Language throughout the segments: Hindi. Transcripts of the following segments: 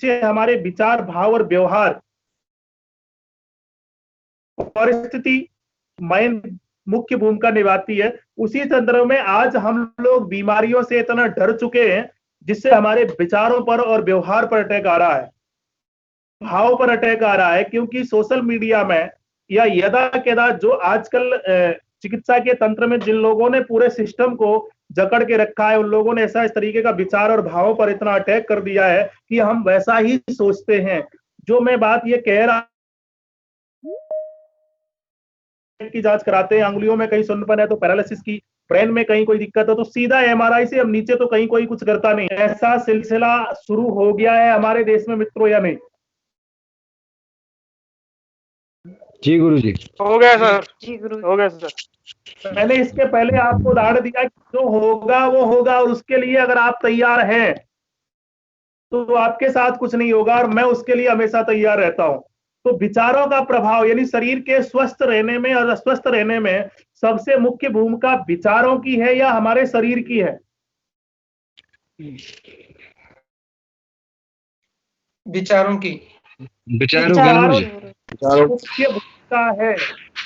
पीछे हमारे विचार, भाव और व्यवहार, परिस्थिति मेन मुख्य भूमिका निभाती है। उसी संदर्भ में आज हम लोग बीमारियों से इतना डर चुके हैं जिससे हमारे विचारों पर और व्यवहार पर अटैक आ रहा है, भाव पर अटैक आ रहा है, क्योंकि सोशल मीडिया में या यदा कदा जो आजकल चिकित्सा के तंत्र में जिन लोगों ने पूरे सिस्टम को जकड़ के रखा है, उन लोगों ने ऐसा इस तरीके का विचार और भावों पर इतना अटैक कर दिया है कि हम वैसा ही सोचते हैं। जो मैं बात ये कह रहा की जांच कराते हैं, अंगुलियों में कहीं सुन्नपन है तो पैरालिसिस की, ब्रेन में कहीं कोई दिक्कत है तो सीधा एमआरआई से, अब नीचे तो कहीं कोई कुछ करता नहीं। ऐसा सिलसिला शुरू हो गया है हमारे देश में मित्रों, या नहीं? जी गुरु जी, हो गया सर। जी गुरु, हो गया सर। मैंने इसके पहले आपको उदाहरण दिया कि जो होगा वो होगा, और उसके लिए अगर आप तैयार हैं तो आपके साथ कुछ नहीं होगा, और मैं उसके लिए हमेशा तैयार रहता हूं। तो विचारों का प्रभाव, यानी शरीर के स्वस्थ रहने में और अस्वस्थ रहने में सबसे मुख्य भूमिका विचारों की है या हमारे शरीर की है? विचारों की। विचारों मुख्य भूमिका है।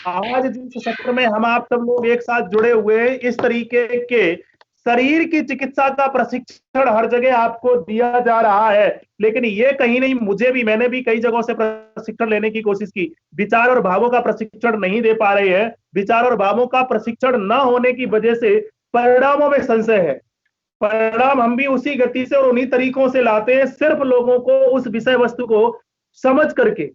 आज जिस सत्र में हम आप सब लोग एक साथ जुड़े हुए हैं, इस तरीके के शरीर की चिकित्सा का प्रशिक्षण हर जगह आपको दिया जा रहा है, लेकिन ये कहीं नहीं, मैंने भी कई जगहों से प्रशिक्षण लेने की कोशिश की, विचार और भावों का प्रशिक्षण नहीं दे पा रहे हैं। विचार और भावों का प्रशिक्षण न होने की वजह से परिणामों में संशय है। परिणाम हम भी उसी गति से और उन्हीं तरीकों से लाते हैं, सिर्फ लोगों को उस विषय वस्तु को समझ करके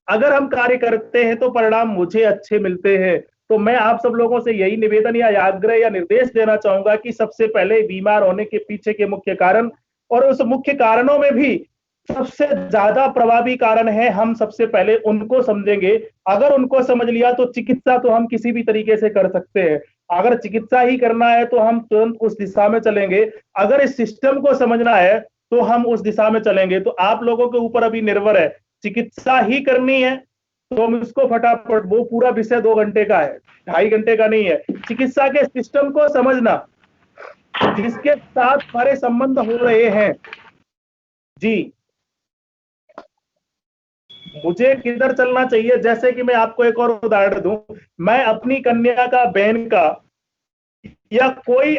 अगर हम कार्य करते हैं तो परिणाम मुझे अच्छे मिलते हैं। तो मैं आप सब लोगों से यही निवेदन या आग्रह या निर्देश देना चाहूंगा कि सबसे पहले बीमार होने के पीछे के मुख्य कारण, और उस मुख्य कारणों में भी सबसे ज्यादा प्रभावी कारण है, हम सबसे पहले उनको समझेंगे। अगर उनको समझ लिया तो चिकित्सा तो हम किसी भी तरीके से कर सकते हैं। अगर चिकित्सा ही करना है तो हम तुरंत उस दिशा में चलेंगे। अगर इस सिस्टम को समझना है तो हम उस दिशा में चलेंगे। तो आप लोगों के ऊपर अभी निर्भर है, चिकित्सा ही करनी है तो हम इसको फटाफट, वो पूरा विषय 2 घंटे का है, 2.5 घंटे का नहीं है। चिकित्सा के सिस्टम को समझना, जिसके साथ हमारे संबंध हो रहे हैं। जी, मुझे किधर चलना चाहिए? जैसे कि मैं आपको एक और उदाहरण दूं, मैं अपनी कन्या का, बहन का, या कोई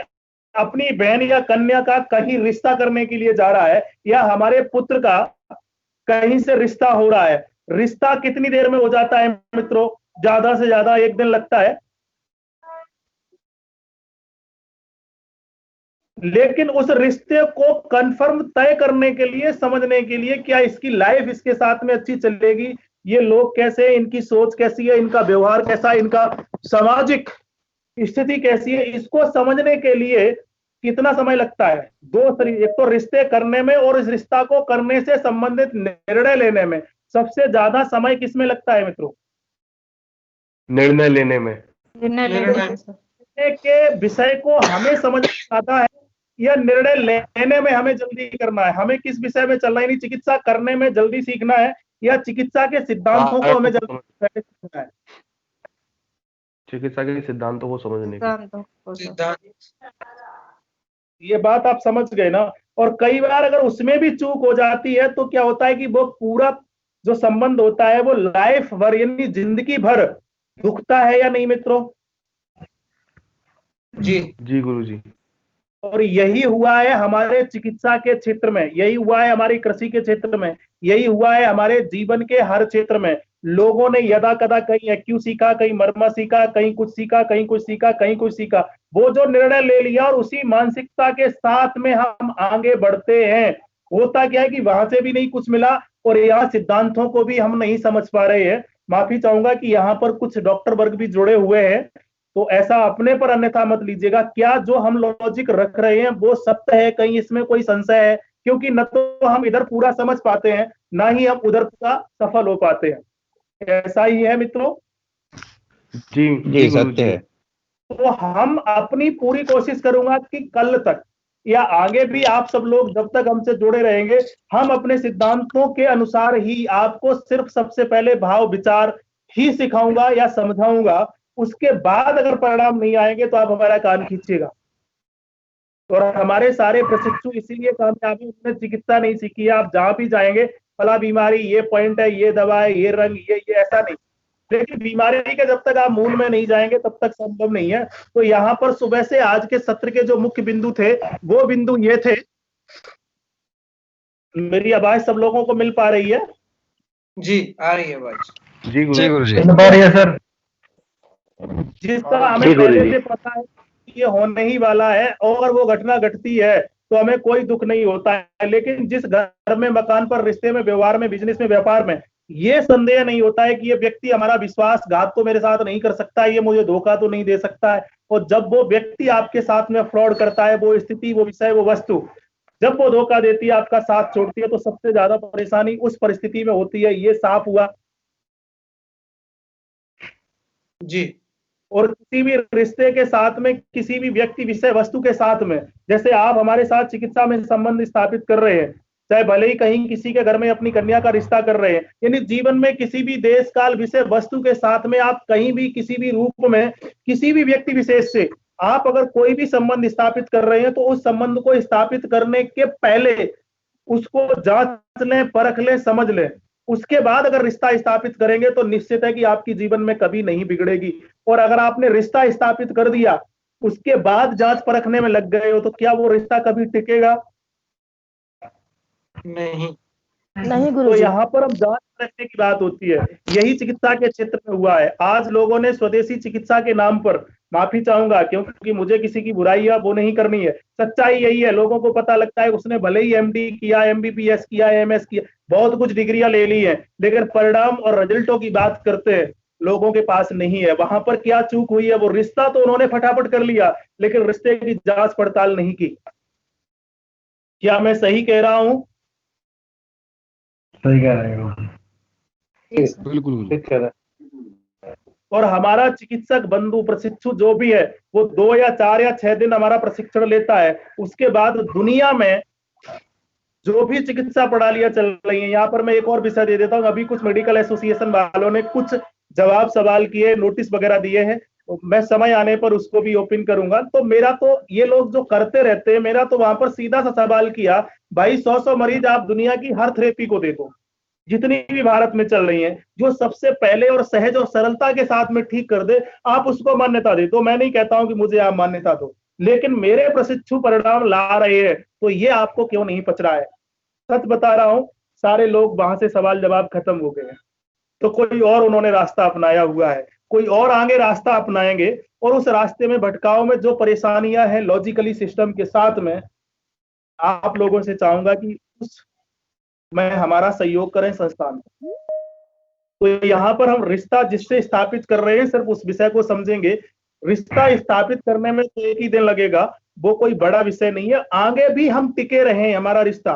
अपनी बहन या कन्या का कहीं रिश्ता करने के लिए जा रहा है, या हमारे पुत्र का कहीं से रिश्ता हो रहा है। रिश्ता कितनी देर में हो जाता है मित्रों? ज्यादा से ज्यादा 1 दिन लगता है, लेकिन उस रिश्ते को कंफर्म तय करने के लिए, समझने के लिए, क्या इसकी लाइफ इसके साथ में अच्छी चलेगी, ये लोग कैसे, इनकी सोच कैसी है, इनका व्यवहार कैसा है, इनका सामाजिक स्थिति कैसी है, इसको समझने के लिए कितना समय लगता है? एक तो रिश्ते करने में और इस रिश्ता को करने से संबंधित निर्णय लेने में सबसे ज्यादा समय किसमें लगता है मित्रों? निर्णय लेने में। के विषय को हमें समझ आता है या निर्णय लेने में हमें जल्दी करना है? हमें किस विषय में चलना है? नहीं, चिकित्सा करने में जल्दी सीखना है या चिकित्सा के सिद्धांतों को हमें जल्दी सीखना है? चिकित्सा के सिद्धांतों को समझने की। ये बात आप समझ गए ना? और कई बार अगर उसमें भी चूक हो जाती है तो क्या होता है कि वो पूरा जो संबंध होता है वो लाइफ भर, यानी जिंदगी भर दुखता है, या नहीं मित्रों? जी जी गुरु जी। और यही हुआ है हमारे चिकित्सा के क्षेत्र में, यही हुआ है हमारी कृषि के क्षेत्र में, यही हुआ है हमारे जीवन के हर क्षेत्र में। लोगों ने यदा कदा कहीं एक्यू सीखा, कहीं मर्मा सीखा, कहीं कुछ सीखा, कहीं कुछ सीखा, कहीं कुछ सीखा, वो जो निर्णय ले लिया और उसी मानसिकता के साथ में हम आगे बढ़ते हैं। होता क्या है कि वहां से भी नहीं कुछ मिला और यहाँ सिद्धांतों को भी हम नहीं समझ पा रहे हैं। माफी चाहूंगा कि यहाँ पर कुछ डॉक्टर वर्ग भी जुड़े हुए हैं, तो ऐसा अपने पर अन्यथा मत लीजिएगा। क्या जो हम लॉजिक रख रहे हैं वो सत्य है? कहीं इसमें कोई संशय है? क्योंकि न तो हम इधर पूरा समझ पाते हैं, ना ही हम उधर पूरा सफल हो पाते हैं। ऐसा ही है मित्रों? जी जी सत्य है। तो हम अपनी पूरी कोशिश करूंगा कि कल तक या आगे भी आप सब लोग जब तक हमसे जुड़े रहेंगे, हम अपने सिद्धांतों के अनुसार ही आपको सिर्फ सबसे पहले भाव विचार ही सिखाऊंगा या समझाऊंगा। उसके बाद अगर परिणाम नहीं आएंगे तो आप हमारा कान खींचिएगा। और हमारे सारे प्रशिक्षु इसीलिए कामयाब है, उन्होंने चिकित्सा नहीं सीखी है। आप जहां भी जाएंगे फला बीमारी, ये पॉइंट है, ये दवा है, ये रंग, ये ऐसा नहीं। लेकिन बीमारी के जब तक आप मूल में नहीं जाएंगे तब तक संभव नहीं है। तो यहाँ पर सुबह से आज के सत्र के जो मुख्य बिंदु थे वो बिंदु ये थे। मेरी आवाज सब लोगों को मिल पा रही है? जी आ रही है आवाज। जी गुरु जी। मिल पा रही है सर। जिसका हमें पहले से पता है कि ये होने ही वाला है और वो घटना घटती है तो हमें कोई दुख नहीं होता है। लेकिन जिस घर में, मकान पर, रिश्ते में, व्यवहार में, बिजनेस में, व्यापार में ये संदेह नहीं होता है कि ये व्यक्ति हमारा विश्वासघात तो मेरे साथ नहीं कर सकता है, ये मुझे धोखा तो नहीं दे सकता है। और जब वो व्यक्ति आपके साथ में फ्रॉड करता है, वो स्थिति, वो विषय, वो वस्तु जब वो धोखा देती है, आपका साथ छोड़ती है, तो सबसे ज्यादा परेशानी उस परिस्थिति में होती है। ये साफ हुआ। जी। और किसी भी रिश्ते के साथ में, किसी भी व्यक्ति, विषय, वस्तु के साथ में, जैसे आप हमारे साथ चिकित्सा में संबंध स्थापित कर रहे हैं, चाहे भले ही कहीं किसी के घर में अपनी कन्या का रिश्ता कर रहे हैं, यानी जीवन में किसी भी देश काल विषय वस्तु के साथ में आप कहीं भी किसी भी रूप में किसी भी व्यक्ति विशेष से आप अगर कोई भी संबंध स्थापित कर रहे हैं तो उस संबंध को स्थापित करने के पहले उसको जांच लें, परख लें, समझ लें। उसके बाद अगर रिश्ता स्थापित करेंगे तो निश्चित है कि आपकी जीवन में कभी नहीं बिगड़ेगी। और अगर आपने रिश्ता स्थापित कर दिया उसके बाद जांच परखने में लग गए हो तो क्या वो रिश्ता कभी टिकेगा? नहीं गुरु। तो यहाँ पर हम जांच परखने की बात होती है। यही चिकित्सा के क्षेत्र में हुआ है। आज लोगों ने स्वदेशी चिकित्सा के नाम पर, माफी चाहूंगा क्योंकि मुझे किसी की बुराई या वो नहीं करनी है, सच्चाई यही है, लोगों को पता लगता है उसने भले ही एमडी किया, एमबीबीएस किया, एमएस किया, बहुत कुछ डिग्रियां ले ली है, लेकिन परिणाम और रिजल्टों की बात करते हैं लोगों के पास नहीं है। वहां पर क्या चूक हुई है? वो रिश्ता तो उन्होंने फटाफट कर लिया लेकिन रिश्ते की जांच पड़ताल नहीं की। क्या मैं सही कह रहा हूं? सही कह रहे हो। बिल्कुल ठीक कह रहे हैं। और हमारा चिकित्सक बंधु, प्रशिक्षु जो भी है, वो 2 या 4 या 6 दिन हमारा प्रशिक्षण लेता है। उसके बाद दुनिया में जो भी चिकित्सा प्रणालियां चल रही हैं, यहाँ पर मैं एक और विषय दे देता हूँ। अभी कुछ मेडिकल एसोसिएशन वालों ने कुछ जवाब सवाल किए, नोटिस वगैरह दिए हैं, मैं समय आने पर उसको भी ओपन करूंगा। तो मेरा तो ये लोग जो करते रहते हैं, मेरा तो वहां पर सीधा सा सवाल किया, भाई 100 मरीज आप दुनिया की हर थेरेपी को दे दो, जितनी भी भारत में चल रही हैं, जो सबसे पहले और सहज और सरलता के साथ में ठीक कर दे, आप उसको मान्यता दे दो। मैं नहीं कहता हूं कि मुझे आप मान्यता दो, लेकिन मेरे प्रशिक्षु परिणाम ला रहे हैं तो ये आपको क्यों नहीं पच रहा है? सच बता रहा हूं, सारे लोग वहां से सवाल जवाब खत्म हो गए हैं। तो कोई और उन्होंने रास्ता अपनाया हुआ है, कोई और आगे रास्ता अपनाएंगे और उस रास्ते में भटकाव में जो परेशानियां हैं लॉजिकली सिस्टम के साथ में, आप लोगों से चाहूंगा कि उस में हमारा सहयोग करें संस्थान में। तो यहाँ पर हम रिश्ता जिससे स्थापित कर रहे हैं सिर्फ उस विषय को समझेंगे। रिश्ता स्थापित करने में तो 1 ही दिन लगेगा, वो कोई बड़ा विषय नहीं है। आगे भी हम टिके रहें, हमारा रिश्ता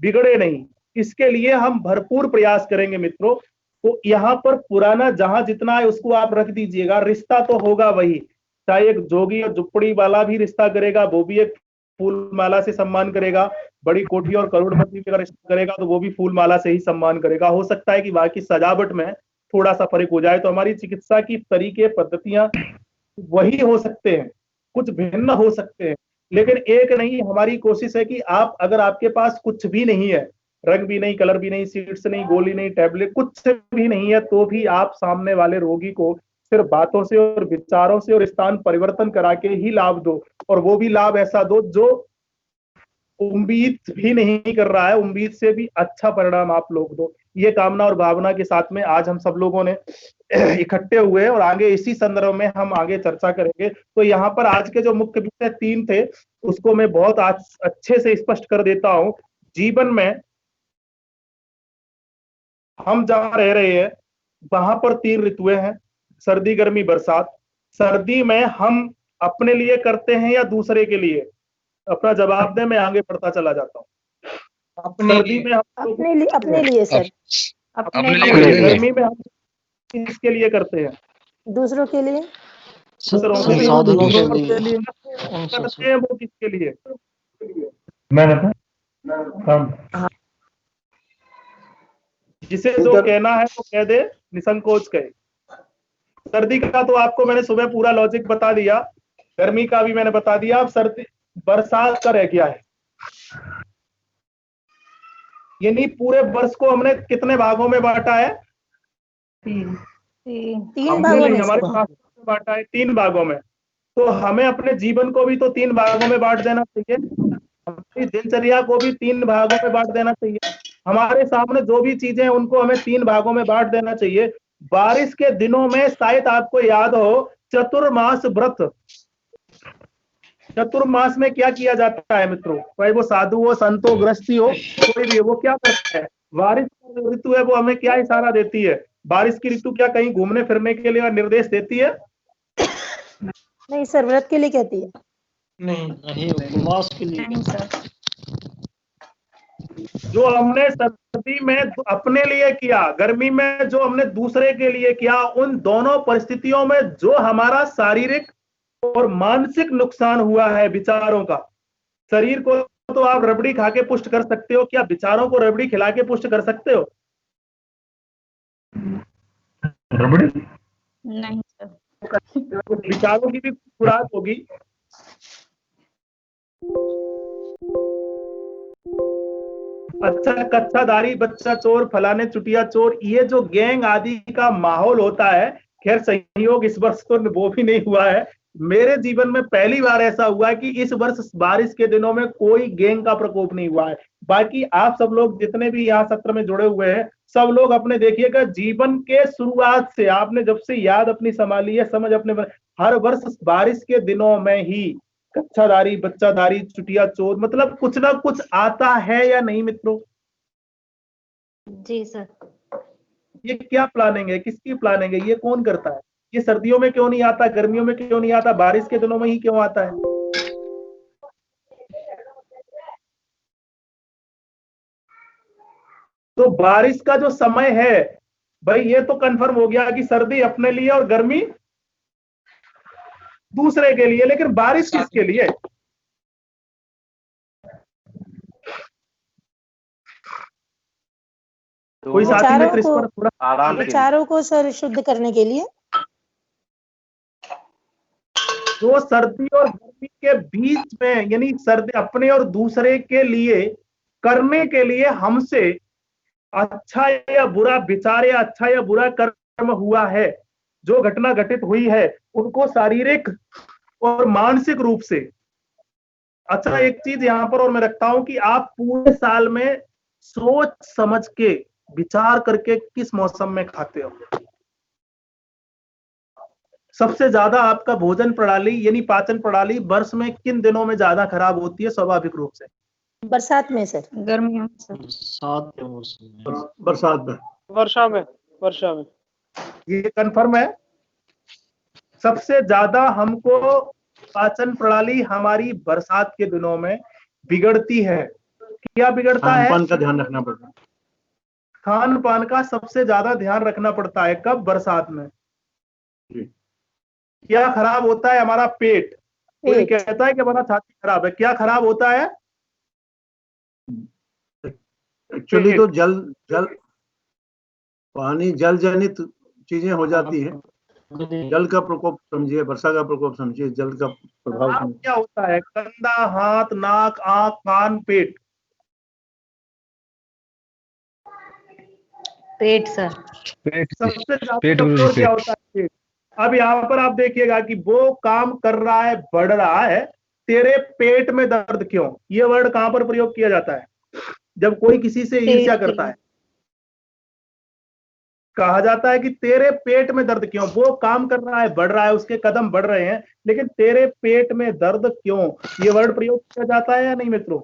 बिगड़े नहीं, इसके लिए हम भरपूर प्रयास करेंगे मित्रों। तो यहाँ पर पुराना जहां जितना है उसको आप रख दीजिएगा, रिश्ता तो होगा वही। चाहे एक जोगी और झुप्पड़ी वाला भी रिश्ता करेगा, वो भी एक फूल माला से सम्मान करेगा, बड़ी कोठी और करोड़पति का रिश्ता करेगा तो वो भी फूल माला से ही सम्मान करेगा। हो सकता है कि वहां की सजावट में थोड़ा सा फर्क हो जाए। तो हमारी चिकित्सा की तरीके, पद्धतियां वही हो सकते हैं, कुछ भिन्न हो सकते हैं, लेकिन एक नहीं। हमारी कोशिश है कि आप, अगर आपके पास कुछ भी नहीं है, रंग भी नहीं, कलर भी नहीं, सीड्स नहीं, गोली नहीं, टैबलेट कुछ भी नहीं है, तो भी आप सामने वाले रोगी को सिर्फ बातों से और विचारों से और स्थान परिवर्तन करा के ही लाभ दो। और वो भी लाभ ऐसा दो जो उम्मीद भी नहीं कर रहा है, उम्मीद से भी अच्छा परिणाम आप लोग दो। ये कामना और भावना के साथ में आज हम सब लोगों ने इकट्ठे हुए और आगे इसी संदर्भ में हम आगे चर्चा करेंगे। तो यहाँ पर आज के जो मुख्य विषय 3 थे उसको मैं बहुत अच्छे से स्पष्ट कर देता हूं। जीवन में हम जहां रह रहे हैं वहां पर 3 ऋतुएं हैं, सर्दी, गर्मी, बरसात। सर्दी में हम अपने लिए करते हैं या दूसरे के लिए? अपना जवाब दें, मैं आगे बढ़ता चला जाता हूँ। सर्दी में हम अपने लिए सर, अपने लिए। गर्मी में हम किसके लिए करते हैं? दूसरों के लिए। दूसरों के लिए करते हैं, वो किसके लिए? मैंने जिसे जो कहना है वो कह दे, निसंकोच कहे। सर्दी का तो आपको मैंने सुबह पूरा लॉजिक बता दिया, गर्मी का भी मैंने बता दिया। अब सर्दी बरसात का रह गया है। यानी पूरे वर्ष को हमने कितने भागों में बांटा है? तीन हमने भागों नहीं, में हमारे सर। शास्त्रों में बांटा है 3 भागों में। तो हमें अपने जीवन को भी तो 3 भागों में बांट देना चाहिए, हमारी दिनचर्या को भी 3 भागों में बांट देना चाहिए, हमारे सामने जो भी चीजें हैं उनको हमें 3 भागों में बांट देना चाहिए। बारिश के दिनों में शायद आपको याद हो चतुर्मास व्रत। चतुर्मास में क्या किया जाता है मित्रों? भाई वो साधु हो, संत हो, गृहस्थी हो, कोई भी हो, वो क्या करता है? बारिश का जो ऋतु है वो हमें क्या इशारा देती है? बारिश की ऋतु क्या कहीं घूमने फिरने के लिए निर्देश देती है? नहीं सर, व्रत के लिए कहती है। नहीं, उपवास के लिए। नहीं सर। जो हमने सर्दी में अपने लिए किया, गर्मी में जो हमने दूसरे के लिए किया, उन दोनों परिस्थितियों में जो हमारा शारीरिक और मानसिक नुकसान हुआ है विचारों का, शरीर को तो आप रबड़ी खा के पुष्ट कर सकते हो, क्या विचारों को रबड़ी खिला के पुष्ट कर सकते हो? रबड़ी नहीं सर। विचारों की भी खुराक होगी। अच्छा कच्चाधारी बच्चा चोर, फलाने चुटिया चोर, ये जो गैंग आदि का माहौल होता है, खैर संयोग इस वर्ष तो वो भी नहीं हुआ है। मेरे जीवन में पहली बार ऐसा हुआ कि इस वर्ष बारिश के दिनों में कोई गैंग का प्रकोप नहीं हुआ है। बाकी आप सब लोग जितने भी यहाँ सत्र में जुड़े हुए हैं, सब लोग अपने देखिएगा जीवन के शुरुआत से, आपने जब से याद अपनी संभाली है, समझ अपने, हर वर्ष बारिश के दिनों में ही कच्चाधारी बच्चाधारी चुटिया चोर, मतलब कुछ ना कुछ आता है या नहीं मित्रों? जी सर। ये क्या प्लानिंग है? किसकी प्लानिंग है? ये कौन करता है? ये सर्दियों में क्यों नहीं आता, गर्मियों में क्यों नहीं आता, बारिश के दिनों में ही क्यों आता है? तो बारिश का जो समय है भाई, ये तो कंफर्म हो गया कि सर्दी अपने लिए और गर्मी दूसरे के लिए, लेकिन बारिश किसके लिए? कोई साथी मित्र इस पर थोड़ा विचारों को सर शुद्ध करने के लिए। जो सर्दी और गर्मी के बीच में, यानी सर्दी अपने और दूसरे के लिए करने के लिए हमसे अच्छा या बुरा विचार या अच्छा या बुरा कर्म हुआ है, जो घटना घटित हुई है, उनको शारीरिक और मानसिक रूप से, अच्छा एक चीज यहां पर और मैं रखता हूं कि आप पूरे साल में सोच समझ के विचार करके किस मौसम में खाते हो। सबसे ज्यादा आपका भोजन प्रणाली यानी पाचन प्रणाली वर्ष में किन दिनों में ज्यादा खराब होती है स्वाभाविक रूप से? बरसात में सर। गर्मियों में सर। बरसात के मौसम में। बरसात में। वर्षा में। ये कंफर्म है। सबसे ज्यादा हमको पाचन प्रणाली हमारी बरसात के दिनों में बिगड़ती है। क्या बिगड़ता है? खान पान का ध्यान रखना पड़ता है। खान पान का सबसे ज्यादा ध्यान रखना पड़ता है। कब? बरसात में। क्या खराब होता है? हमारा पेट। कोई कहता है कि हमारा छाती खराब है, क्या खराब होता है? एक्चुअली तो जल पानी जल जनित चीजें हो जाती है। जल का प्रकोप समझिए, वर्षा का प्रकोप समझिए, जल का प्रभाव समझिए। क्या होता है? कंधा, हाथ, नाक, आंख, कान, पेट। पेट सर। सबसे ज्यादा कमजोर क्या होता है? पेट। अब यहाँ पर आप देखिएगा कि वो काम कर रहा है, बढ़ रहा है, तेरे पेट में दर्द क्यों? ये वर्ड कहां पर प्रयोग किया जाता है? जब कोई किसी से ईर्ष्या करता है, कहा जाता है कि तेरे पेट में दर्द क्यों? वो काम कर रहा है, बढ़ रहा है, उसके कदम बढ़ रहे हैं, लेकिन तेरे पेट में दर्द क्यों? ये वर्ड प्रयोग किया जाता है या नहीं मित्रों?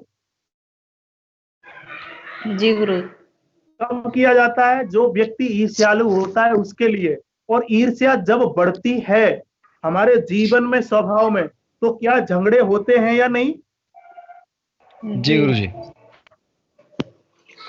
जी गुरु। कब किया जाता है? जो व्यक्ति ईर्ष्यालु होता है उसके लिए। और ईर्ष्या जब बढ़ती है हमारे जीवन में, स्वभाव में, तो क्या झगड़े होते हैं या नहीं? जी गुरु जी।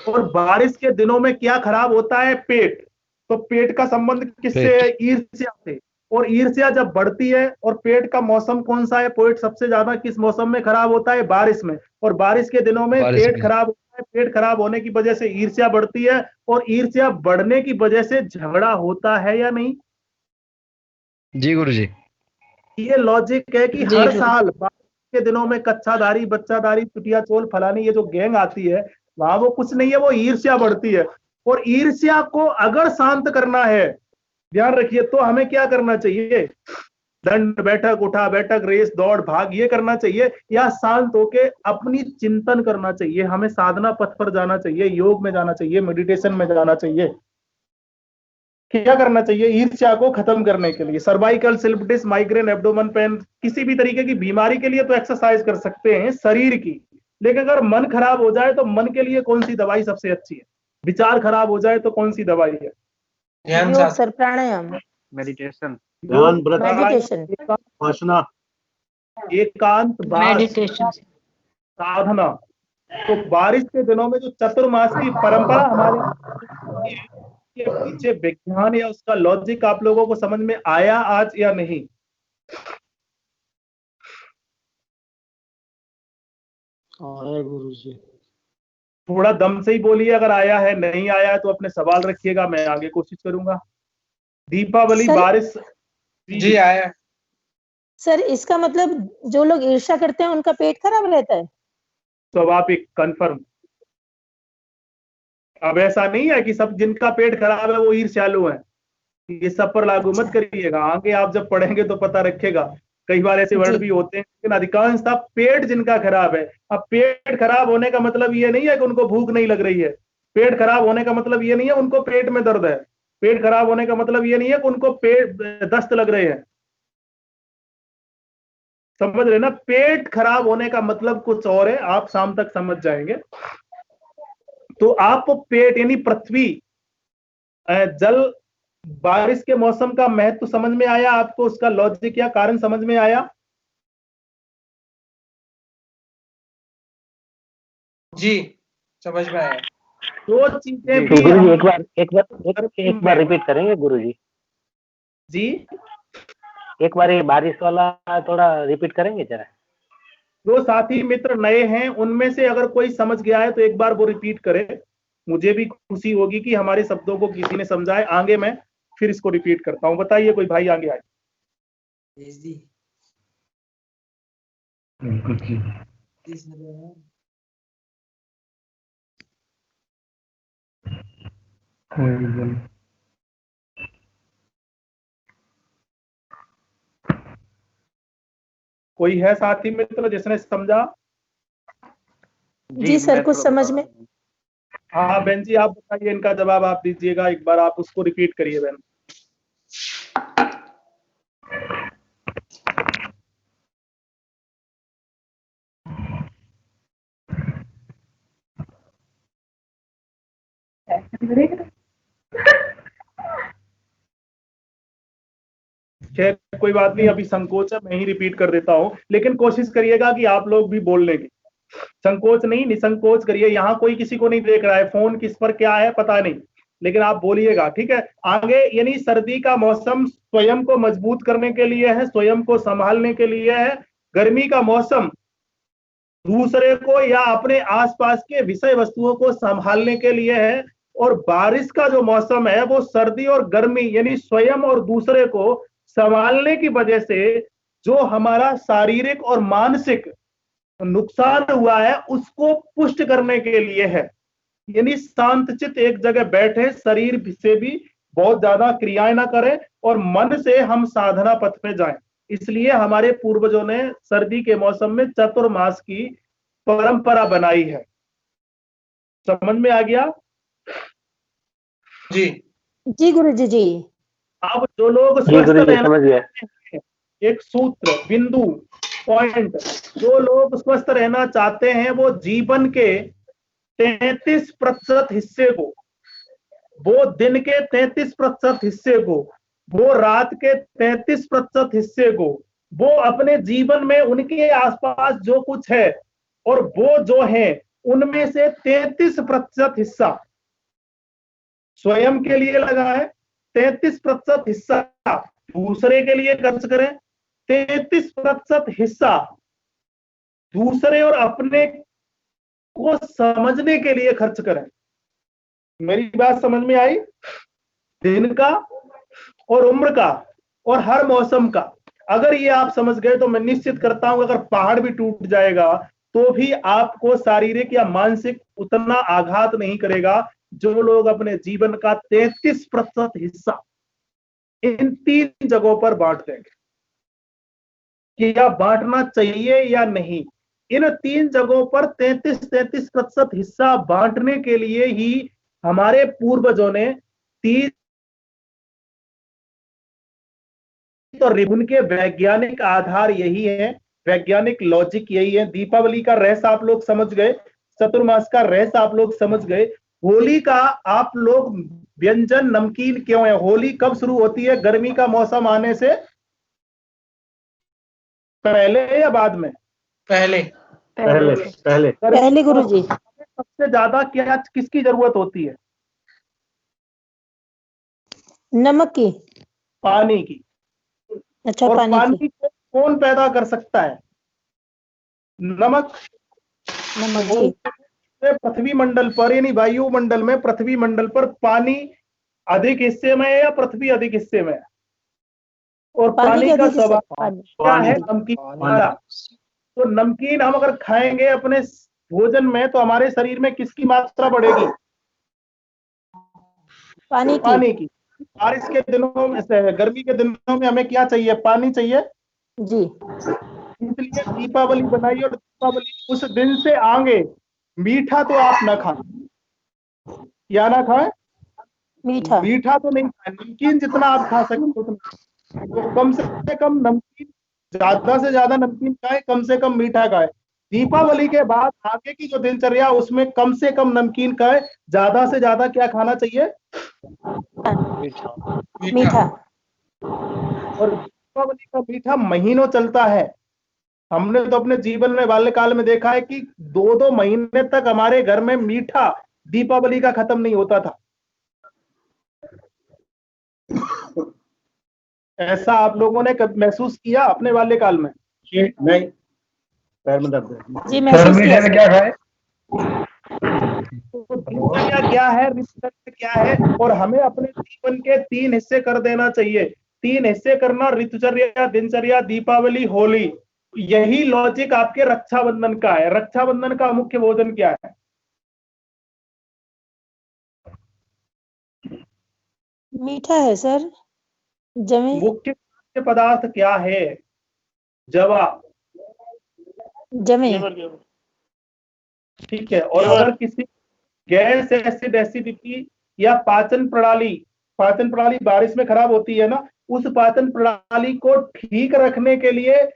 और बारिश के दिनों में क्या खराब होता है? पेट। तो पेट का संबंध किससे है? ईर्ष्या से। और ईर्ष्या जब बढ़ती है, और पेट का मौसम कौन सा है? पेट सबसे ज्यादा किस मौसम में खराब होता है? बारिश में। और बारिश के दिनों में पेट खराब होता है। पेट खराब होने की वजह से ईर्ष्या बढ़ती है, और ईर्ष्या बढ़ने की वजह से झगड़ा होता है या नहीं? जी गुरु जी। ये लॉजिक है कि हर साल बारिश के दिनों में कच्चाधारी, बच्चाधारी, चुटिया चोल, फलानी ये जो गैंग आती है, वहां वो कुछ नहीं है, वो ईर्ष्या बढ़ती है। और ईर्ष्या को अगर शांत करना है, ध्यान रखिए, तो हमें क्या करना चाहिए? दंड बैठक, उठा बैठक, रेस, दौड़, भाग, ये करना चाहिए, या शांत होके अपनी चिंतन करना चाहिए? हमें साधना पथ पर जाना चाहिए, योग में जाना चाहिए, मेडिटेशन में जाना चाहिए। क्या करना चाहिए ईर्ष्या को खत्म करने के लिए? Cervical, slip disc, migraine, abdomen pain, किसी भी तरीके की बीमारी के लिए तो एक्सरसाइज कर सकते हैं शरीर की, लेकिन अगर मन खराब हो जाए तो मन के लिए कौन सी दवाई सबसे अच्छी है? विचार खराब हो जाए तो कौन सी दवाई है? योग सर, प्राणायाम, मेडिटेशन, ध्यान, व्रत, मेडिटेशन, उपासना, एकांत वास, मेडिटेशन। साधना। तो बारिश के दिनों में जो चतुर्मास की परंपरा हमारे के पीछे विज्ञान या उसका लॉजिक आप लोगों को समझ में आया आज या नहीं? गुरुजी। थोड़ा दम से ही बोलिए, अगर आया है, नहीं आया है तो अपने सवाल रखिएगा, मैं आगे कोशिश करूंगा। दीपावली, सर, बारिश। जी आया। सर इसका मतलब जो लोग ईर्ष्या करते हैं उनका पेट खराब रहता है? स्वाभाविक, कंफर्म। अब ऐसा नहीं है कि सब जिनका पेट खराब है वो ईर्ष्यालु हैं, ये सब पर लागू मत करिएगा, आगे आप जब पढ़ेंगे तो पता रखेगा। कई बार ऐसे वर्ड भी होते हैं, लेकिन अधिकांशतः पेट जिनका खराब है। अब पेट खराब होने का मतलब ये नहीं है कि उनको भूख नहीं लग रही है, पेट खराब होने का मतलब ये नहीं है उनको पेट में दर्द है, पेट खराब होने का मतलब ये नहीं है कि उनको पेट दस्त लग रहे हैं। समझ रहे ना? पेट खराब होने का मतलब कुछ और है, आप शाम तक समझ जाएंगे। तो आप पेट यानी पृथ्वी, जल, बारिश के मौसम का महत्व समझ में आया आपको? उसका लॉजिक या कारण समझ में आया? जी समझ में आया। दो चीजें भी गुरुजी एक बार रिपीट करेंगे गुरुजी? जी, एक बार ये बारिश वाला थोड़ा रिपीट करेंगे जरा? जो साथी मित्र नए हैं उनमें से अगर कोई समझ गया है तो एक बार वो रिपीट करे, मुझे भी खुशी होगी कि हमारे शब्दों को किसी ने समझाए। आगे मैं फिर इसको रिपीट करता हूं। बताइए, कोई भाई आगे आए। कोई है साथी मित्र जिसने समझा? जी सर, कुछ समझ में। हाँ बहन जी, आप बताइए, इनका जवाब आप दीजिएगा, एक बार आप उसको रिपीट करिए बहन। खैर कोई बात नहीं, अभी संकोच है, मैं ही रिपीट कर देता हूं, लेकिन कोशिश करिएगा कि आप लोग भी बोल लेंगे। संकोच नहीं, निसंकोच करिए। यहाँ कोई किसी को नहीं देख रहा है, फोन किस पर क्या है पता नहीं, लेकिन आप बोलिएगा, ठीक है? आगे यानी सर्दी का मौसम स्वयं को मजबूत करने के लिए है, स्वयं को संभालने के लिए है। गर्मी का मौसम दूसरे को या अपने आसपास के विषय वस्तुओं को संभालने के लिए है। और बारिश का जो मौसम है वो सर्दी और गर्मी यानी स्वयं और दूसरे को संभालने की वजह से जो हमारा शारीरिक और मानसिक नुकसान हुआ है उसको पुष्ट करने के लिए है। यानी शांतचित एक जगह बैठे, शरीर से भी बहुत ज्यादा क्रियाएं ना करें और मन से हम साधना पथ पे जाएं। इसलिए हमारे पूर्वजों ने सर्दी के मौसम में चतुर्मास की परंपरा बनाई है। समझ में आ गया? जी जी गुरुजी जी। अब जो लोग स्वस्थ रहना, एक सूत्र, बिंदु, पॉइंट, जो लोग स्वस्थ रहना चाहते हैं वो जीवन के 33% हिस्से को, वो दिन के 33% हिस्से को, वो रात के 33% हिस्से को, वो अपने जीवन में उनके आसपास जो कुछ है और वो जो है उनमें से 33% हिस्सा स्वयं के लिए लगा है, 33% हिस्सा दूसरे के लिए खर्च करें, 33% हिस्सा दूसरे और अपने को समझने के लिए खर्च करें। मेरी बात समझ में आई? दिन का और उम्र का और हर मौसम का अगर ये आप समझ गए तो मैं निश्चित करता हूं अगर पहाड़ भी टूट जाएगा तो भी आपको शारीरिक या मानसिक उतना आघात नहीं करेगा। जो लोग अपने जीवन का 33% हिस्सा इन 3 जगहों पर बांट देंगे, कि या बांटना चाहिए या नहीं, इन 3 जगहों पर 33% हिस्सा बांटने के लिए ही हमारे पूर्वजों ने 30 तो रिबन के वैज्ञानिक आधार यही है, वैज्ञानिक लॉजिक यही है। दीपावली का रहस्य आप लोग समझ गए, चतुर्मास का रहस्य आप लोग समझ गए, होली का आप लोग व्यंजन नमकीन क्यों है? होली कब शुरू होती है? गर्मी का मौसम आने से पहले या बाद में? पहले पहले गुरुजी। सबसे ज्यादा क्या किसकी जरूरत होती है? नमक की। पानी की। अच्छा, और पानी की। को कौन पैदा कर सकता है? नमक जी। पृथ्वी मंडल पर यानी वायुमंडल में, पृथ्वी मंडल पर पानी अधिक हिस्से में है या पृथ्वी अधिक हिस्से में है? और पानी का स्वभाव क्या है? नमकीन खाना। तो नमकीन हम अगर खाएंगे अपने भोजन में तो हमारे शरीर में किसकी मात्रा बढ़ेगी? पानी की। बारिश के दिनों में, गर्मी के दिनों में हमें क्या चाहिए? पानी चाहिए जी। इसलिए दीपावली बनाई, और दीपावली उस दिन से आगे मीठा तो आप ना खाएं। या ना खाएं? मीठा तो नहीं खाएं, नमकीन जितना आप खा सकते उतना। तो कम से कम नमकीन, ज्यादा से ज्यादा नमकीन खाएं, कम से कम मीठा खाएं। दीपावली के बाद आगे की जो दिनचर्या उसमें कम से कम नमकीन खाएं, ज्यादा से ज्यादा क्या खाना चाहिए? मीठा। और दीपावली का मीठा महीनों चलता है। हमने तो अपने जीवन में बाल्यकाल में देखा है कि 2-2 महीने तक हमारे घर में मीठा दीपावली का खत्म नहीं होता था। ऐसा आप लोगों ने कब महसूस किया अपने बाल्यकाल में? नहीं, पैर में दर्द है जी, महसूस किया। क्या खाए? तो दिनचर्या क्या है, ऋतुचर्या क्या है? और हमें अपने जीवन के 3 हिस्से कर देना चाहिए। 3 हिस्से करना, ऋतुचर्या, दिनचर्या, दीपावली, होली। यही लॉजिक आपके रक्षाबंधन का है। रक्षाबंधन का मुख्य भोजन क्या है? मीठा है सर। जमे। मुख्य पदार्थ क्या है? जवा। जमे। ठीक है। और अगर किसी गैस, एसिड, एसिडिटी या पाचन प्रणाली बारिश में खराब होती है ना, उस पाचन प्रणाली को ठीक रखने के लिए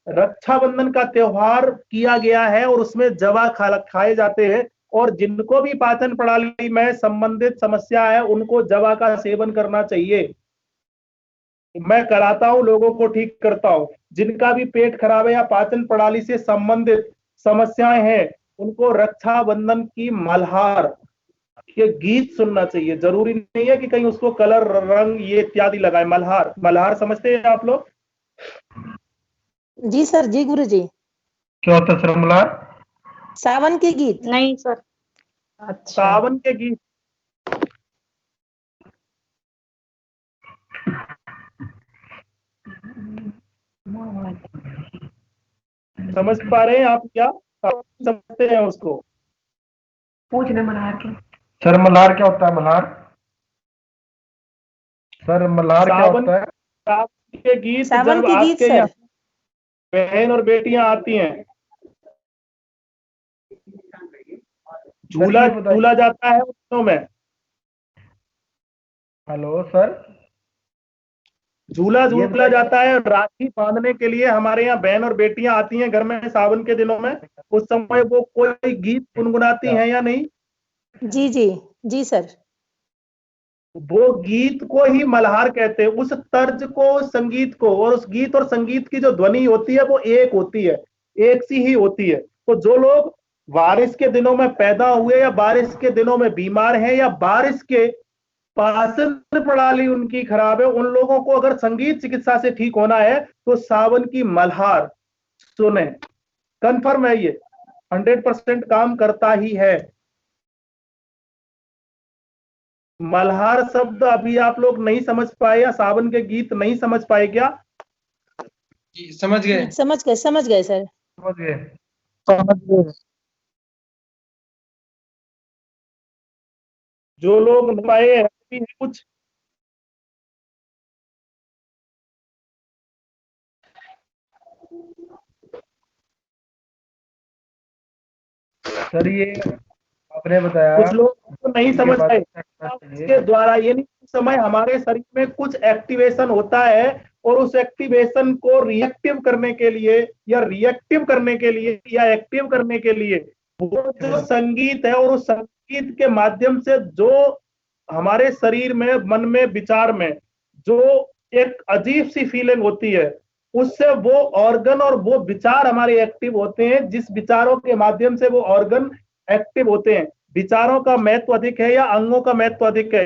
रक्षाबंधन का त्योहार किया गया है और उसमें जवा खाए जाते हैं। और जिनको भी पाचन प्रणाली में संबंधित समस्या है उनको जवा का सेवन करना चाहिए। मैं कराता हूं, लोगों को ठीक करता हूं। जिनका भी पेट खराब है या पाचन प्रणाली से संबंधित समस्याएं हैं उनको रक्षाबंधन की मल्हार ये गीत सुनना चाहिए। जरूरी नहीं है कि कहीं उसको कलर, रंग ये इत्यादि लगाए। मल्हार समझते हैं आप लोग? जी सर। जी गुरु जी। क्या होता है सर मल्हार? सावन के गीत। नहीं सर। अच्छा। सावन के गीत समझ पा रहे हैं आप? क्या समझते हैं उसको? पूछने मल्हार के। सर मल्हार क्या होता है? मल्हार सर, मल्हार क्या सावन होता है? के गीत सावन जब के गीत आपके सर। यहाँ बहन और बेटियां आती हैं, झूला जाता है उन दिनों में। हेलो सर, झूला जाता है। राखी बांधने के लिए हमारे यहाँ बहन और बेटियां आती हैं घर में सावन के दिनों में। उस समय वो कोई गीत गुनगुनाती हैं या नहीं? जी जी। जी सर। वो गीत को ही मल्हार कहते हैं। उस तर्ज को, संगीत को, और उस गीत और संगीत की जो ध्वनि होती है वो एक होती है, एक सी ही होती है। तो जो लोग बारिश के दिनों में पैदा हुए या बारिश के दिनों में बीमार हैं या बारिश के पाचन प्रणाली उनकी खराब है, उन लोगों को अगर संगीत चिकित्सा से ठीक होना है तो सावन की मल्हार सुने। कंफर्म है, ये 100% काम करता ही है। मल्हार शब्द अभी आप लोग नहीं समझ पाए या सावन के गीत नहीं समझ पाए क्या? समझ गए। समझ गए सर। समझ गए। जो लोग नहीं पाए हैं कुछ सर ये आपने बताया कुछ लोग तो नहीं उनके समझ बाद पाए। चाहिए। इसके द्वारा ये नहीं, कुछ समय हमारे शरीर में कुछ एक्टिवेशन होता है और उस एक्टिवेशन को रिएक्टिव करने के लिए या रिएक्टिव करने के लिए या एक्टिव करने के लिए वो जो संगीत है और उस संगीत के माध्यम से जो हमारे शरीर में, मन में, विचार में जो एक अजीब सी फीलिंग होती है, उससे वो ऑर्गन और वो विचार हमारे एक्टिव होते हैं। जिस विचारों के माध्यम से वो ऑर्गन एक्टिव होते हैं, विचारों का महत्व अधिक है या अंगों का महत्व अधिक है?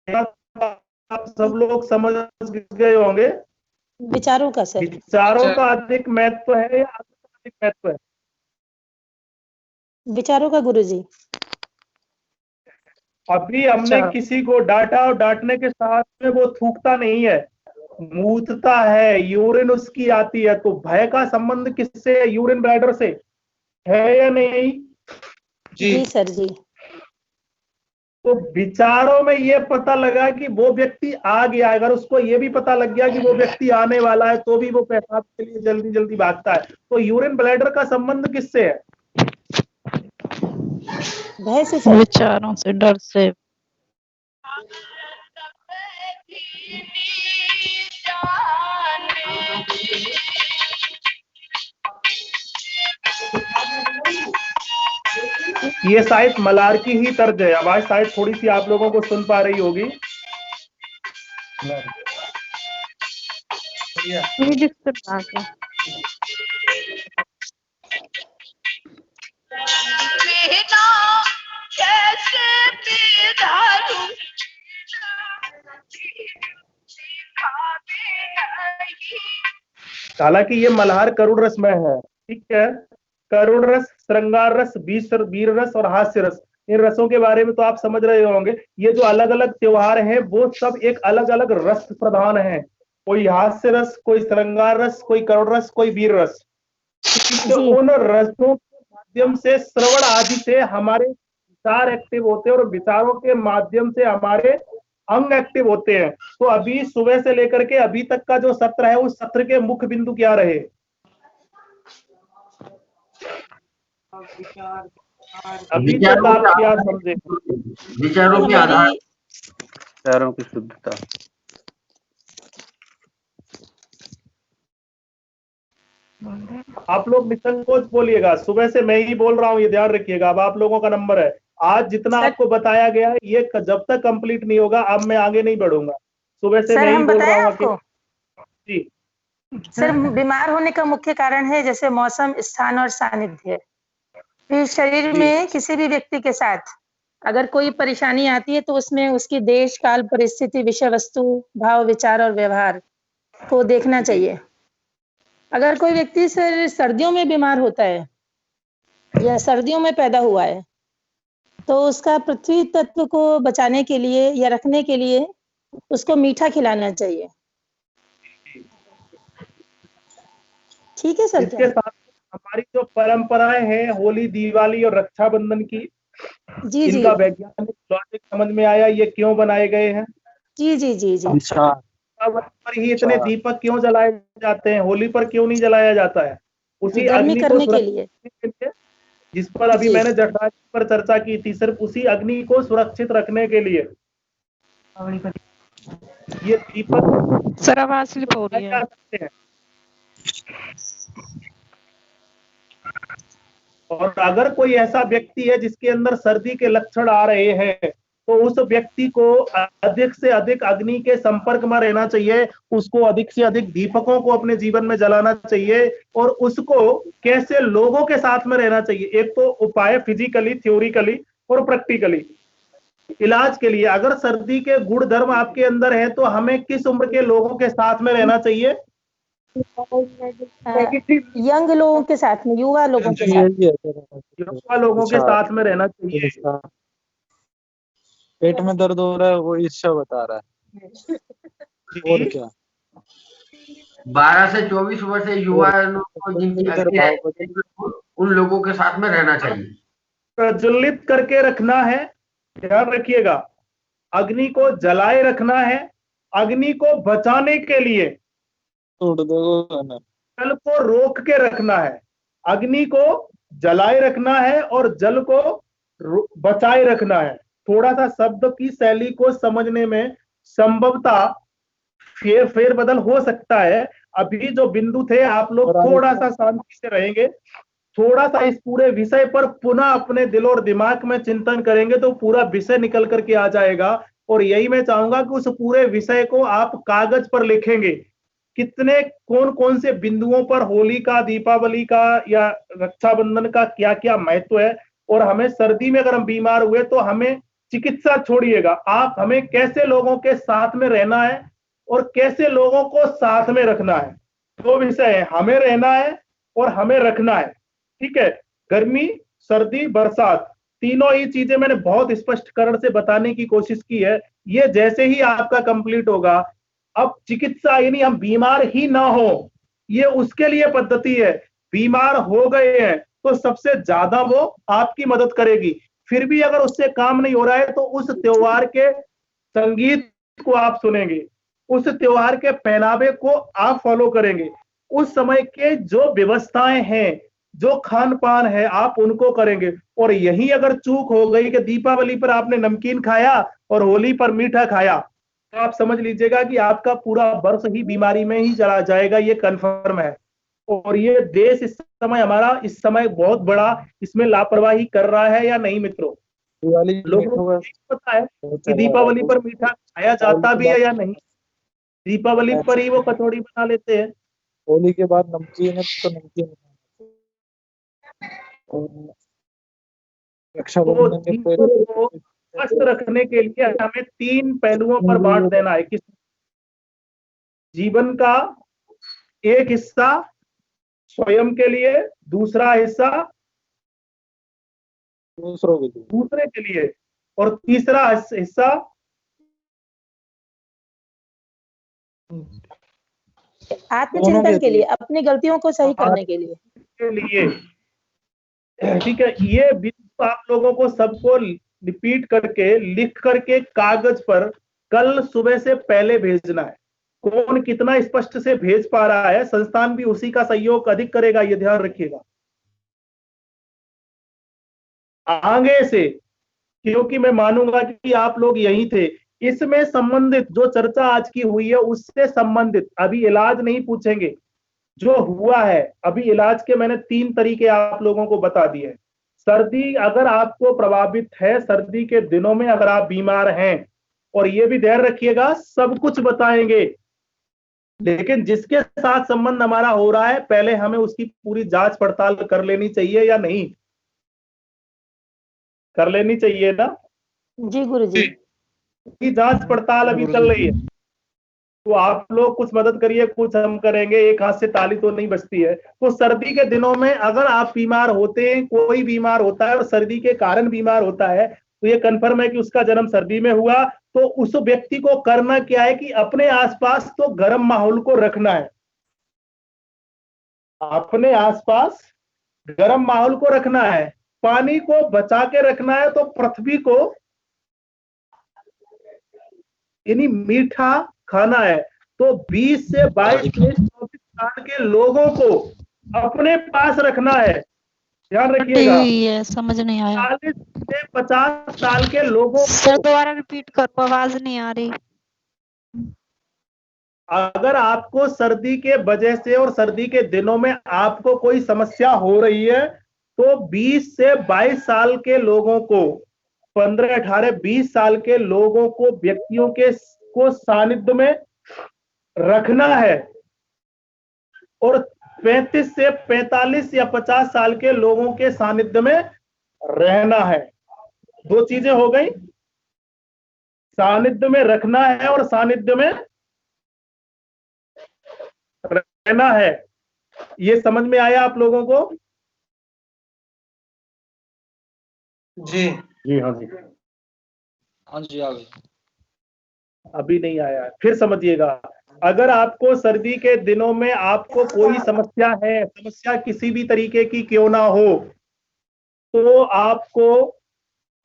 आप सब लोग समझ गए होंगे। विचारों का सर। विचारों का अधिक महत्व है या अंगों का अधिक महत्व है? विचारों का गुरुजी। अभी हमने किसी को डांटा और डांटने के साथ में वो थूकता नहीं है, मूतता है, यूरिन उसकी आती है, तो भय का संबंध किससे है? यूरिन ब्लैडर से है या नहीं? जी सर जी। तो विचारों में ये पता लगा कि वो व्यक्ति आ गया, अगर उसको ये भी पता लग गया कि वो व्यक्ति आने वाला है तो भी वो पेशाब के लिए जल्दी जल्दी भागता है। तो यूरिन ब्लैडर का संबंध किससे है? भय से सर। विचारों से, डर से। ये शायद मलार की ही तर्ज है, आवाज शायद थोड़ी सी आप लोगों को सुन पा रही होगी। हालांकि ये मल्हार करुण रस में है, ठीक है। करुण रस, श्रृंगार रस, वीर रस और हास्य रस, इन रसों के बारे में तो आप समझ रहे होंगे। ये जो अलग अलग त्योहार हैं वो सब एक अलग अलग रस प्रधान है। कोई हास्य रस, कोई श्रृंगार रस, कोई करुण रस, कोई वीर रस। तो उन रसों के माध्यम से, श्रवण आदि से हमारे विचार एक्टिव होते हैं और विचारों के माध्यम से हमारे अंग एक्टिव होते हैं। तो अभी सुबह से लेकर के अभी तक का जो सत्र है उस सत्र के मुख्य बिंदु क्या रहे? अभी तक आप क्या समझे? विचारों के आधार, विचारों की शुद्धता। आप लोग निसंकोच बोलिएगा, सुबह से मैं ही बोल रहा हूं, ये ध्यान रखिएगा। अब आप लोगों का नंबर है। आज जितना आपको बताया गया है ये जब तक कंप्लीट नहीं होगा अब मैं आगे नहीं बढ़ूंगा। सुबह से मैं ही बोल रहा हूँ। जी सर, बीमार होने का मुख्य कारण है जैसे मौसम, स्थान और सानिध्य। फिर शरीर में किसी भी व्यक्ति के साथ अगर कोई परेशानी आती है तो उसमें उसकी देश, काल, परिस्थिति, विषय वस्तु, भाव, विचार और व्यवहार को देखना चाहिए। अगर कोई व्यक्ति सर सर्दियों में बीमार होता है या सर्दियों में पैदा हुआ है तो उसका पृथ्वी तत्व को बचाने के लिए या रखने के लिए उसको मीठा खिलाना चाहिए। ठीक है सर। इसके साथ हमारी जो परंपराएं हैं होली, दिवाली और रक्षाबंधन की, इनका वैज्ञानिक लॉजिक समझ में आया ये क्यों बनाए गए हैं? जी। पर ही इतने दीपक क्यों जलाए जाते हैं? होली पर क्यों नहीं जलाया जाता है? उसी अग्नि को सुरक्षित के लिए, जिस पर अभी मैंने जठराग्नि पर चर्चा की थी, सिर्फ उसी अग्नि को सुरक्षित रखने के लिए ये दीपक सर आवाज स्लिप हो रही है। और अगर कोई ऐसा व्यक्ति है जिसके अंदर सर्दी के लक्षण आ रहे हैं तो उस व्यक्ति को अधिक से अधिक अग्नि के संपर्क में रहना चाहिए, उसको अधिक से अधिक दीपकों को अपने जीवन में जलाना चाहिए। और उसको कैसे लोगों के साथ में रहना चाहिए, एक तो उपाय फिजिकली, थ्योरिकली और प्रैक्टिकली। इलाज के लिए अगर सर्दी के गुण धर्म आपके अंदर है तो हमें किस उम्र के लोगों के साथ में रहना चाहिए? यंग लोगों के साथ में, युवा लोगों के साथ, युवा लोगों के साथ में रहना चाहिए। पेट में दर्द हो रहा है वो ईर्ष्या बता रहा है और क्या? 12 से 24 वर्ष युवा को जिनकी अग्नि है, उन लोगों के साथ में रहना चाहिए। प्रज्वलित करके रखना है, ध्यान रखिएगा। अग्नि को जलाए रखना है, अग्नि को बचाने के लिए जल को रोक के रखना है। अग्नि को जलाए रखना है और जल को बचाए रखना है। थोड़ा सा शब्द की शैली को समझने में संभवतः फेरबदल हो सकता है। अभी जो बिंदु थे, आप लोग थोड़ा सा शांति से रहेंगे, थोड़ा सा इस पूरे विषय पर पुनः अपने दिल और दिमाग में चिंतन करेंगे तो पूरा विषय निकल करके आ जाएगा। और यही मैं चाहूंगा कि उस पूरे विषय को आप कागज पर लिखेंगे, कितने कौन कौन से बिंदुओं पर होली का, दीपावली का या रक्षाबंधन का क्या क्या महत्व है। और हमें सर्दी में अगर हम बीमार हुए तो हमें चिकित्सा छोड़िएगा, आप हमें कैसे लोगों के साथ में रहना है और कैसे लोगों को साथ में रखना है। दो विषय है, हमें रहना है और हमें रखना है। ठीक है, गर्मी, सर्दी, बरसात, तीनों ही चीजें मैंने बहुत स्पष्टीकरण से बताने की कोशिश की है। ये जैसे ही आपका कंप्लीट होगा, अब चिकित्सा यानी हम बीमार ही ना हो, ये उसके लिए पद्धति है। बीमार हो गए हैं तो सबसे ज्यादा वो आपकी मदद करेगी। फिर भी अगर उससे काम नहीं हो रहा है तो उस त्योहार के संगीत को आप सुनेंगे, उस त्योहार के पहनावे को आप फॉलो करेंगे, उस समय के जो व्यवस्थाएं हैं, जो खान पान है, आप उनको करेंगे। और यही अगर चूक हो गई कि दीपावली पर आपने नमकीन खाया और होली पर मीठा खाया, तो आप समझ लीजिएगा कि आपका पूरा वर्ष ही बीमारी में ही चला जाएगा, ये कन्फर्म है। और ये देश इस समय हमारा इस समय बहुत बड़ा इसमें लापरवाही कर रहा है या नहीं मित्रों? लोगों को पता है कि दीपावली पर मीठा खाया जाता भी है या नहीं? दीपावली पर ही वो कचौड़ी बना लेते हैं। होली के बाद नमकीन है तो नमकीन तो जीवन को स्वस्थ रखने के लिए हमें 3 पहलुओं पर बांट देना है। किस जीवन का एक हिस्सा स्वयं के लिए, दूसरा हिस्सा दूसरे के लिए, और तीसरा हिस्सा आत्मचिंतन के लिए, अपनी गलतियों को सही करने के लिए। ठीक है, ये बिंदु आप लोगों को सबको रिपीट करके लिख करके कागज पर कल सुबह से पहले भेजना है। कौन कितना स्पष्ट से भेज पा रहा है, संस्थान भी उसी का सहयोग अधिक करेगा, ये ध्यान रखिएगा आगे से, क्योंकि मैं मानूंगा कि आप लोग यही थे। इसमें संबंधित जो चर्चा आज की हुई है उससे संबंधित अभी इलाज नहीं पूछेंगे, जो हुआ है अभी इलाज के मैंने 3 तरीके आप लोगों को बता दिए। सर्दी अगर आपको प्रभावित है, सर्दी के दिनों में अगर आप बीमार हैं, और ये भी ध्यान रखिएगा सब कुछ बताएंगे, लेकिन जिसके साथ संबंध हमारा हो रहा है पहले हमें उसकी पूरी जांच पड़ताल कर लेनी चाहिए या नहीं? कर लेनी चाहिए ना? जी गुरुजी। की जांच पड़ताल अभी चल रही है, तो आप लोग कुछ मदद करिए, कुछ हम करेंगे, एक हाथ से ताली तो नहीं बजती है। तो सर्दी के दिनों में अगर आप बीमार होते हैं, कोई बीमार होता है और सर्दी के कारण बीमार होता है, तो ये कंफर्म है कि उसका जन्म सर्दी में हुआ। तो उस व्यक्ति को करना क्या है कि अपने आसपास तो गर्म माहौल को रखना है, अपने आसपास गर्म माहौल को रखना है, पानी को बचा के रखना है, तो पृथ्वी को यानी मीठा खाना है। तो 20 से 22 से 24 साल के लोगों को अपने पास रखना है, ध्यान रखिएगा। ये समझ नहीं आया 40 से 50 साल के लोगों सर, को, दोबारा रिपीट करो, आवाज नहीं आ रही। अगर आपको सर्दी के वजह से और सर्दी के दिनों में आपको कोई समस्या हो रही है, तो 20 से 22 साल के लोगों को, 15, 18, 20 साल के लोगों को, व्यक्तियों के को सानिध्य में रखना है, और 35 से 45 या 50 साल के लोगों के सानिध्य में रहना है। 2 चीजें हो गई, सानिध्य में रखना है और सानिध्य में रहना है। ये समझ में आया आप लोगों को? जी जी हाँ जी, हाँ जी आ गई। अभी नहीं आया, फिर समझिएगा। अगर आपको सर्दी के दिनों में आपको कोई समस्या है, समस्या किसी भी तरीके की क्यों ना हो, तो आपको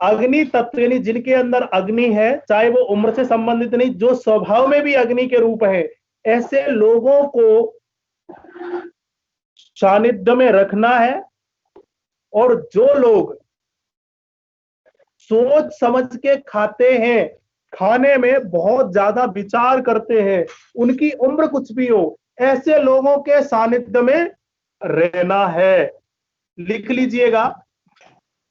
अग्नि तत्व यानी जिनके अंदर अग्नि है, चाहे वो उम्र से संबंधित नहीं, जो स्वभाव में भी अग्नि के रूप है, ऐसे लोगों को सानिध्य में रखना है। और जो लोग सोच समझ के खाते हैं, खाने में बहुत ज्यादा विचार करते हैं, उनकी उम्र कुछ भी हो, ऐसे लोगों के सानिध्य में रहना है। लिख लीजिएगा,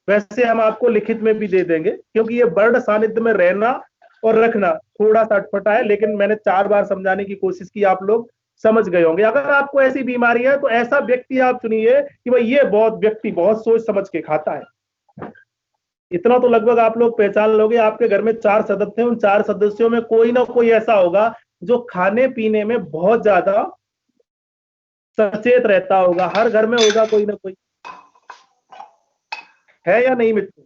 वैसे हम आपको लिखित में भी दे देंगे, क्योंकि ये वर्ड सानिध्य में रहना और रखना थोड़ा सा अटपटा है, लेकिन मैंने 4 बार समझाने की कोशिश की, आप लोग समझ गए होंगे। अगर आपको ऐसी बीमारी है तो ऐसा व्यक्ति आप चुनिए कि भाई ये व्यक्ति बहुत सोच समझ के खाता है। इतना तो लगभग आप लोग पहचान लोगे। आपके घर में 4 सदस्य हैं, उन 4 सदस्यों में कोई ना कोई ऐसा होगा जो खाने पीने में बहुत ज्यादा सचेत रहता होगा। हर घर में होगा कोई ना कोई, है या नहीं मित्रों?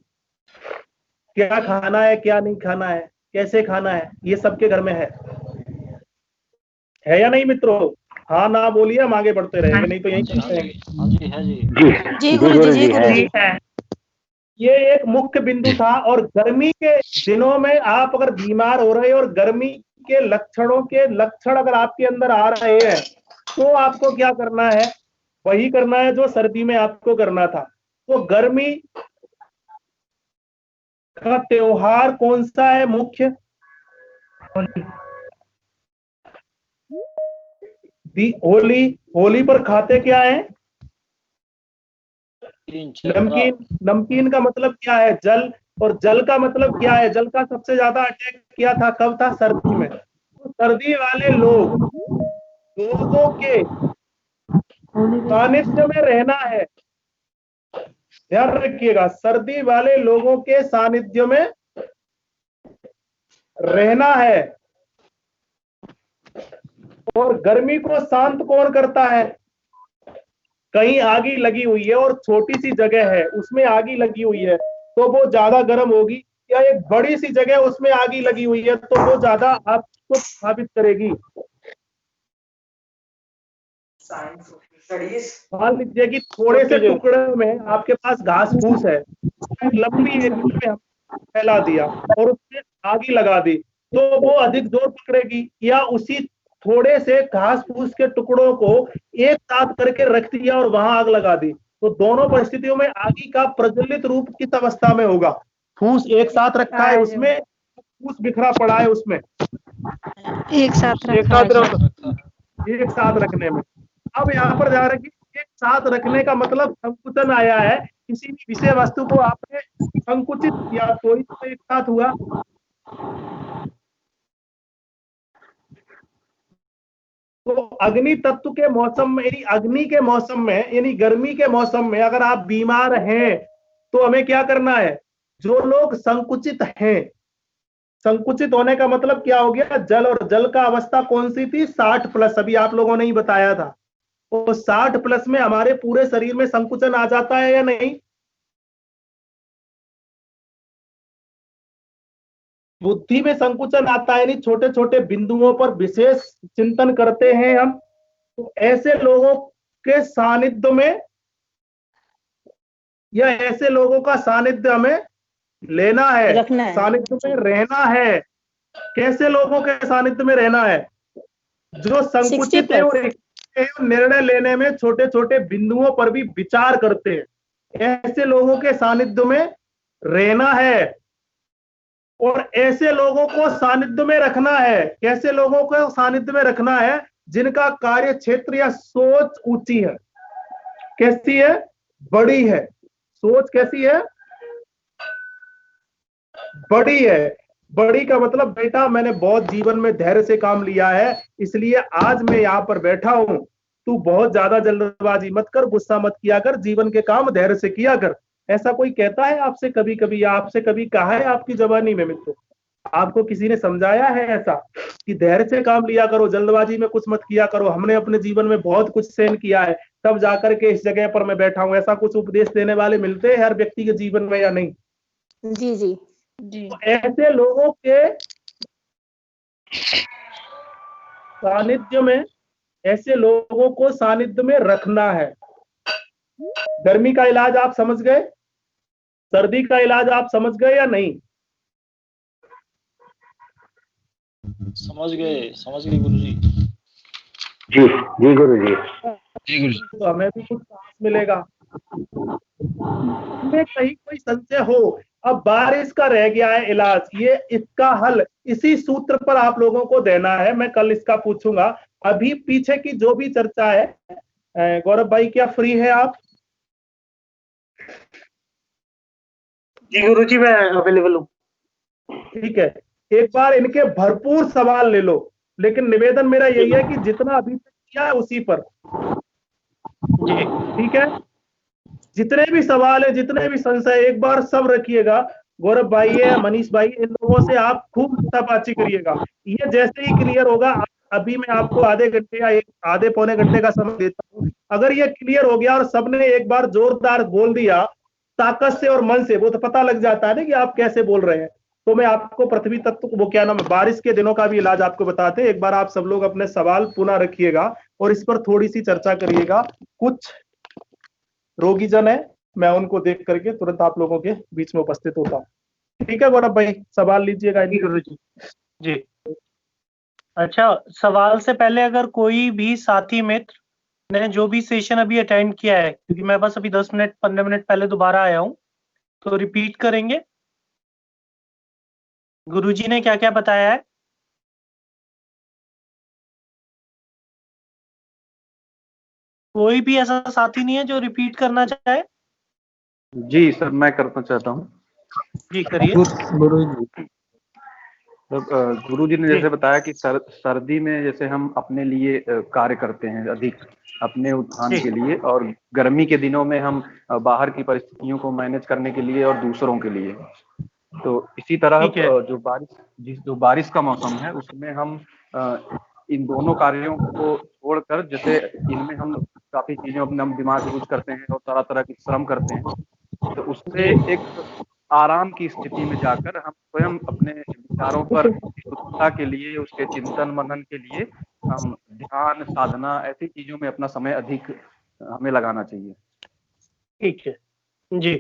क्या खाना है, क्या नहीं खाना है, कैसे खाना है, ये सबके घर में है या नहीं मित्रों? हाँ ना बोलिए, हम आगे बढ़ते रहेंगे, नहीं तो यहीं रहेंगे। जी गुरुजी, जी गुरुजी। ये एक मुख्य बिंदु था। और गर्मी के दिनों में आप अगर बीमार हो रहे हो और गर्मी के लक्षण अगर आपके अंदर आ रहे हैं, तो आपको क्या करना है? वही करना है जो सर्दी में आपको करना था। तो गर्मी का त्योहार कौन सा है मुख्य? होली। होली पर खाते क्या है? नमकीन। नमकीन का मतलब क्या है? जल। और जल का मतलब क्या है? जल का सबसे ज्यादा अटैक किया था, कब था? सर्दी में। तो सर्दी वाले लोगों के सानिध्य में रहना है। ध्यान रखिएगा, सर्दी वाले लोगों के सानिध्य में रहना है। और गर्मी को शांत कौन करता है? कहीं आगी लगी हुई है और छोटी सी जगह है, उसमें आगी लगी हुई है, तो वो ज्यादा गर्म होगी। या एक बड़ी सी जगह उसमें आगी लगी हुई है, तो वो ज्यादा आपको प्रभावित करेगी। मान लीजिए कि थोड़े से टुकड़े में आपके पास घास फूस है, लंबी एरिया में फैला दिया और उसमें आगी लगा दी, तो वो अधिक जोर पकड़ेगी। या उसी थोड़े से घास फूस के टुकड़ों को एक साथ करके रख दिया और वहां आग लगा दी, तो दोनों परिस्थितियों में आगी का प्रज्वलित रूप किस अवस्था में होगा? फूस एक साथ रखा है उसमें, फूस बिखरा पड़ा है उसमें, एक साथ रखने में। अब यहाँ पर जा रहे कि एक साथ रखने का मतलब संकुचन आया है। किसी भी विषय वस्तु को आपने संकुचित किया तो ही तो एक साथ हुआ। तो अग्नि तत्व के मौसम में, यानी अग्नि के मौसम में, यानी गर्मी के मौसम में अगर आप बीमार हैं, तो हमें क्या करना है? जो लोग संकुचित हैं, संकुचित होने का मतलब क्या हो गया? जल। और जल का अवस्था कौन सी थी? 60+। अभी आप लोगों ने ही बताया था। तो 60+ में हमारे पूरे शरीर में संकुचन आ जाता है या नहीं? बुद्धि में संकुचन आता है, यानी छोटे छोटे बिंदुओं पर विशेष चिंतन करते हैं हम। तो ऐसे लोगों के सानिध्य में, या ऐसे लोगों का सानिध्य हमें लेना है, सानिध्य में रहना है। कैसे लोगों के सानिध्य में रहना है? जो संकुचित है और निर्णय लेने में छोटे छोटे बिंदुओं पर भी विचार करते हैं, ऐसे लोगों के सानिध्य में रहना है। और ऐसे लोगों को सानिध्य में रखना है। कैसे लोगों को सानिध्य में रखना है? जिनका कार्य क्षेत्र या सोच ऊंची है। कैसी है? बड़ी है। सोच कैसी है? बड़ी है। बड़ी का मतलब, बेटा मैंने बहुत जीवन में धैर्य से काम लिया है, इसलिए आज मैं यहाँ पर बैठा हूं। तू बहुत ज्यादा जल्दबाजी मत कर, गुस्सा मत किया कर, जीवन के काम धैर्य से किया कर। ऐसा कोई कहता है आपसे कभी कभी? या आपसे कभी कहा है आपकी जवानी में मित्रों? आपको किसी ने समझाया है ऐसा कि धैर्य से काम लिया करो, जल्दबाजी में कुछ मत किया करो? हमने अपने जीवन में बहुत कुछ सहन किया है, तब जाकर के इस जगह पर मैं बैठा हूं। ऐसा कुछ उपदेश देने वाले मिलते हैं हर व्यक्ति के जीवन में या नहीं? जी जी जी। तो ऐसे लोगों के सानिध्य में ऐसे लोगों को सानिध्य में रखना है। गर्मी का इलाज आप समझ गए, सर्दी का इलाज आप समझ गए या नहीं? समझ गए गुरुजी। जी जी गुरुजी। जी गुरुजी। तो हमें भी कुछ सांस मिलेगा। हमें कहीं कोई संशय हो, अब बारिश का रह गया है इलाज, ये इसका हल इसी सूत्र पर आप लोगों को देना है। मैं कल इसका पूछूंगा। अभी पीछे की जो भी चर्चा है, गौरव भाई क्या फ्री है आप? जी गुरुजी मैं अवेलेबल हूँ। ठीक है, एक बार इनके भरपूर सवाल ले लो, लेकिन निवेदन मेरा यही है कि जितना अभी तक किया है उसी पर। जी ठीक है, जितने भी सवाल है, जितने भी संशय, एक बार सब रखिएगा। गौरव भाई है, मनीष भाई, इन लोगों से आप खूब बातचीत करिएगा। ये जैसे ही क्लियर होगा, अभी मैं आपको आधे घंटे या आधे पौने घंटे का समय देता हूँ। अगर ये क्लियर हो गया और सबने एक बार जोरदार बोल दिया ताकत से और मन से, वो तो पता लग जाता है ना कि आप कैसे बोल रहे हैं। तो मैं आपको पृथ्वी तत्व, वो क्या नाम है, बारिश के दिनों का भी इलाज आपको बताते हैं। एक बार आप सब लोग अपने सवाल पुनः रखिएगा और इस पर थोड़ी सी चर्चा करिएगा। कुछ रोगी जन है, मैं उनको देख करके तुरंत आप लोगों के बीच में उपस्थित होता हूँ। ठीक है गौरव भाई, सवाल लीजिएगा। जी गुरुजी। जी अच्छा, सवाल से पहले अगर कोई भी साथी मित्र ने जो भी सेशन अभी अटेंड किया है, क्योंकि मैं बस अभी 10 मिनट 15 मिनट पहले दोबारा आया हूँ, तो रिपीट करेंगे गुरुजी ने क्या क्या बताया है। कोई भी ऐसा साथी नहीं है जो रिपीट करना चाहे? जी सर, मैं करना चाहता हूँ। जी करिए। गुरु जी ने जैसे बताया कि सर्दी में जैसे हम अपने लिए कार्य करते हैं अधिक, अपने उत्थान के लिए, और गर्मी के दिनों में हम बाहर की परिस्थितियों को मैनेज करने के लिए और दूसरों के लिए। तो इसी तरह जो बारिश का मौसम है उसमें हम इन दोनों कार्यों को छोड़कर, जैसे इनमें हम काफी चीजों अपना दिमाग यूज करते हैं और तरह तरह की श्रम करते हैं, तो उससे एक आराम की स्थिति में जाकर हम स्वयं अपने विचारों पर शुद्धता के लिए, उसके चिंतन मनन के लिए हम ध्यान साधना ऐसी चीजों में अपना समय अधिक हमें लगाना चाहिए। ठीक है जी।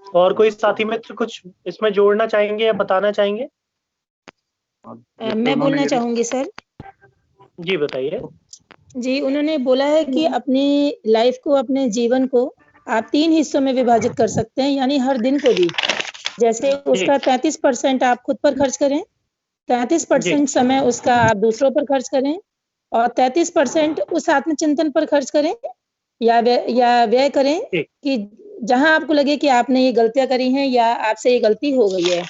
और कोई साथी मित्र कुछ इसमें जोड़ना चाहेंगे या बताना चाहेंगे? मैं बोलना चाहूंगी सर। जी बताइए। जी, उन्होंने बोला है कि अपनी लाइफ को, अपने जीवन को आप 3 हिस्सों में विभाजित कर सकते हैं, यानी हर दिन को भी। जैसे उसका 33% आप खुद पर खर्च करें, 33% समय उसका आप दूसरों पर खर्च करें, और 33% उस आत्मचिंतन पर खर्च करें या व्यय करें कि जहां आपको लगे कि आपने ये गलतियां करी हैं या आपसे ये गलती हो गई है।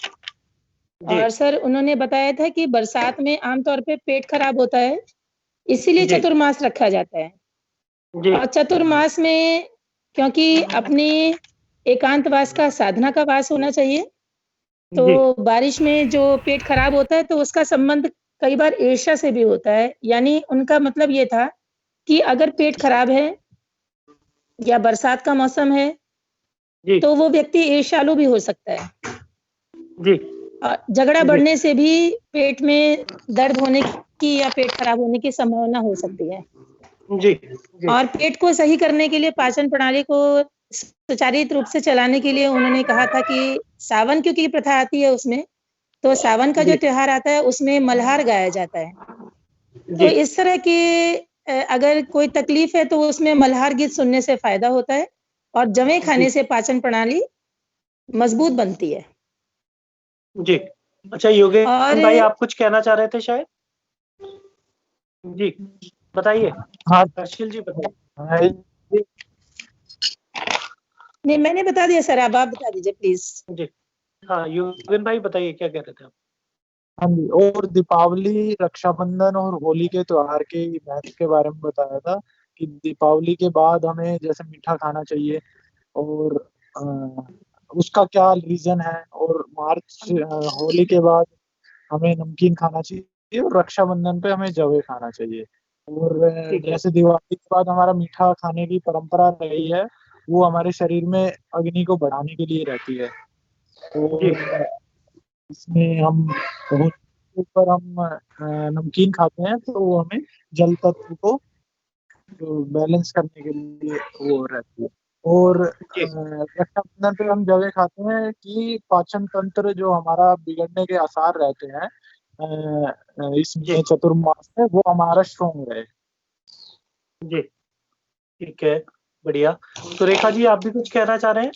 और सर उन्होंने बताया था कि बरसात में आमतौर पे पेट खराब होता है, इसीलिए चतुर्मास रखा जाता है। और चतुर्मास में क्योंकि अपने एकांतवास का, साधना का वास होना चाहिए, तो बारिश में जो पेट खराब होता है तो उसका संबंध कई बार ईर्ष्या से भी होता है। यानी उनका मतलब ये था कि अगर पेट खराब है या बरसात का मौसम है तो वो व्यक्ति ईर्ष्यालु भी हो सकता है। जी। झगड़ा बढ़ने से भी पेट में दर्द होने की या पेट खराब होने की संभावना हो सकती है। जी। और पेट को सही करने के लिए, पाचन प्रणाली को सुचारू रूप से चलाने के लिए उन्होंने कहा था कि सावन क्योंकि प्रथा आती है उसमें, तो सावन का जो त्योहार आता है उसमें मल्हार गाया जाता है। तो इस तरह के अगर कोई तकलीफ है तो उसमें मल्हार गीत सुनने से फायदा होता है, और जवे खाने से पाचन प्रणाली मजबूत बनती है। जी। अच्छा योगेश भाई, आप कुछ कहना चाह रहे थे शायद? जी बताइए। हाँ अर्शिल जी बताइए। नहीं मैंने बता दिया सर, आप बता दीजिए प्लीज। जी हाँ, योगेश भाई बताइए क्या कह रहे थे आप? हाँ जी, और दीपावली, रक्षाबंधन और होली के त्योहार के महत्व के बारे में बताया था कि दीपावली के बाद हमें जैसे मीठा खाना चाहिए, और उसका क्या रीजन है, और होली के बाद हमें नमकीन खाना चाहिए, और रक्षाबंधन पे हमें जवे खाना चाहिए। और जैसे दिवाली के बाद हमारा मीठा खाने की परंपरा रही है, वो हमारे शरीर में अग्नि को बढ़ाने के लिए रहती है। तो इसमें हम बहुत ऊपर हम नमकीन खाते हैं तो वो हमें जल तत्व को बैलेंस करने के लिए वो रहती है। और रक्षाबंधन पे हम जगह खाते हैं कि पाचन तंत्र जो हमारा बिगड़ने के आसार रहते हैं इसमें चतुर्मास में, वो हमारा स्ट्रोंग रहे। जी ठीक है, बढ़िया। तो रेखा जी आप भी कुछ कहना चाह रहे हैं?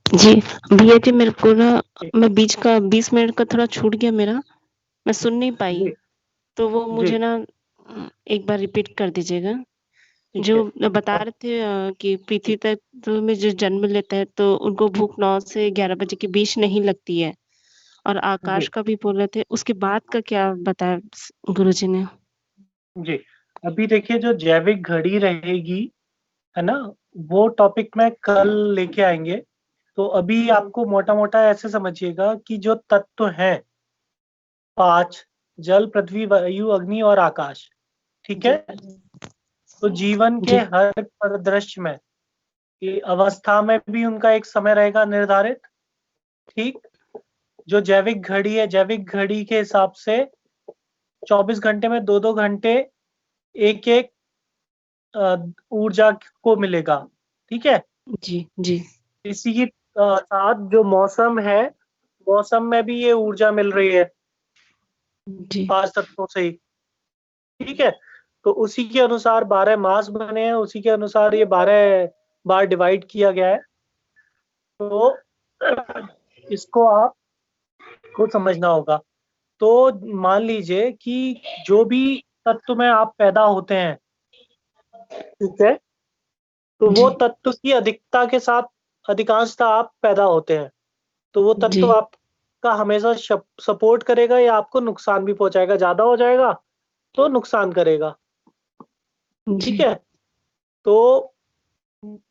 जी भैया जी, मेरे को ना, मैं बीच का 20 मिनट का थोड़ा छूट गया मेरा, मैं सुन नहीं पाई, तो वो मुझे ना एक बार रिपीट कर दीजिएगा। जो बता रहे थे कि पृथ्वी तत्व में जो जन्म लेते हैं तो उनको भूख 9 से 11 बजे के बीच नहीं लगती है, और आकाश का भी बोल रहे थे, उसके बाद का क्या बताया गुरुजी ने? जी अभी देखिए, जो जैविक घड़ी रहेगी है ना, वो टॉपिक में कल लेके आएंगे। तो अभी आपको मोटा मोटा ऐसे समझिएगा कि जो तत्व हैं 5, जल, पृथ्वी, वायु, अग्नि और आकाश, ठीक है। तो जीवन के हर परिदृश्य में, कि अवस्था में भी उनका एक समय रहेगा निर्धारित, ठीक। जो जैविक घड़ी है, जैविक घड़ी के हिसाब से 24 घंटे में 2-2 घंटे एक एक ऊर्जा को मिलेगा, ठीक है जी जी। इसी के साथ जो मौसम है, मौसम में भी ये ऊर्जा मिल रही है जी। 5 तत्वों से ही, ठीक है। तो उसी के अनुसार 12 मास बने हैं, उसी के अनुसार ये 12 बार डिवाइड किया गया है। तो इसको आप को समझना होगा। तो मान लीजिए कि जो भी तत्व में आप पैदा होते हैं, ठीक है, तो वो तत्व की अधिकता के साथ अधिकांशता आप पैदा होते हैं। तो वो तत्व आपका हमेशा सपोर्ट करेगा या आपको नुकसान भी पहुंचाएगा। ज्यादा हो जाएगा तो नुकसान करेगा, ठीक है। तो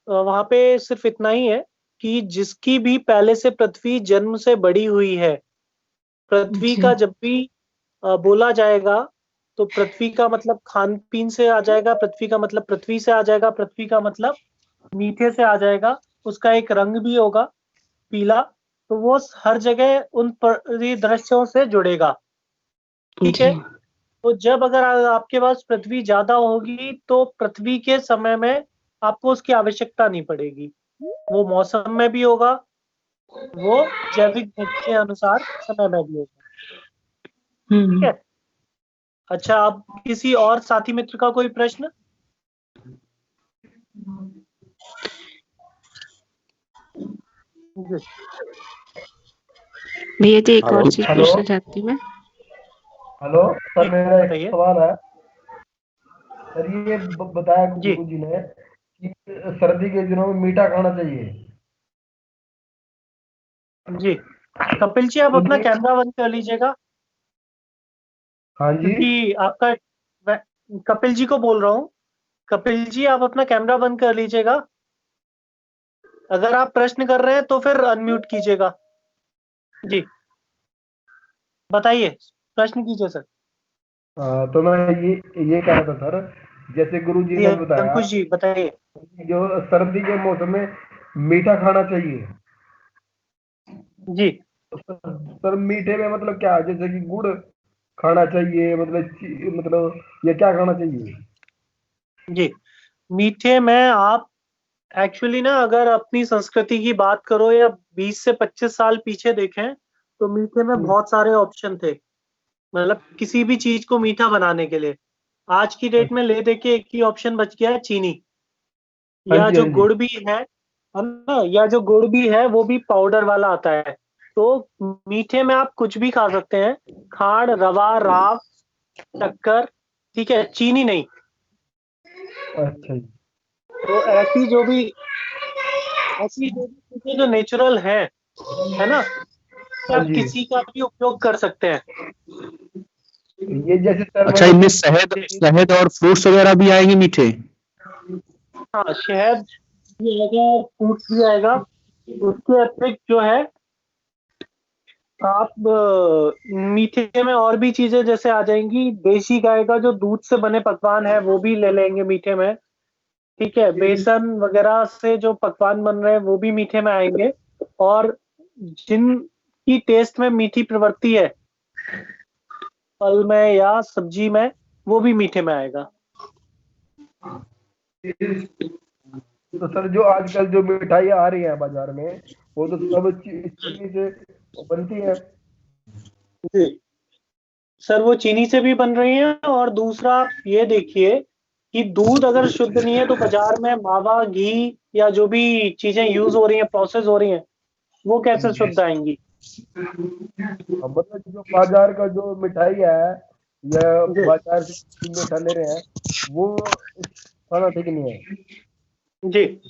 वहां पे सिर्फ इतना ही है कि जिसकी भी पहले से पृथ्वी जन्म से बड़ी हुई है, पृथ्वी का जब भी बोला जाएगा तो पृथ्वी का मतलब खान पीन से आ जाएगा, पृथ्वी का मतलब पृथ्वी से आ जाएगा, पृथ्वी का मतलब मीठे से आ जाएगा, उसका एक रंग भी होगा पीला। तो वो हर जगह उन परिदृश्यों से जुड़ेगा, ठीक है। तो जब अगर आपके पास पृथ्वी ज्यादा होगी तो पृथ्वी के समय में आपको उसकी आवश्यकता नहीं पड़ेगी, वो मौसम में भी होगा, वो जैविक घड़ी के अनुसार समय में भी होगा, ठीक है। अच्छा, अब किसी और साथी मित्र का कोई प्रश्न? भैया जी एक और चीज पूछना चाहती हूँ मैं। हेलो सर, मेरा एक सवाल है सर। ये बताया गुरु जी ने कि सर्दी के दिनों में मीठा खाना चाहिए। जी कपिल जी, आप अपना कैमरा बंद कर लीजिएगा। हाँ जी, क्योंकि आपका, कपिल जी को बोल रहा हूँ, कपिल जी आप अपना कैमरा बंद कर लीजिएगा। अगर आप प्रश्न कर रहे हैं तो फिर अनम्यूट कीजिएगा। जी बताइए, प्रश्न कीजिए सर। तो मैं ये कह रहा था सर, जैसे गुरु जी ने बताया, अंकुश जी बताइए। जो सर्दी के मौसम में मीठा खाना चाहिए। जी सर मीठे में मतलब क्या, जैसे कि गुड़ खाना चाहिए, मतलब ये क्या खाना चाहिए? जी मीठे में आप एक्चुअली ना, अगर अपनी संस्कृति की बात करो या 20 से 25 साल पीछे देखें तो मीठे में बहुत सारे ऑप्शन थे, मतलब किसी भी चीज को मीठा बनाने के लिए। आज की डेट में ले दे के एक ही ऑप्शन बच गया है, चीनी। या जो गुड़ भी है ना, या जो गुड़ भी है वो भी पाउडर वाला आता है। तो मीठे में आप कुछ भी खा सकते हैं, खांड, रवा, राव, शक्कर, ठीक है, चीनी नहीं। अच्छा। तो ऐसी जो भी चीजें जो नेचुरल है ना, तो आप किसी का भी उपयोग कर सकते हैं। ये जैसे अच्छा, इनमें शहद और फ्रूट्स वगैरह भी आएंगे मीठे? हाँ, शहद भी आएगा, फ्रूट्स भी आएगा। उसके अतिरिक्त जो है आप मीठे में और भी चीजें जैसे आ जाएंगी। देशी गाय का जो दूध से बने पकवान है वो भी ले लेंगे मीठे में, ठीक है। बेसन वगैरह से जो पकवान बन रहे हैं वो भी मीठे में आएंगे। और जिन की टेस्ट में मीठी प्रवृत्ति है फल में या सब्जी में, वो भी मीठे में आएगा। तो सर जो आजकल जो मिठाइयाँ आ रही है बाजार में, वो तो सब चीनी से बनती है। जी सर, वो चीनी से भी बन रही है, और दूसरा ये देखिए कि दूध अगर शुद्ध नहीं है तो बाजार में मावा, घी या जो भी चीजें यूज हो रही हैं, प्रोसेस हो रही हैं, वो कैसे शुद्ध आएंगी? मतलब जो बाजार का जो मिठाई है या बाजार से मीठा ले रहे हैं, वो खाना ठीक नहीं है। जी,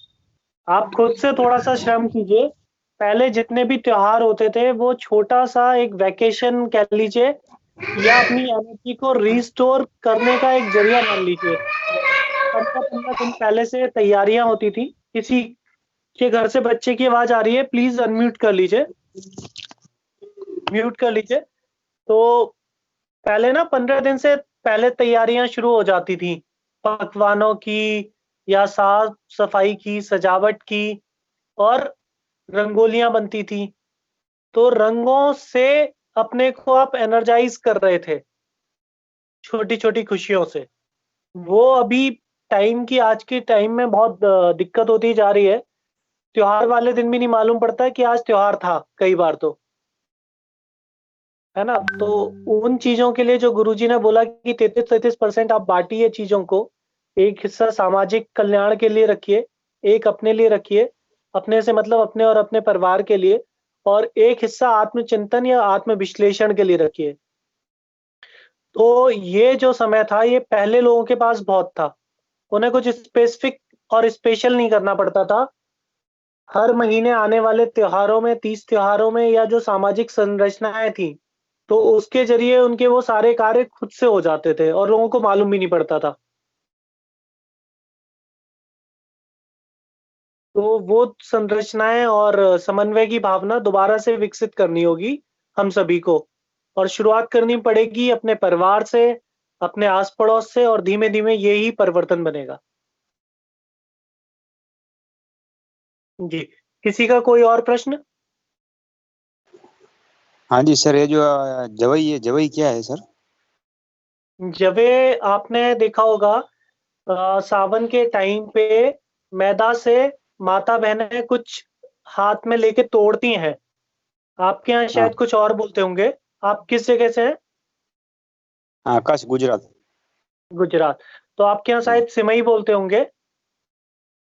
आप खुद से थोड़ा सा श्रम कीजिए। पहले जितने भी त्योहार होते थे वो छोटा सा एक वैकेशन कह लीजिए, या अपनी एनर्जी को रिस्टोर करने का एक जरिया मान लीजिए। 15-15 दिन पहले से तैयारियां होती थी। किसी के घर से बच्चे की आवाज आ रही है, प्लीज अनम्यूट कर लीजिए, म्यूट कर लीजिए। तो पहले ना 15 दिन से पहले तैयारियां शुरू हो जाती थी, पकवानों की या साफ सफाई की, सजावट की, और रंगोलियां बनती थी। तो रंगों से अपने को आप एनर्जाइज कर रहे थे छोटी छोटी खुशियों से। वो अभी टाइम की, आज के टाइम में बहुत दिक्कत होती जा रही है। त्योहार वाले दिन भी नहीं मालूम पड़ता कि आज त्योहार था, कई बार तो, है ना। तो उन चीजों के लिए जो गुरुजी ने बोला कि 33-33% आप बांटिए चीजों को, एक हिस्सा सामाजिक कल्याण के लिए रखिए, एक अपने लिए रखिए, अपने से मतलब अपने और अपने परिवार के लिए, और एक हिस्सा आत्मचिंतन या आत्म विश्लेषण के लिए रखिए। तो ये जो समय था, ये पहले लोगों के पास बहुत था। उन्हें कुछ स्पेसिफिक और स्पेशल नहीं करना पड़ता था। हर महीने आने वाले त्योहारों में, 30 त्योहारों में, या जो सामाजिक संरचनाएं थी, तो उसके जरिए उनके वो सारे कार्य खुद से हो जाते थे और लोगों को मालूम भी नहीं पड़ता था। तो वो संरचनाएं और समन्वय की भावना दोबारा से विकसित करनी होगी हम सभी को, और शुरुआत करनी पड़ेगी अपने परिवार से, अपने आस पड़ोस से, और धीमे धीमे ये ही परिवर्तन बनेगा। जी, किसी का कोई और प्रश्न? हाँ जी सर, ये जो जवई है, जवई क्या है सर? जवे आपने देखा होगा, सावन के टाइम पे मैदा से माता बहनें कुछ हाथ में लेके तोड़ती हैं। आपके यहाँ शायद कुछ और बोलते होंगे। आप किस जगह से हैं? हाँ, कच्छ, गुजरात। गुजरात। तो आपके यहाँ शायद सिमई बोलते होंगे।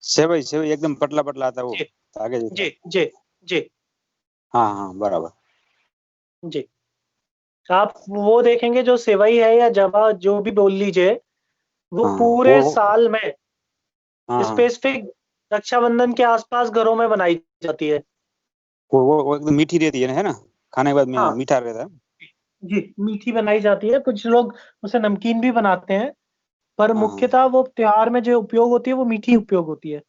सेवई, सेवई एकदम पतला पतला आता है वो, जी आगे जी जी जी। हाँ हाँ बराबर। जी, आप वो देखेंगे जो सेवई है या जवा जो भी बोल लीजिए, वो हाँ, पूरे वो साल में हाँ हाँ, स्पेसिफिक रक्षाबंधन के आसपास घरों में बनाई जाती है। वो एकदम मीठी रहती है ना, खाने के बाद में हाँ मीठा रहता है। जी, मीठी बनाई जाती है। कुछ लोग उसे नमकीन भी बनाते हैं, पर हाँ मुख्यतः वो त्योहार में जो उपयोग होती है वो मीठी उपयोग होती है।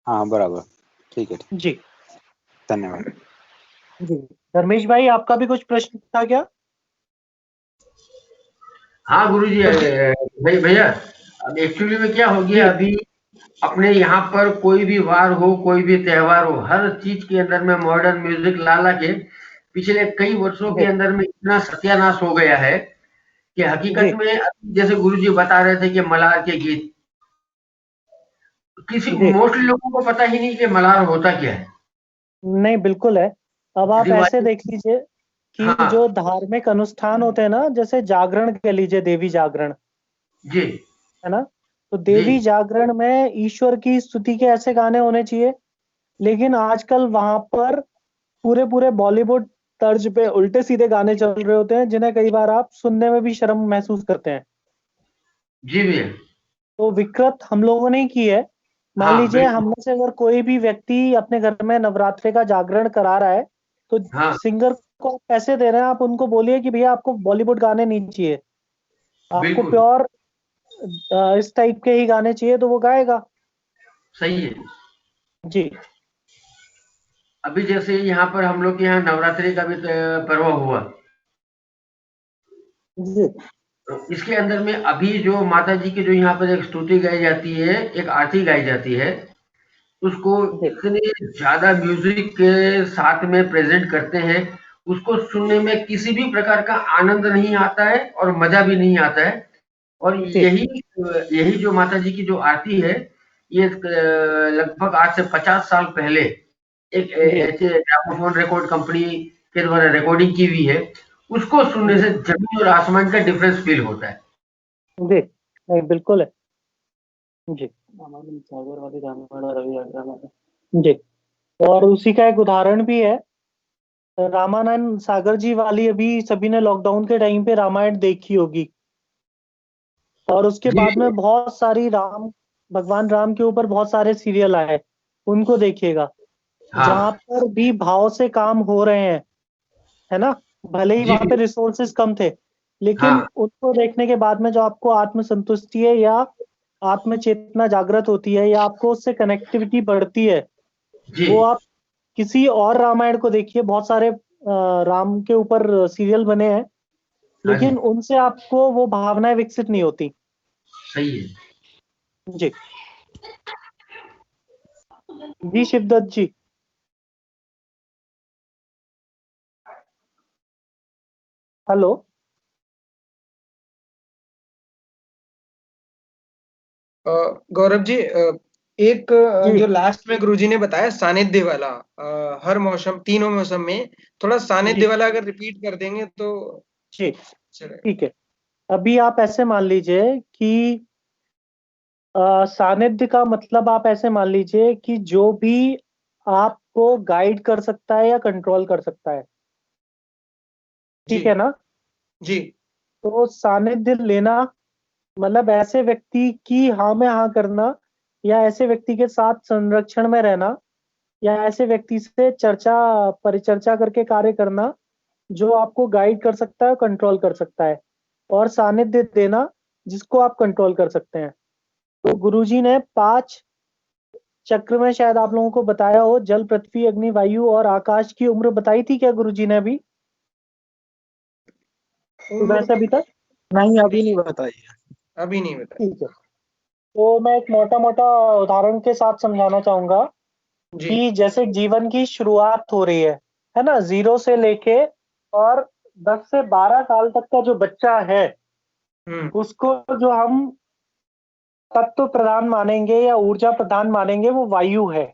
हाँ बराबर, ठीक है, ठीक। जी धन्यवाद। जी। धर्मेश भाई, आपका भी कुछ प्रश्न था क्या? हाँ गुरुजी, भैया अब एक्चुअली में क्या हो गया, अभी अपने यहाँ पर कोई भी वार हो, कोई भी त्योहार हो, हर चीज के अंदर में मॉडर्न म्यूजिक ला के पिछले कई वर्षों के अंदर में इतना सत्यानाश हो गया है कि हकीकत में जैसे गुरुजी बता रहे थे कि मल्हार के गीत, किसी मोस्टली लोगों को पता ही नहीं कि मल्हार होता क्या है। नहीं, बिल्कुल है। अब आप ऐसे देख लीजिए कि जो धार्मिक अनुष्ठान होते हैं ना, जैसे जागरण कह लीजिए, देवी जागरण जी, है ना, तो देवी जागरण में ईश्वर की स्तुति के ऐसे गाने होने चाहिए, लेकिन आजकल वहां पर पूरे पूरे बॉलीवुड तर्ज पे उल्टे सीधे गाने चल रहे होते हैं, जिन्हें कई बार आप सुनने में भी शर्म महसूस करते हैं। जी भैया। तो विकृत हम लोगों ने की है। मान लीजिए हम में से अगर कोई भी व्यक्ति अपने घर में नवरात्रि का जागरण करा रहा है, तो सिंगर को पैसे दे रहे हैं, आप उनको बोलिए कि भैया आपको बॉलीवुड गाने नहीं चाहिए, आपको प्योर इस टाइप के ही गाने चाहिए, तो वो गाएगा। सही है जी। अभी जैसे यहाँ पर हम लोग के यहाँ नवरात्रि का भी पर्व हुआ जी। इसके अंदर में अभी जो माता जी की जो यहाँ पर एक स्तुति गाई जाती है, एक आरती गाई जाती है, उसको इतने ज्यादा म्यूजिक के साथ में प्रेजेंट करते हैं उसको सुनने में किसी भी प्रकार का आनंद नहीं आता है और मजा भी नहीं आता है। और यही जो माता जी की जो आरती है, ये लगभग आज से 50 साल पहले एक ऐसे ग्रामोफोन रिकॉर्ड कंपनी के द्वारा रिकॉर्डिंग की हुई है। उसको सुनने से जमीन और आसमान का डिफरेंस फील होता है। जी नहीं, बिल्कुल है जी जी। और उसी का एक उदाहरण भी है, रामानंद सागर जी वाली। अभी सभी ने लॉकडाउन के टाइम पे रामायण देखी होगी, और उसके जी। बाद में बहुत सारी भगवान राम के ऊपर बहुत सारे सीरियल आए, उनको देखिएगा। हाँ। जहाँ पर भी भाव से काम हो रहे हैं, है ना, भले ही जी। वहां पे रिसोर्सेस कम थे, लेकिन हाँ। उनको देखने के बाद में जो आपको आत्मसंतुष्टि है या आत्म चेतना जागृत होती है या आपको उससे कनेक्टिविटी बढ़ती है, जी। वो आप किसी और रामायण को देखिए। बहुत सारे राम के ऊपर सीरियल बने हैं, हाँ जी, लेकिन उनसे आपको वो भावनाएं विकसित नहीं होती। सही है। जी जी शिवदत्त जी। हेलो। गौरव जी, एक जी जो लास्ट में गुरुजी ने बताया सानिध्य वाला, हर मौसम, तीनों मौसम में थोड़ा सानिध्य जी वाला अगर रिपीट कर देंगे तो जी अच्छा रहेगा। ठीक है। अभी आप ऐसे मान लीजिए कि सानिध्य का मतलब आप ऐसे मान लीजिए कि जो भी आपको गाइड कर सकता है या कंट्रोल कर सकता है, जी ठीक है ना। जी तो सानिध्य लेना मतलब ऐसे व्यक्ति की हाँ में हाँ करना, या ऐसे व्यक्ति के साथ संरक्षण में रहना, या ऐसे व्यक्ति से परिचर्चा करके कार्य करना जो आपको गाइड कर सकता है, कंट्रोल कर सकता है। और सानिध्य देना जिसको आप कंट्रोल कर सकते हैं। तो गुरुजी ने 5 चक्र में शायद आप लोगों को बताया हो, जल, पृथ्वी, अग्नि, वायु और आकाश की उम्र बताई थी क्या गुरुजी ने अभी सुबह से अभी तक? नहीं, अभी नहीं बताई है। अभी नहीं बताया। ठीक है, तो मैं एक मोटा मोटा उदाहरण के साथ समझाना चाहूंगा जी कि जैसे जीवन की शुरुआत हो रही है ना, 0 से लेके और 10 से 12 साल तक का जो बच्चा है, उसको जो हम तत्व प्रधान मानेंगे या ऊर्जा प्रधान मानेंगे, वो वायु है।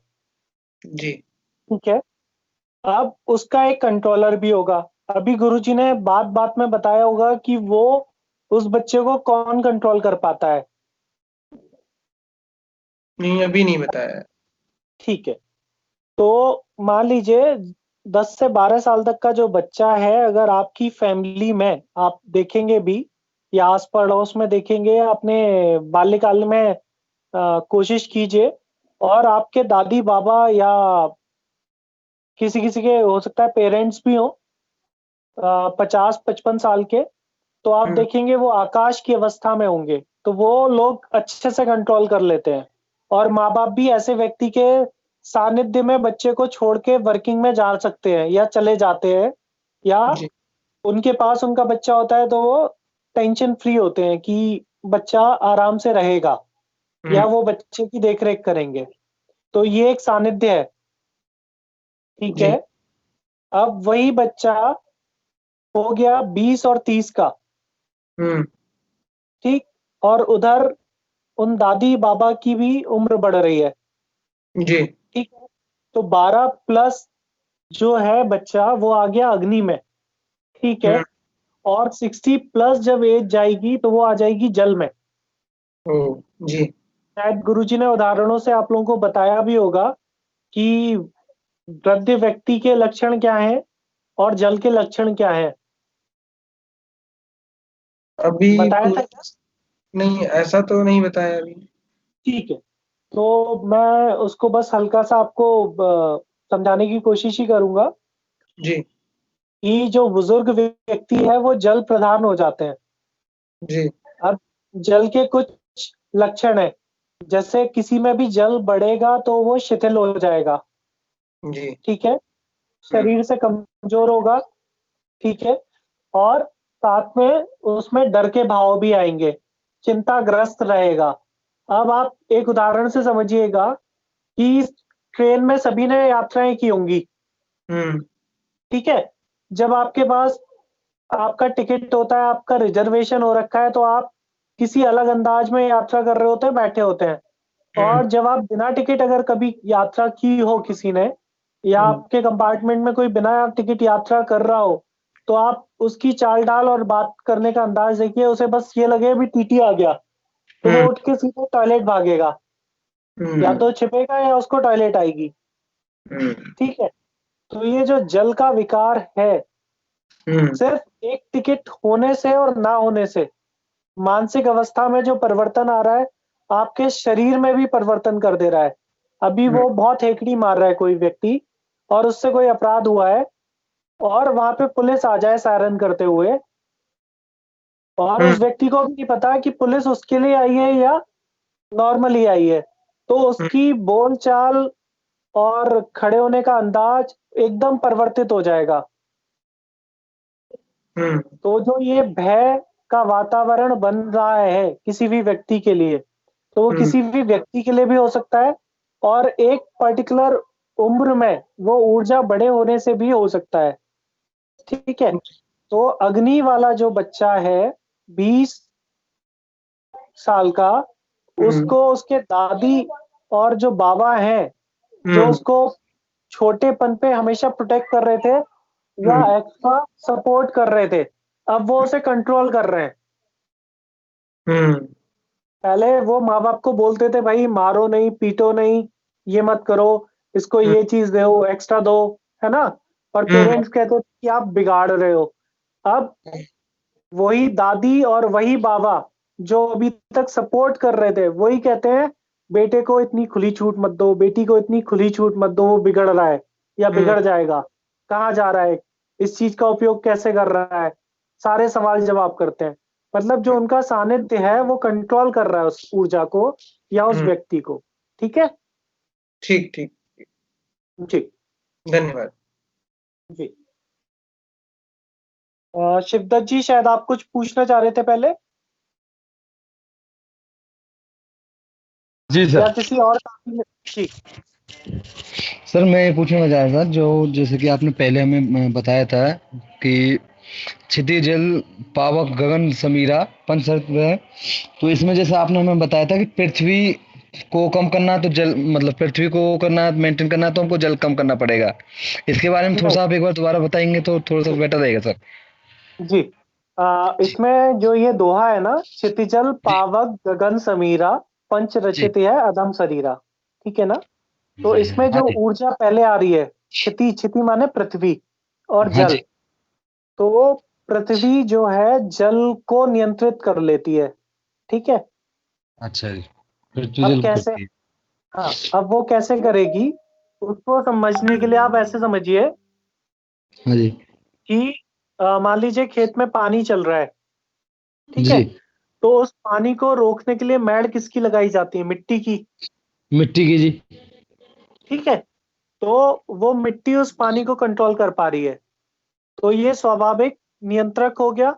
जी ठीक है। अब उसका एक कंट्रोलर भी होगा। अभी गुरुजी ने बात बात में बताया होगा कि वो उस बच्चे को कौन कंट्रोल कर पाता है। नहीं, अभी नहीं बताया। ठीक है, तो मान लीजिए 10 से 12 साल तक का जो बच्चा है, अगर आपकी फैमिली में आप देखेंगे भी या आस पड़ोस में देखेंगे या अपने बाल्यकाल में कोशिश कीजिए, और आपके दादी बाबा या किसी किसी के हो सकता है पेरेंट्स भी हो 50-55 साल के, तो आप देखेंगे वो आकाश की अवस्था में होंगे, तो वो लोग अच्छे से कंट्रोल कर लेते हैं। और माँ बाप भी ऐसे व्यक्ति के सानिध्य में बच्चे को छोड़ के वर्किंग में जा सकते हैं या चले जाते हैं, या उनके पास उनका बच्चा होता है तो वो टेंशन फ्री होते हैं कि बच्चा आराम से रहेगा या वो बच्चे की देखरेख करेंगे। तो ये एक सानिध्य है। ठीक है। अब वही बच्चा हो गया 20 और 30 का, ठीक, और उधर उन दादी बाबा की भी उम्र बढ़ रही है। जी ठीक है। तो 12 प्लस जो है बच्चा वो आ गया अग्नि में। ठीक है। और 60 प्लस जब एज जाएगी तो वो आ जाएगी जल में। जी शायद गुरुजी ने उदाहरणों से आप लोगों को बताया भी होगा कि वृद्ध व्यक्ति के लक्षण क्या हैं और जल के लक्षण क्या हैं। अभी बताया था क्या? नहीं, ऐसा तो नहीं बताया अभी। ठीक है, तो मैं उसको बस हल्का सा आपको समझाने की कोशिश ही करूंगा जी कि जो बुजुर्ग व्यक्ति है वो जल प्रधान हो जाते हैं। जी अब जल के कुछ लक्षण है, जैसे किसी में भी जल बढ़ेगा तो वो शिथिल हो जाएगा। जी ठीक है। शरीर से कमजोर होगा। ठीक है। और साथ में उसमें डर के भाव भी आएंगे, चिंताग्रस्त रहेगा। अब आप एक उदाहरण से समझिएगा कि ट्रेन में सभी ने यात्राएं की होंगी। ठीक है। जब आपके पास आपका टिकट होता है, आपका रिजर्वेशन हो रखा है, तो आप किसी अलग अंदाज में यात्रा कर रहे होते हैं, बैठे होते हैं। और जब आप बिना टिकट अगर कभी यात्रा की हो किसी ने, या आपके कंपार्टमेंट में कोई बिना टिकट यात्रा कर रहा हो, तो आप उसकी चाल डाल और बात करने का अंदाज देखिए, उसे बस ये लगे अभी टीटी आ गया, तो वो उठ के सीधे टॉयलेट भागेगा, या तो छिपेगा या उसको टॉयलेट आएगी। ठीक है, तो ये जो जल का विकार है, सिर्फ एक टिकट होने से और ना होने से मानसिक अवस्था में जो परिवर्तन आ रहा है, आपके शरीर में भी परिवर्तन कर दे रहा है। अभी वो बहुत हेकड़ी मार रहा है कोई व्यक्ति, और उससे कोई अपराध हुआ है, और वहां पे पुलिस आ जाए सायरन करते हुए, और उस व्यक्ति को भी नहीं पता कि पुलिस उसके लिए आई है या नॉर्मली आई है, तो उसकी बोलचाल और खड़े होने का अंदाज एकदम परिवर्तित हो जाएगा। तो जो ये भय का वातावरण बन रहा है किसी भी व्यक्ति के लिए, तो वो किसी भी व्यक्ति के लिए भी हो सकता है, और एक पर्टिकुलर उम्र में वो ऊर्जा बड़े होने से भी हो सकता है। ठीक है, तो अग्नि वाला जो बच्चा है 20 साल का, उसको उसके दादी और जो बाबा हैं, जो उसको छोटेपन पे हमेशा प्रोटेक्ट कर रहे थे या एक्स्ट्रा सपोर्ट कर रहे थे, अब वो उसे कंट्रोल कर रहे हैं। पहले वो माँ बाप को बोलते थे भाई मारो नहीं, पीटो नहीं, ये मत करो, इसको ये चीज दो, एक्स्ट्रा दो, है ना, और पेरेंट्स कहते थे कि आप बिगाड़ रहे हो। अब वही दादी और वही बाबा जो अभी तक सपोर्ट कर रहे थे, वही कहते हैं बेटे को इतनी खुली छूट मत दो, बेटी को इतनी खुली छूट मत दो, वो बिगड़ रहा है या बिगड़ जाएगा, कहाँ जा रहा है, इस चीज का उपयोग कैसे कर रहा है, सारे सवाल जवाब करते हैं। मतलब जो उनका सानिध्य है वो कंट्रोल कर रहा है उस ऊर्जा को या उस व्यक्ति को। ठीक है, ठीक ठीक जी, धन्यवाद जी। शिवदत्त जी, शायद आप कुछ पूछना चाह रहे थे पहले, जी या सर। किसी और जी। सर मैं ये पूछना चाह रहा था, जो जैसे कि आपने पहले हमें बताया था कि क्षितिज जल पावक गगन समीरा पंच शर्त है, तो इसमें जैसे आपने हमें बताया था कि पृथ्वी को कम करना है तो जल, मतलब पृथ्वी को करना है, मेंटेन करना है तो हमको जल कम करना पड़ेगा। इसके बारे में थोड़ा सा आप एक बार दोबारा बताएंगे तो थोड़ा सा बेटर रहेगा सर। जी, इसमें जो ये दोहा है ना, क्षितिजल पावक गगन समीरा पंच रचित है अधम शरीरा, ठीक है ना, तो इसमें हाँ जो जी। ऊर्जा पहले आ रही है, क्षिति, क्षिति माने पृथ्वी और हाँ जल, जी। तो पृथ्वी जो है जल को नियंत्रित कर लेती है। ठीक है, अच्छा जी, पृथ्वी अब जल को कैसे, करती है। हाँ, अब वो कैसे करेगी, उसको समझने के लिए आप ऐसे समझिए हाँ जी। कि मान लीजिए खेत में पानी चल रहा है, ठीक है, जी। तो उस पानी को रोकने के लिए मैड़ किसकी लगाई जाती है, मिट्टी की। मिट्टी की जी। ठीक है, तो वो मिट्टी उस पानी को कंट्रोल कर पा रही है, तो ये स्वाभाविक नियंत्रक हो गया।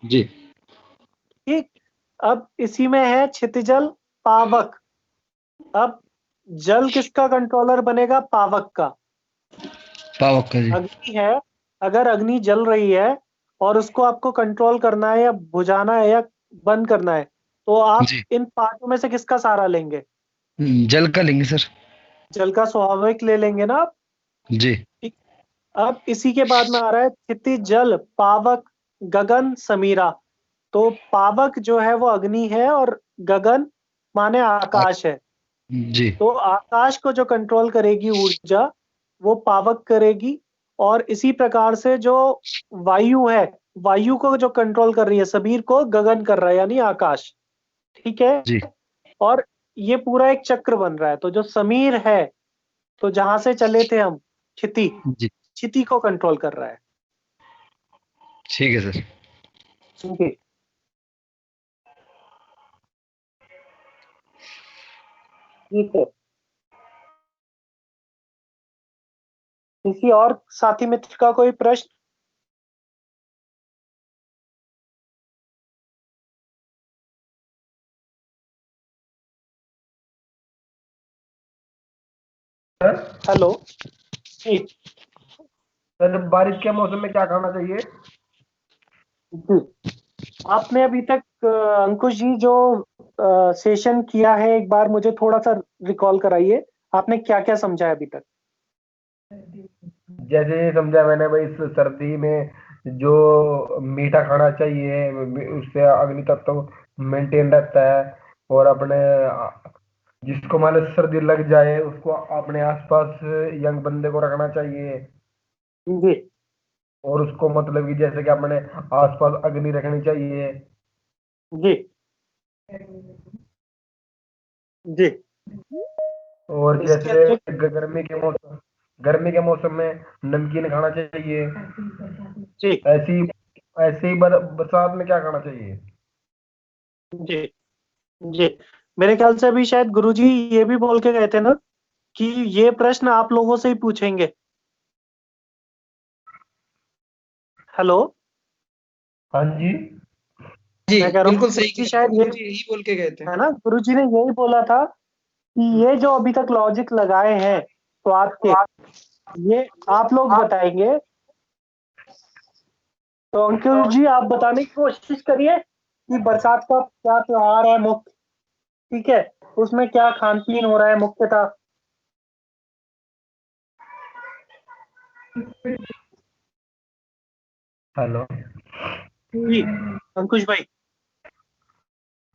जी। ठीक, अब इसी में है क्षितिजल पावक। अब जल किसका कंट्रोलर बनेगा, पावक का। पावक का जी। अग्नि है, अगर अग्नि जल रही है और उसको आपको कंट्रोल करना है या बुझाना है या बंद करना है, तो आप जी। इन पार्टों में से किसका सहारा लेंगे, जल का लेंगे सर। जल का स्वाभाविक ले लेंगे ना आप। जी। ठीक, अब इसी के बाद में आ रहा है क्षिति जल पावक गगन समीरा। तो पावक जो है वो अग्नि है, और गगन माने आकाश है, जी। तो आकाश को जो कंट्रोल करेगी ऊर्जा, वो पावक करेगी। और इसी प्रकार से जो वायु है, वायु को जो कंट्रोल कर रही है समीर को, गगन कर रहा है यानी आकाश। ठीक है, जी। और ये पूरा एक चक्र बन रहा है। तो जो समीर है, तो जहां से चले थे हम, क्षिति, जी। क्षिति को कंट्रोल कर रहा है। ठीक है सर। जी, ठीक है, किसी और साथी मित्र का कोई प्रश्न। हेलो जी, सर बारिश के मौसम में क्या खाना चाहिए? आपने अभी तक अंकुश जी जो सेशन किया है, एक बार मुझे थोड़ा सा रिकॉल कराइए, आपने क्या क्या समझा है अभी तक? जैसे ये समझा मैंने भाई, इस सर्दी में जो मीठा खाना चाहिए उससे अग्नि तत्व मेंटेन रहता है। और अपने जिसको मान लो सर्दी लग जाए उसको अपने आसपास यंग बंदे को रखना चाहिए। जी और उसको मतलब कि जैसे कि अपने आसपास अग्नि रखनी चाहिए। जी जी। और इसके जैसे अतिरिक्त गर्मी के मौसम में नमकीन खाना चाहिए। जी ऐसी ऐसे ही बरसात में क्या खाना चाहिए? जी जी। मेरे ख्याल से अभी शायद गुरुजी ये भी बोल के गए थे ना कि ये प्रश्न आप लोगों से ही पूछेंगे। हेलो, हाँ जी जी मैं कह रहा हूँ बिल्कुल सही गुरुजी कह शायद रहे ये हैं, यही बोल के गए थे। है ना, गुरुजी ने यही बोला था कि ये जो अभी तक लॉजिक लगाए हैं स्वाद के, ये आप लोग बताएंगे। तो अंकुल जी आप बताने की कोशिश करिए कि बरसात का क्या त्योहार है मुख्य, ठीक है, उसमें क्या खान पीन हो रहा है मुख्यतः। हेलो। जी अंकुश भाई।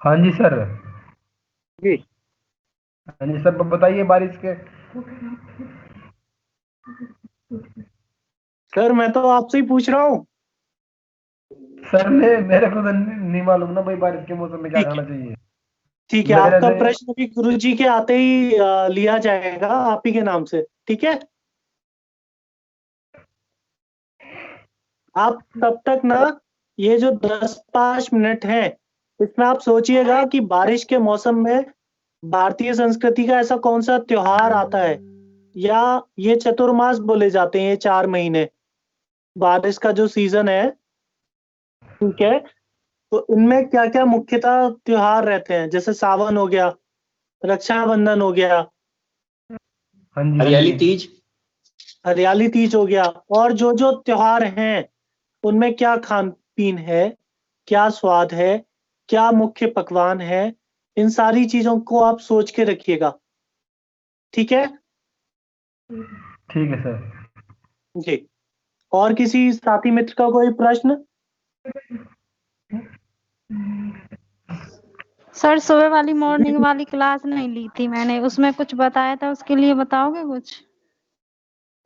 हाँ जी सर। जी हाँ जी सर, बताइए बारिश के। सर मैं तो आपसे ही पूछ रहा हूँ। सर मेरे को तो नहीं मालूम ना भाई, बारिश के मौसम में क्या ठीक है खाना चाहिए। ठीक है, मेरे आपका से प्रश्न भी गुरुजी के आते ही लिया जाएगा आप ही के नाम से, ठीक है। आप तब तक ना, ये जो 10-5 मिनट है इसमें आप सोचिएगा कि बारिश के मौसम में भारतीय संस्कृति का ऐसा कौन सा त्योहार आता है, या ये चतुर्मास बोले जाते हैं, ये 4 महीने बारिश का जो सीजन है, ठीक है। तो इनमें क्या क्या मुख्यतः त्योहार रहते हैं, जैसे सावन हो गया, रक्षाबंधन हो गया, हाँ जी हरियाली तीज। हरियाली तीज हो गया, और जो जो त्योहार हैं उनमें क्या खान पीन है, क्या स्वाद है, क्या मुख्य पकवान है, इन सारी चीजों को आप सोच के रखिएगा, ठीक है। ठीक है सर। जी। और किसी साथी मित्र का कोई प्रश्न? सर सुबह वाली मॉर्निंग वाली क्लास नहीं ली थी मैंने, उसमें कुछ बताया था, उसके लिए बताओगे कुछ?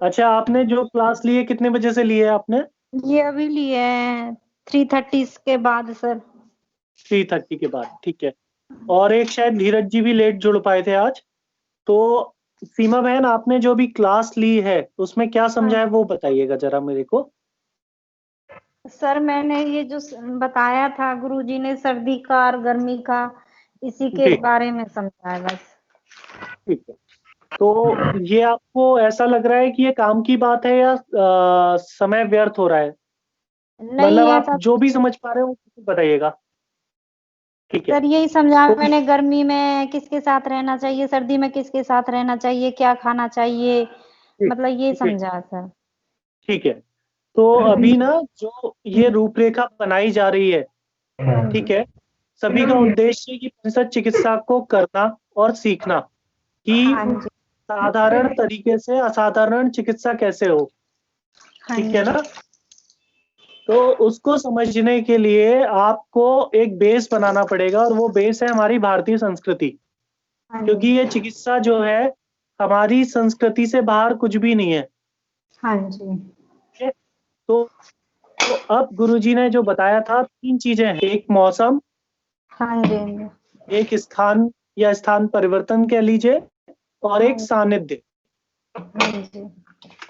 अच्छा, आपने जो क्लास ली है कितने बजे से ली है आपने? ये अभी लिए हैं 3:30 के बाद सर। 3:30 के बाद, ठीक है। और एक शायद धीरज जी भी लेट जुड़ पाए थे आज। तो सीमा बहन, आपने जो भी क्लास ली है उसमें क्या समझा है वो बताइएगा जरा मेरे को। सर मैंने ये जो बताया था गुरुजी ने, सर्दी का और गर्मी का, इसी के जी बारे में समझा है बस। ठीक है। तो ये आपको ऐसा लग रहा है कि ये काम की बात है या समय व्यर्थ हो रहा है? नहीं मतलब आप ऐसा, जो भी समझ पा रहे हो वो बताइएगा, ठीक है। सर यही समझा तो मैंने, गर्मी में किसके साथ रहना चाहिए, सर्दी में किसके साथ रहना चाहिए, क्या खाना चाहिए, जी मतलब ये जी समझा सर। ठीक है। तो अभी ना जो ये रूपरेखा बनाई जा रही है, हाँ ठीक जी। है, सभी का उद्देश्य है कि परिषद चिकित्सा को करना और सीखना कि हाँ जी। साधारण तरीके से असाधारण चिकित्सा कैसे हो, हाँ ठीक है जी। ना। तो उसको समझने के लिए आपको एक बेस बनाना पड़ेगा, और वो बेस है हमारी भारतीय संस्कृति, हाँ क्योंकि जी। ये चिकित्सा जो है हमारी संस्कृति से बाहर कुछ भी नहीं है, हाँ जी। ठीक है? तो अब गुरुजी ने जो बताया था, 3 चीजें हैं, एक मौसम, हाँ जी। एक स्थान या स्थान परिवर्तन कह लीजिए, और एक हाँ सानिध्य। जी।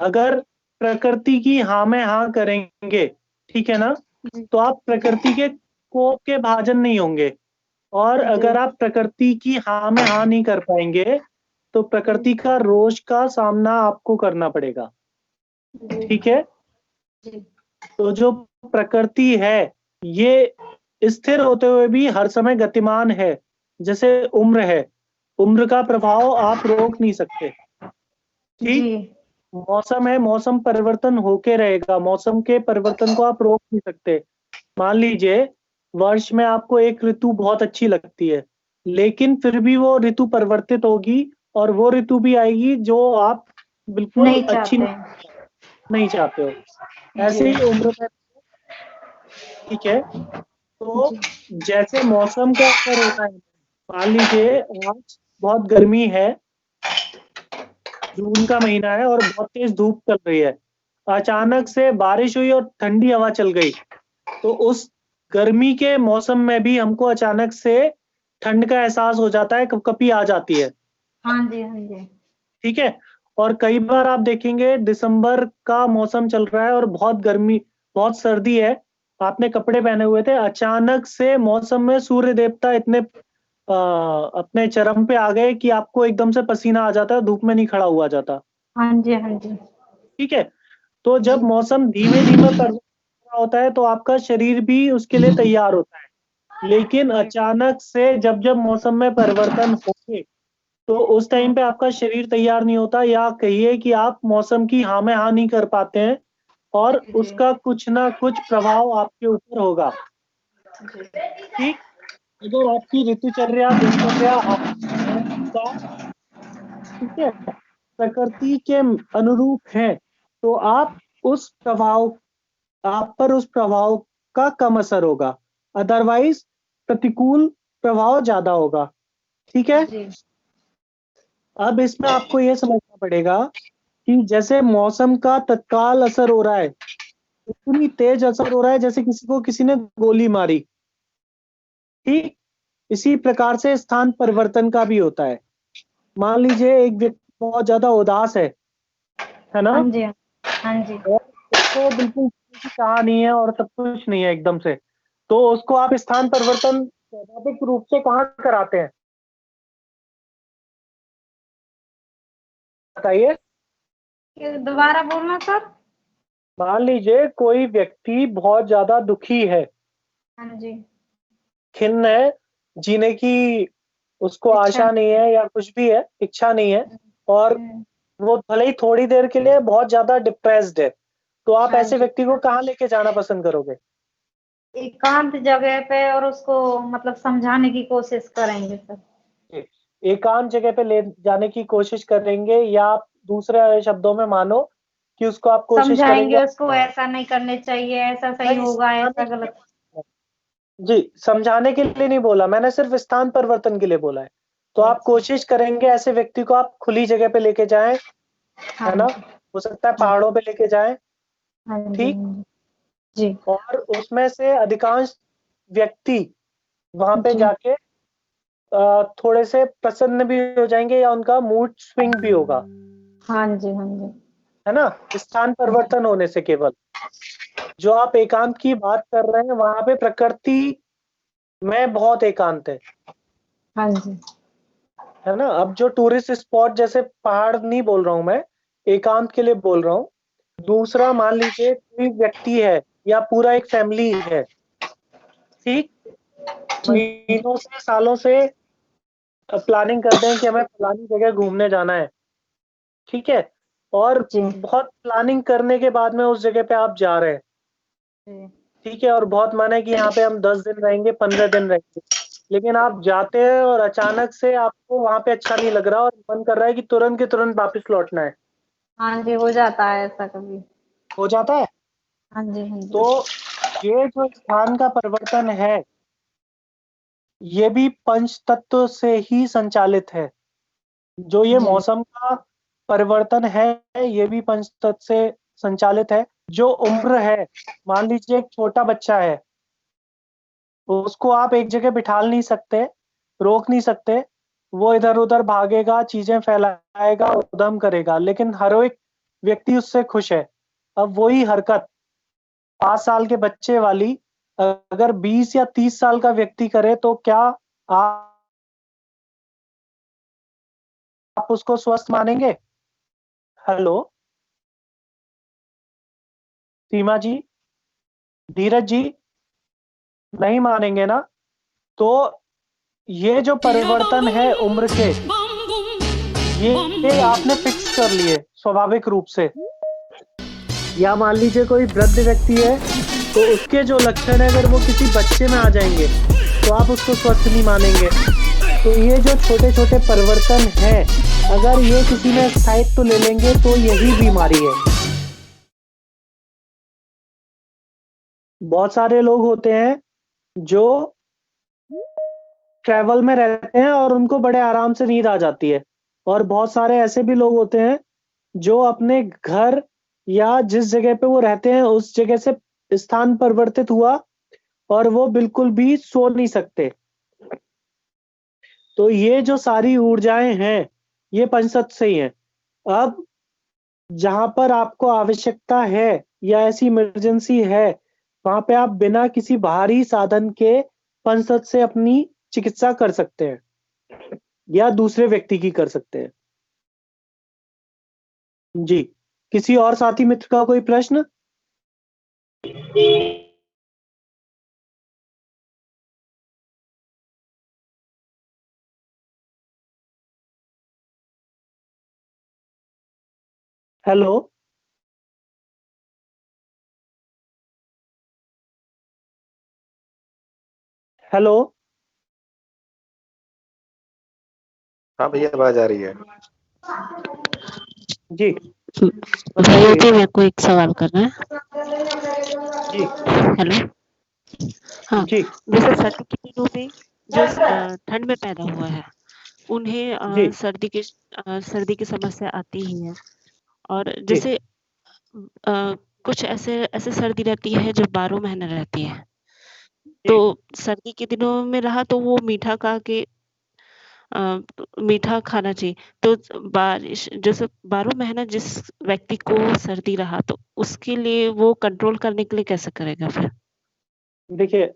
अगर प्रकृति की हाँ में हाँ करेंगे, ठीक है ना, जी। तो आप प्रकृति के कोप के भाजन नहीं होंगे। और जी। अगर आप प्रकृति की हाँ में हाँ नहीं कर पाएंगे तो प्रकृति का रोष का सामना आपको करना पड़ेगा, जी। ठीक है। जी। तो जो प्रकृति है ये स्थिर होते हुए भी हर समय गतिमान है, जैसे उम्र है, उम्र का प्रभाव आप रोक नहीं सकते, जी। ठीक। मौसम है, मौसम परिवर्तन होके रहेगा, मौसम के परिवर्तन को आप रोक नहीं सकते। मान लीजिए वर्ष में आपको एक ऋतु बहुत अच्छी लगती है, लेकिन फिर भी वो ऋतु परिवर्तित होगी और वो ऋतु भी आएगी जो आप बिल्कुल नहीं अच्छी चाहते। नहीं चाहते हो। ऐसे ही उम्र में, ठीक है, तो जैसे मौसम का असर होता है, मान लीजिए आज बहुत गर्मी है, जून का महीना है और बहुत तेज धूप चल रही है, अचानक से बारिश हुई और ठंडी हवा चल गई, तो उस गर्मी के मौसम में भी हमको अचानक से ठंड का एहसास हो जाता है, कपकपी आ जाती है। हाँ जी, हाँ जी। ठीक है, और कई बार आप देखेंगे दिसंबर का मौसम चल रहा है और बहुत गर्मी, बहुत सर्दी है, आपने कपड़े पहने हुए थे, अचानक से मौसम में सूर्य देवता इतने अपने चरम पे आ गए कि आपको एकदम से पसीना आ जाता है, धूप में नहीं खड़ा हुआ जाता। हाँ जी, हाँ जी। ठीक है, तो जब मौसम धीमे धीमे परिवर्तन होता है तो आपका शरीर भी उसके लिए तैयार होता है, लेकिन अचानक से जब जब मौसम में परिवर्तन होंगे तो उस टाइम पे आपका शरीर तैयार नहीं होता, या कहिए कि आप मौसम की हाँ में हाँ नहीं कर पाते हैं और उसका कुछ ना कुछ प्रभाव आपके ऊपर होगा। ठीक, अगर आपकी ऋतुचर्या, दिनचर्या ठीक है, प्रकृति के अनुरूप है, तो आप पर उस प्रभाव का कम असर होगा, अदरवाइज प्रतिकूल प्रभाव ज्यादा होगा। ठीक है, अब इसमें आपको ये समझना पड़ेगा कि जैसे मौसम का तत्काल असर हो रहा है, इतनी तेज असर हो रहा है जैसे किसी ने गोली मारी। ठीक, इसी प्रकार से स्थान परिवर्तन का भी होता है। मान लीजिए एक व्यक्ति बहुत ज्यादा उदास है ना? हाँ जी, हाँ जी। और उसको बिल्कुल चाह नहीं है और सब कुछ नहीं है एकदम से, तो उसको आप स्थान परिवर्तन स्वाभाविक रूप से कहाँ कराते हैं, बताइए? दोबारा बोलना सर। मान लीजिए कोई व्यक्ति बहुत ज्यादा दुखी है, हाँ जी। खिन्न है, जीने की उसको आशा नहीं है या कुछ भी है, इच्छा नहीं है, और वो भले ही थोड़ी देर के लिए बहुत ज्यादा डिप्रेस्ड है, तो आप ऐसे व्यक्ति को कहाँ लेके जाना पसंद करोगे? एकांत जगह पे, और उसको मतलब समझाने की कोशिश करेंगे सर। एकांत जगह पे ले जाने की कोशिश करेंगे, या आप दूसरे शब्दों में मानो कि उसको आप कोशिश समझाएंगे करेंगे उसको, ऐसा नहीं करने चाहिए, ऐसा सही होगा, ऐसा गलत। जी, समझाने के लिए नहीं बोला मैंने, सिर्फ स्थान परिवर्तन के लिए बोला है। तो आप कोशिश करेंगे ऐसे व्यक्ति को आप खुली जगह पे लेके जाएं, है ना? हो सकता है पहाड़ों पे लेके जाएं, ठीक, जी। और उसमें से अधिकांश व्यक्ति वहां पे जाके थोड़े से प्रसन्न भी हो जाएंगे या उनका मूड स्विंग भी होगा। हाँ जी, हाँ जी। है ना? स्थान परिवर्तन होने से केवल, जो आप एकांत की बात कर रहे हैं वहां पे प्रकृति में बहुत एकांत है। हाँ जी। है ना? अब जो टूरिस्ट स्पॉट जैसे पहाड़ नहीं बोल रहा हूं मैं, एकांत के लिए बोल रहा हूँ। दूसरा, मान लीजिए कोई व्यक्ति है या पूरा एक फैमिली है, ठीक, महीनों से सालों से प्लानिंग करते हैं कि हमें फलानी जगह घूमने जाना है, ठीक है, और बहुत प्लानिंग करने के बाद में उस जगह पे आप जा रहे हैं, ठीक है, और बहुत मन है कि यहाँ पे हम 10 दिन रहेंगे, 15 दिन रहेंगे, लेकिन आप जाते हैं और अचानक से आपको वहां पे अच्छा नहीं लग रहा और मन कर रहा है कि तुरंत के तुरंत वापस लौटना है। हाँ जी, हो जाता है ऐसा, कभी हो जाता है। हाँ जी, हाँ जी। तो ये जो स्थान का परिवर्तन है, ये भी पंच तत्व से ही संचालित है। जो ये मौसम का परिवर्तन है, ये भी पंच तत्व से संचालित है। जो उम्र है, मान लीजिए एक छोटा बच्चा है, उसको आप एक जगह बिठा नहीं सकते, रोक नहीं सकते, वो इधर उधर भागेगा, चीजें फैलाएगा, उद्यम करेगा, लेकिन हर एक व्यक्ति उससे खुश है। अब वही हरकत 5 साल के बच्चे वाली अगर 20 या 30 साल का व्यक्ति करे, तो क्या आप उसको स्वस्थ मानेंगे? हेलो सीमा जी, धीरज जी, नहीं मानेंगे ना? तो ये जो परिवर्तन है उम्र के, ये आपने फिक्स कर लिए स्वाभाविक रूप से। या मान लीजिए कोई वृद्ध व्यक्ति है तो उसके जो लक्षण है अगर वो किसी बच्चे में आ जाएंगे तो आप उसको स्वस्थ नहीं मानेंगे। तो ये जो छोटे छोटे परिवर्तन है अगर ये किसी में स्थायित्व ले लेंगे तो यही बीमारी है। बहुत सारे लोग होते हैं जो ट्रैवल में रहते हैं और उनको बड़े आराम से नींद आ जाती है, और बहुत सारे ऐसे भी लोग होते हैं जो अपने घर या जिस जगह पे वो रहते हैं उस जगह से स्थान परिवर्तित हुआ और वो बिल्कुल भी सो नहीं सकते। तो ये जो सारी ऊर्जाएं हैं ये पंचतत्व से ही हैं। अब जहां पर आपको आवश्यकता है या ऐसी इमरजेंसी है वहां पे आप बिना किसी बाहरी साधन के पंचतत्व से अपनी चिकित्सा कर सकते हैं या दूसरे व्यक्ति की कर सकते हैं। जी, किसी और साथी मित्र का कोई प्रश्न? Hello, hello. हाँ भैया, आवाज आ रही है। जी भैया जी मेरे को एक सवाल करना है। जी हेलो। हाँ, जी जैसे सर्दी के दिनों में जो ठंड में पैदा हुआ है उन्हें जी सर्दी की समस्या आती ही है। और जी जैसे कुछ ऐसे ऐसे सर्दी रहती है जो 12 महीने रहती है। तो सर्दी के दिनों में रहा तो वो मीठा खा के मीठा खाना चाहिए। तो बारिश जैसे 12 महीना जिस व्यक्ति को सर्दी रहा तो उसके लिए वो कंट्रोल करने के लिए कैसे करेगा फिर? देखिए,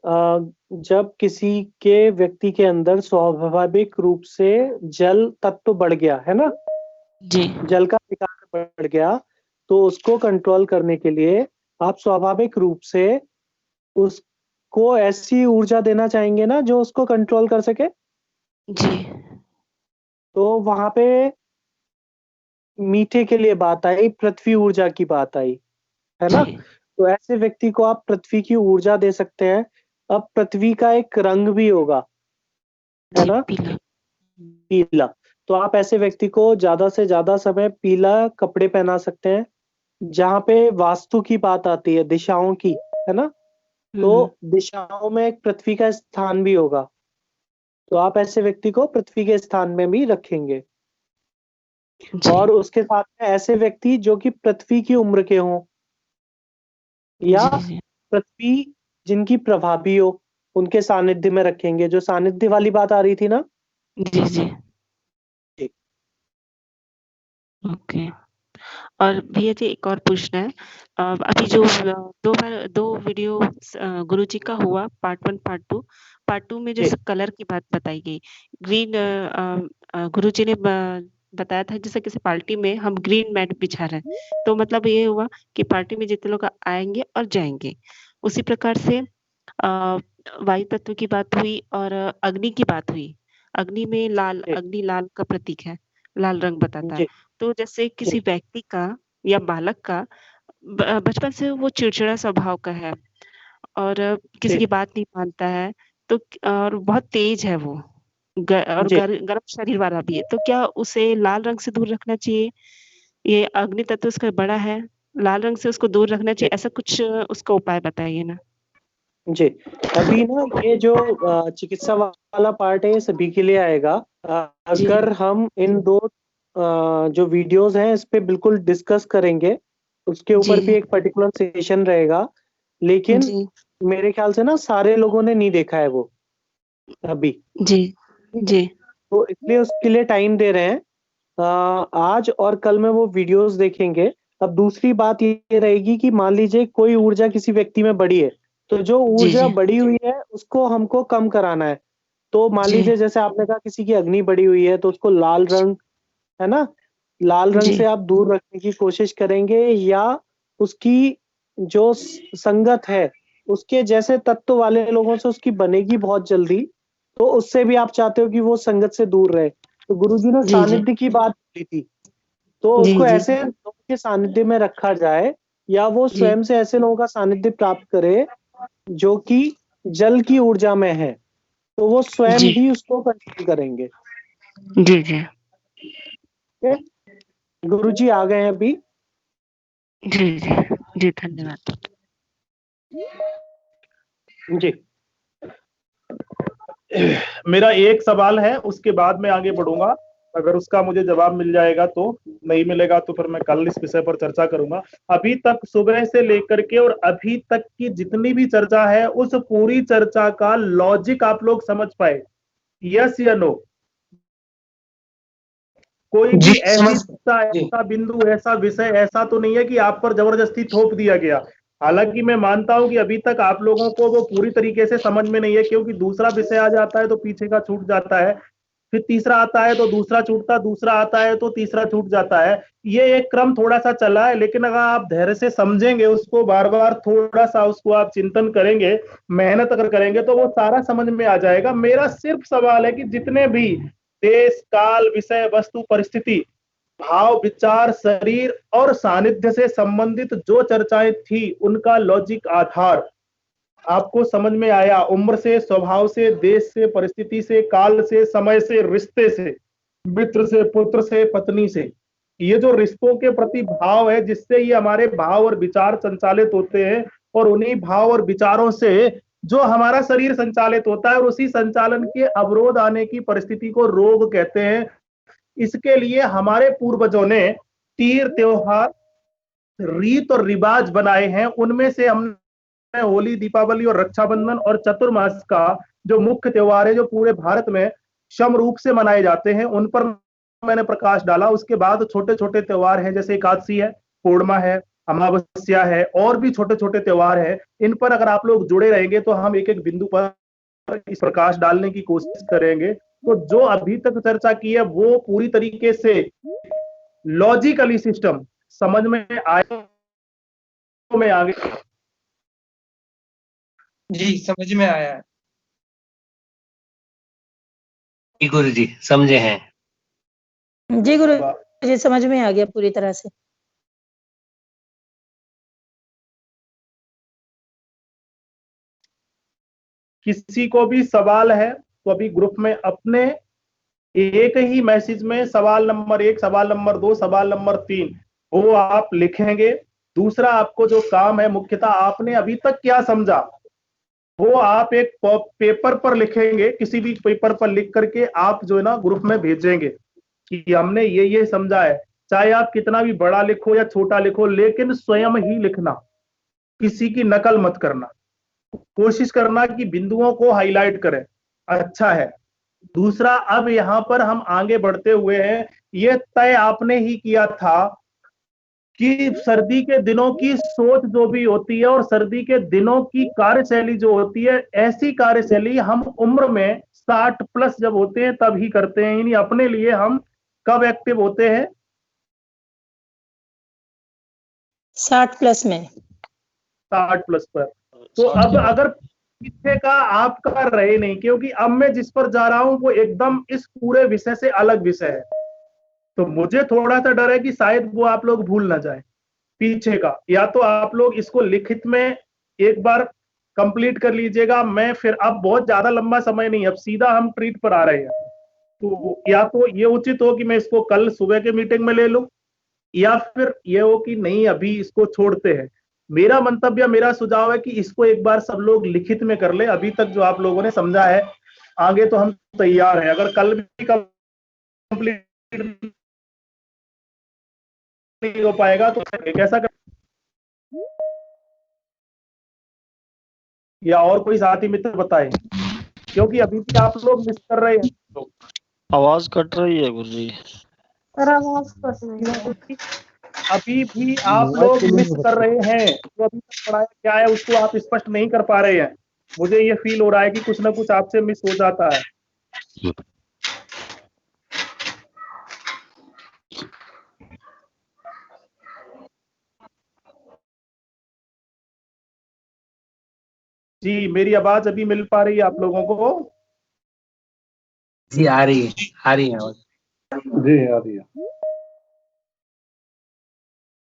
जब किसी के व्यक्ति के अंदर स्वाभाविक रूप से जल तत्व बढ़ गया है ना, जी जल का विकार बढ़ गया, तो उसको कंट्रोल करने के लिए आप स्वाभाविक रूप से उसको ऐसी ऊर्जा देना चाहेंगे ना जो उसको कंट्रोल कर सके। जी तो वहां पे मीठे के लिए बात आई, पृथ्वी ऊर्जा की बात आई, है ना। जी तो ऐसे व्यक्ति को आप पृथ्वी की ऊर्जा दे सकते हैं। अब पृथ्वी का एक रंग भी होगा, है जी ना, पीला। पीला। तो आप ऐसे व्यक्ति को ज्यादा से ज्यादा समय पीला कपड़े पहना सकते हैं। जहाँ पे वास्तु की बात आती है, दिशाओं की, है ना, तो दिशाओं में एक पृथ्वी का स्थान भी होगा। तो आप ऐसे व्यक्ति को पृथ्वी के स्थान में भी रखेंगे। जी और उसके साथ में ऐसे व्यक्ति जो कि पृथ्वी की उम्र के हों या जी जी पृथ्वी जिनकी प्रभावी हो उनके सानिध्य में रखेंगे। जो सानिध्य वाली बात आ रही थी ना। जी जी जी ओके। और भैया जी एक और पूछना है। अभी जो दो वीडियो गुरुजी का हुआ पार्ट 1 पार्ट 2 में जी जैसे कलर की बात बताई गई। ग्रीन गुरुजी ने बताया था जैसे किसी पार्टी में हम ग्रीन मैट बिछा रहे हैं तो मतलब ये हुआ कि पार्टी में जितने लोग आएंगे और जाएंगे। उसी प्रकार से वायु तत्व की बात हुई और अग्नि की बात हुई। अग्नि में जी अग्नि लाल का प्रतीक है, लाल रंग बताता है। जी तो जैसे किसी जी व्यक्ति का या बालक का बचपन से वो चिड़चिड़ा स्वभाव का है और किसी जी की बात नहीं मानता है तो और बहुत तेज है वो और जी गर्म शरीर वाला भी है, तो क्या उसे लाल रंग से दूर रखना चाहिए? ये अग्नि तत्व उसका बड़ा है, लाल रंग से उसको दूर रखना चाहिए, ऐसा कुछ उसका उपाय बताइए ना। जी। अभी ना ये जो चिकित्सा वाला पार्ट है ये सभी के लिए आएगा। जी अगर हम इन दो जो वीडियोस हैं इस पे बिल्कुल डिस्कस करेंगे, उसके ऊपर भी जी एक पर्टिकुलर सेशन रहेगा। लेकिन जी मेरे ख्याल से ना सारे लोगों ने नहीं देखा है वो अभी। जी ठीक है, जी तो इसलिए उसके लिए टाइम दे रहे हैं। आज और कल में वो वीडियोस देखेंगे। अब दूसरी बात ये रहेगी कि मान लीजिए कोई ऊर्जा किसी व्यक्ति में बढ़ी है, तो जो जी ऊर्जा जी बढ़ी हुई है उसको हमको कम कराना है। तो मान जी लीजिए जैसे आपने कहा किसी की अग्नि बढ़ी हुई है तो उसको लाल रंग, है ना, लाल रंग जी से आप दूर रखने की कोशिश करेंगे। या उसकी जो संगत है उसके जैसे तत्व वाले लोगों से उसकी बनेगी बहुत जल्दी, तो उससे भी आप चाहते हो कि वो संगत से दूर रहे। तो गुरुजी ने जी, जी। सानिध्य की बात की थी, तो जी, उसको जी। ऐसे लोगों के सानिध्य में रखा जाए, या वो जी। स्वयं से ऐसे लोगों का सानिध्य प्राप्त करे जो कि जल की ऊर्जा में है, तो वो स्वयं जी। ही उसको कंट्रोल करेंगे। जी, जी। गुरुजी आ गए हैं अभी। जी, जी। जी, धन्यवाद। जी। मेरा एक सवाल है, उसके बाद मैं आगे बढ़ूंगा। अगर उसका मुझे जवाब मिल जाएगा तो, नहीं मिलेगा तो फिर मैं कल इस विषय पर चर्चा करूंगा। अभी तक सुबह से लेकर के और अभी तक की जितनी भी चर्चा है, उस पूरी चर्चा का लॉजिक आप लोग समझ पाए? यस या नो? कोई जी, भी ऐसी समझ जी। ऐसा बिंदु, ऐसा विषय ऐसा तो नहीं है कि आप पर जबरदस्ती थोप दिया गया? हालांकि मैं मानता हूं कि अभी तक आप लोगों को वो पूरी तरीके से समझ में नहीं है, क्योंकि दूसरा विषय आ जाता है तो पीछे का छूट जाता है, फिर तीसरा आता है तो दूसरा छूटता, दूसरा आता है तो तीसरा छूट जाता है। ये एक क्रम थोड़ा सा चला है, लेकिन अगर आप धैर्य से समझेंगे उसको, बार बार थोड़ा सा उसको आप चिंतन करेंगे, मेहनत अगर करेंगे, तो वो सारा समझ में आ जाएगा। मेरा सिर्फ सवाल है कि जितने भी देश, काल, विषय, वस्तु, परिस्थिति, भाव, विचार, शरीर और सानिध्य से संबंधित जो चर्चाएं थी, उनका लॉजिक, आधार आपको समझ में आया? उम्र से, स्वभाव से, देश से, परिस्थिति से, काल से, समय से, रिश्ते से, मित्र से, पुत्र से, पत्नी से, ये जो रिश्तों के प्रति भाव है, जिससे ये हमारे भाव और विचार संचालित होते हैं, और उन्हीं भाव और विचारों से जो हमारा शरीर संचालित होता है, और उसी संचालन के अवरोध आने की परिस्थिति को रोग कहते हैं। इसके लिए हमारे पूर्वजों ने तीर, त्योहार, रीत और रिवाज बनाए हैं। उनमें से हमने होली, दीपावली और रक्षाबंधन और चतुर्मास का जो मुख्य त्योहार है, जो पूरे भारत में सम रूप से मनाए जाते हैं, उन पर मैंने प्रकाश डाला। उसके बाद छोटे छोटे त्योहार हैं, जैसे एकादशी है, पूर्णिमा है, अमावस्या है, और भी छोटे छोटे त्योहार हैं। इन पर अगर आप लोग जुड़े रहेंगे तो हम एक एक बिंदु पर इस प्रकाश डालने की कोशिश करेंगे। तो जो अभी तक चर्चा की है, वो पूरी तरीके से लॉजिकली सिस्टम समझ में आए तो मैं आगे। जी, समझ में आया है। जी गुरु जी, समझे हैं। जी गुरु जी, समझ में आ गया पूरी तरह से। किसी को भी सवाल है तो अभी ग्रुप में अपने एक ही मैसेज में सवाल नंबर 1, सवाल नंबर 2, सवाल नंबर 3 वो आप लिखेंगे। दूसरा, आपको जो काम है, मुख्यतः आपने अभी तक क्या समझा, वो आप एक पेपर पर लिखेंगे। किसी भी पेपर पर लिख करके आप जो है ना ग्रुप में भेजेंगे कि हमने ये समझा है। चाहे आप कितना भी बड़ा लिखो या छोटा लिखो, लेकिन स्वयं ही लिखना, किसी की नकल मत करना। कोशिश करना कि बिंदुओं को हाईलाइट करें। अच्छा है। दूसरा, अब यहां पर हम आगे बढ़ते हुए हैं। ये तय आपने ही किया था कि सर्दी के दिनों की सोच जो भी होती है और सर्दी के दिनों की कार्यशैली जो होती है, ऐसी कार्यशैली हम उम्र में 60 प्लस जब होते हैं तब ही करते हैं। यानी अपने लिए हम कब एक्टिव होते हैं? 60 प्लस में। 60 प्लस पर। तो अब अगर पीछे का आपका रहे नहीं, क्योंकि अब मैं जिस पर जा रहा हूं वो एकदम इस पूरे विषय से अलग विषय है, तो मुझे थोड़ा सा डर है कि शायद वो आप लोग भूल ना जाए पीछे का। या तो आप लोग इसको लिखित में एक बार कंप्लीट कर लीजिएगा। मैं फिर, अब बहुत ज्यादा लंबा समय नहीं, अब सीधा हम ट्रीट पर आ रहे हैं। तो या तो ये उचित हो कि मैं इसको कल सुबह के मीटिंग में ले लूं, या फिर ये हो कि नहीं अभी इसको छोड़ते हैं। मेरा मंतव्य, मेरा सुझाव है कि इसको एक बार सब लोग लिखित में कर ले। अभी तक जो आप लोगों ने समझा है, आगे तो हम तैयार हैं। अगर कल भी कंप्लीट नहीं हो पाएगा तो कैसा कर, या और कोई साथी मित्र बताए, क्योंकि अभी भी आप लोग मिस कर रहे हैं। आवाज कट रही है गुरुजी। सर आवाज कट रही है। अभी भी आप लोग मिस कर रहे हैं। जो अभी तक पढ़ाया क्या है उसको आप स्पष्ट नहीं कर पा रहे हैं। मुझे ये फील हो रहा है कि कुछ ना कुछ आपसे मिस हो जाता है। जी, मेरी आवाज अभी मिल पा रही है आप लोगों को? जी आ रही है आवाज। जी आ रही है।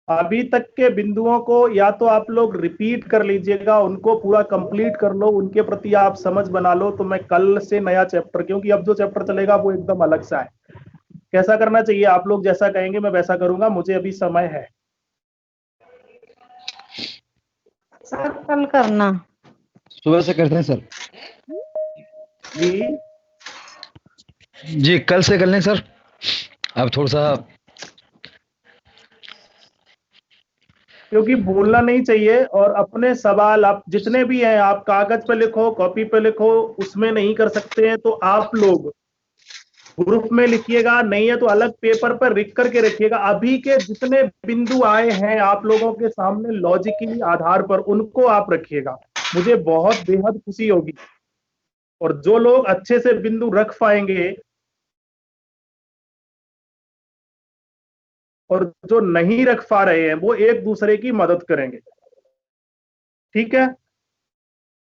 अभी तक के बिंदुओं को या तो आप लोग रिपीट कर लीजिएगा, उनको पूरा कंप्लीट कर लो, उनके प्रति आप समझ बना लो, तो मैं कल से नया चैप्टर, क्योंकि अब जो चैप्टर चलेगा वो एकदम अलग सा है। कैसा करना चाहिए, आप लोग जैसा कहेंगे मैं वैसा करूंगा, मुझे अभी समय है। सर कल करना। सुबह से करते हैं सर। जी जी कल से कर लें सर। अब थोड़ा सा क्योंकि भूलना नहीं चाहिए, और अपने सवाल आप जितने भी हैं आप कागज पे लिखो, कॉपी पे लिखो, उसमें नहीं कर सकते हैं तो आप लोग ग्रुप में लिखिएगा, नहीं है तो अलग पेपर पर लिख करके रखिएगा। अभी के जितने बिंदु आए हैं आप लोगों के सामने लॉजिकली आधार पर, उनको आप रखिएगा, मुझे बहुत बेहद खुशी होगी। और जो लोग अच्छे से बिंदु रख पाएंगे और जो नहीं रख पा रहे हैं वो एक दूसरे की मदद करेंगे। ठीक है